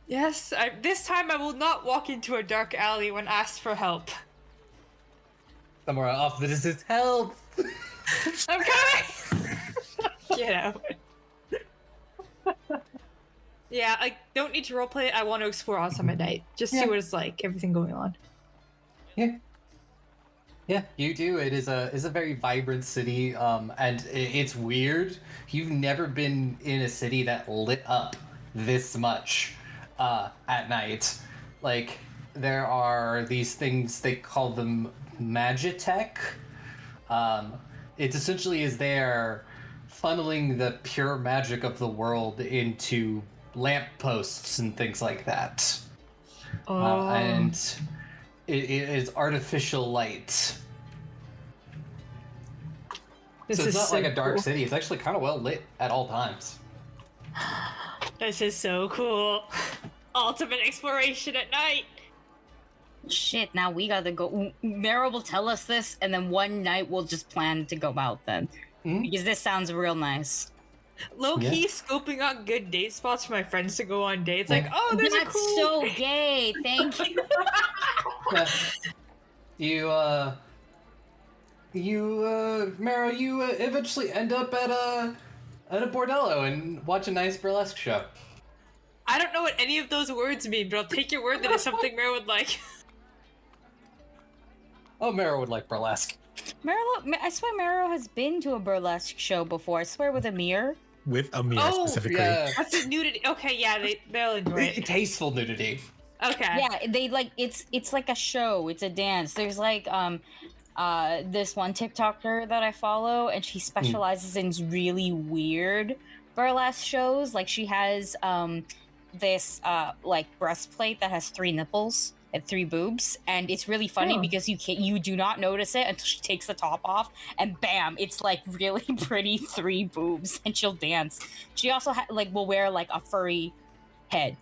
Yes, this time I will not walk into a dark alley when asked for help. Somewhere off the distance. Help! I'm coming! Get out. Yeah, I don't need to roleplay it. I want to explore Ozhiem at night. Just see what it's like, everything going on. Yeah. Yeah, you do. It is a very vibrant city, and it's weird. You've never been in a city that lit up this much at night. Like, there are these things, they call them magitech. It essentially is there funneling the pure magic of the world into lampposts and things like that. And it is artificial light. So it's not like a dark city. It's actually kind of well lit at all times. This is so cool. Ultimate exploration at night. Shit, now we gotta go. Mara will tell us this, and then one night we'll just plan to go out then. Because this sounds real nice. Low-key scoping out good date spots for my friends to go on dates. Like, oh, there's a That's cool... so gay. Thank you. Mara, you eventually end up at a bordello and watch a nice burlesque show. I don't know what any of those words mean, but I'll take your word that it's something Mara would like. Oh, Mara would like burlesque. I swear Maro has been to a burlesque show before. I swear with Amir. With Amir specifically. Yeah. What's the nudity? Okay, yeah, they'll enjoy it. Tasteful nudity. Okay. Yeah, they like it's like a show. It's a dance. There's like this one TikToker that I follow, and she specializes in really weird burlesque shows. Like she has this like breastplate that has 3 nipples and 3 boobs, and it's really funny because you do not notice it until she takes the top off, and bam, it's like really pretty 3 boobs, and she'll dance. She also will wear like a furry head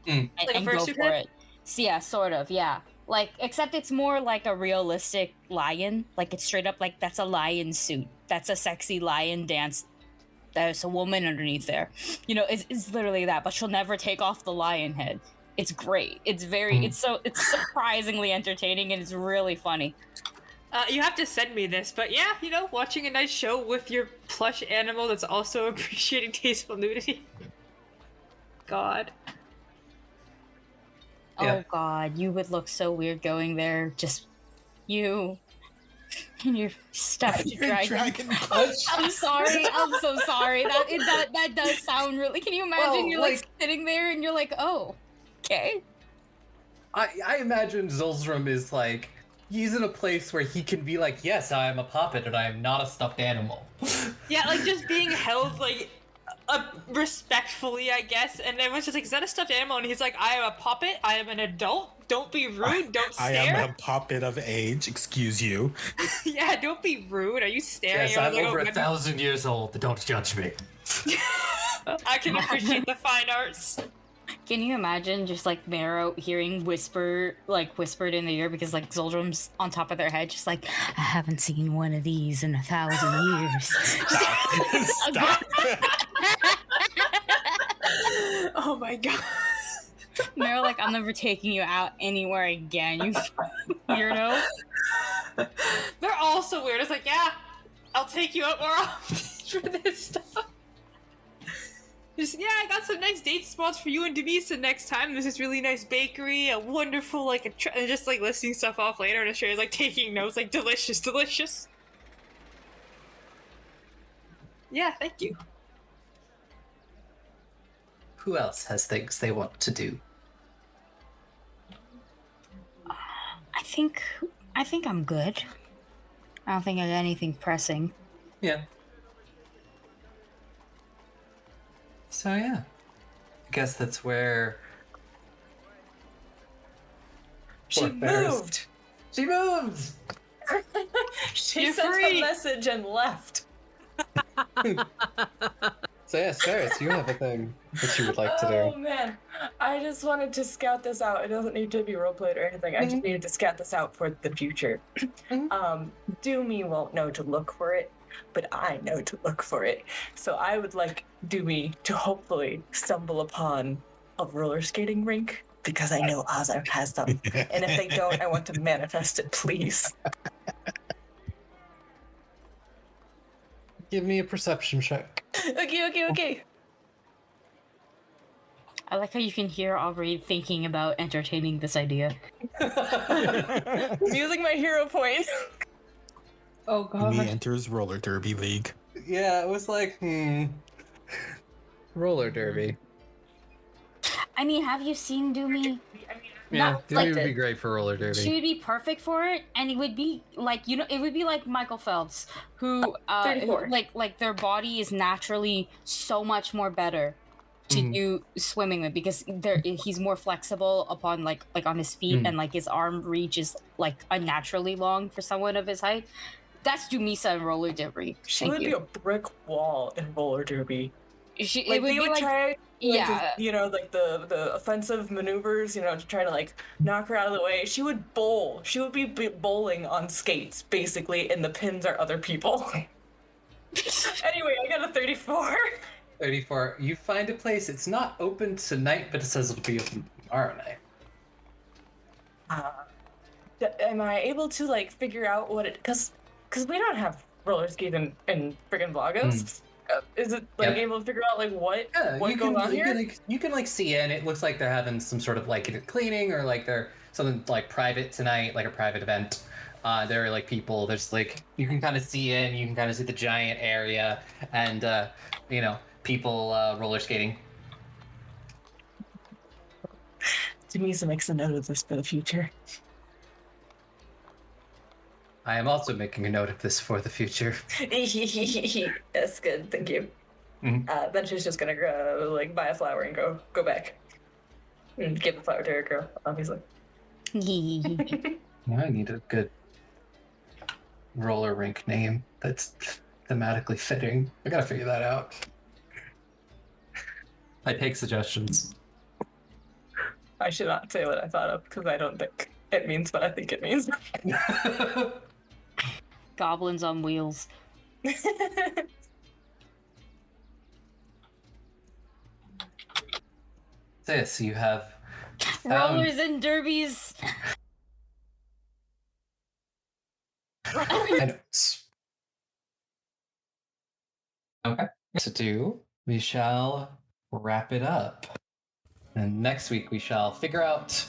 and Like a go fursuit for head? it. So yeah, sort of, yeah. Like, except it's more like a realistic lion. Like, it's straight up like that's a lion suit. That's a sexy lion dance. There's a woman underneath there. You know, it's literally that, but she'll never take off the lion head. It's great. It's very, it's surprisingly entertaining, and it's really funny. You have to send me this, but yeah, you know, watching a nice show with your plush animal that's also appreciating tasteful nudity. God. Yeah. Oh god, you would look so weird going there. Just you and your stuffed dragon. I'm sorry. I'm so sorry. That does sound really. Can you imagine you're like sitting there and you're like, oh, okay. I imagine Zolzrum is like, he's in a place where he can be like, yes, I am a puppet and I am not a stuffed animal. Yeah, like just being held like respectfully, I guess. And everyone's just like, is that a stuffed animal? And he's like, I am a puppet. I am an adult. Don't be rude. Don't stare. I am a puppet of age. Excuse you. Yeah, don't be rude. Are you staring? Yes, I'm over 1,000 years old. Don't judge me. I can appreciate the fine arts. Can you imagine just like Marrow hearing whispered in the ear because like Zoldrum's on top of their head, just like, I haven't seen one of these in 1,000 years. Stop. Oh my god. Marrow, like, I'm never taking you out anywhere again, you weirdo. They're all so weird. It's like, yeah, I'll take you out more often for this stuff. Just, yeah, I got some nice date spots for you and Denisa next time. There's this really nice bakery, a wonderful, and just, like, listing stuff off later, and Australia's, like, taking notes, like, delicious, delicious. Yeah, thank you. Who else has things they want to do? I think I'm good. I don't think I got anything pressing. Yeah. So yeah, I guess that's where She moved. She moved. She You're sent free. a message and left. So yeah, Saris, you have a thing that you would like to do. Oh man. I just wanted to scout this out. It doesn't need to be roleplayed or anything. I just needed to scout this out for the future. Doomy won't know to look for it, but I know to look for it. So I would like Doomy to hopefully stumble upon a roller skating rink, because I know Ozhiem has them. And if they don't, I want to manifest it, please. Give me a perception check. Okay. I like how you can hear Aubrey thinking about entertaining this idea. Using my hero point. Oh god. Me enters roller derby league. Yeah, it was like, roller derby. I mean, have you seen Doomy? Yeah, Not Doomy like would be great for roller derby. She would be perfect for it, and it would be like, you know, it would be like Michael Phelps, who 34. like their body is naturally so much more better to do swimming with, because he's more flexible upon like on his feet, and like his arm reach is like unnaturally long for someone of his height. That's Dumisa in roller derby. She would be a brick wall in roller derby. It Like would they be would like, try, yeah, like the offensive maneuvers, to try to like knock her out of the way. She would bowl. She would be bowling on skates, basically, and the pins are other people. Anyway, I got a 34. 34. You find a place. It's not open tonight, but it says it'll be open tomorrow night. Am I able to like figure out what it? Because we don't have roller skates in friggin' Vlagos. Is it like able to figure out like what goes on here? You can like see in. It looks like they're having some sort of like either cleaning or like they're something like private tonight, like a private event. There are like people. There's like you can kind of see in. You can kind of see the giant area and people roller skating. Denise makes a note of this for the future. I am also making a note of this for the future. That's good, thank you. Then she's just gonna go like buy a flower and go back and give the flower to her girl, obviously. I need a good roller rink name that's thematically fitting. I gotta figure that out. I take suggestions. I should not say what I thought of because I don't think it means what I think it means. goblins on wheels. This you have rollers and derbies. Notes. Okay. So we shall wrap it up. And next week we shall figure out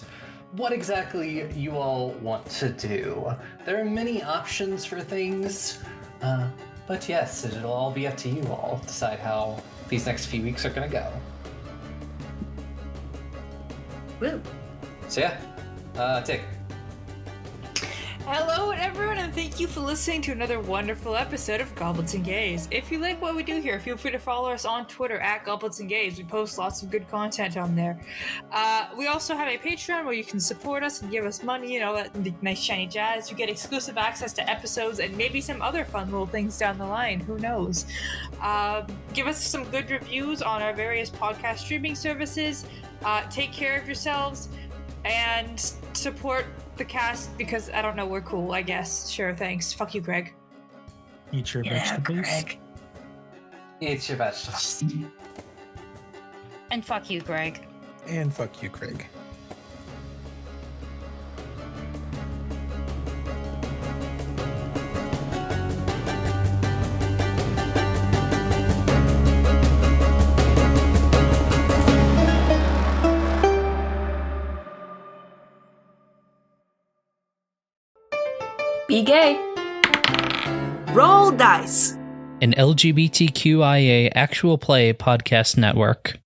what exactly you all want to do. There are many options for things, but yes, it'll all be up to you all to decide how these next few weeks are going to go. Woo. So yeah, Tick. Hello everyone, and thank you for listening to another wonderful episode of Goblins and Gays. If you like what we do here, feel free to follow us on Twitter at Goblins and Gays. We post lots of good content on there. We also have a Patreon where you can support us and give us money and all that nice shiny jazz. You get exclusive access to episodes and maybe some other fun little things down the line. Who knows? Give us some good reviews on our various podcast streaming services. Take care of yourselves and support the cast because I don't know, we're cool, I guess. Sure, thanks. Fuck you, Greg. Eat your vegetables. Greg. Eat your vegetables. And fuck you, Greg. And fuck you, Craig. Be gay. Roll dice. An LGBTQIA actual play podcast network.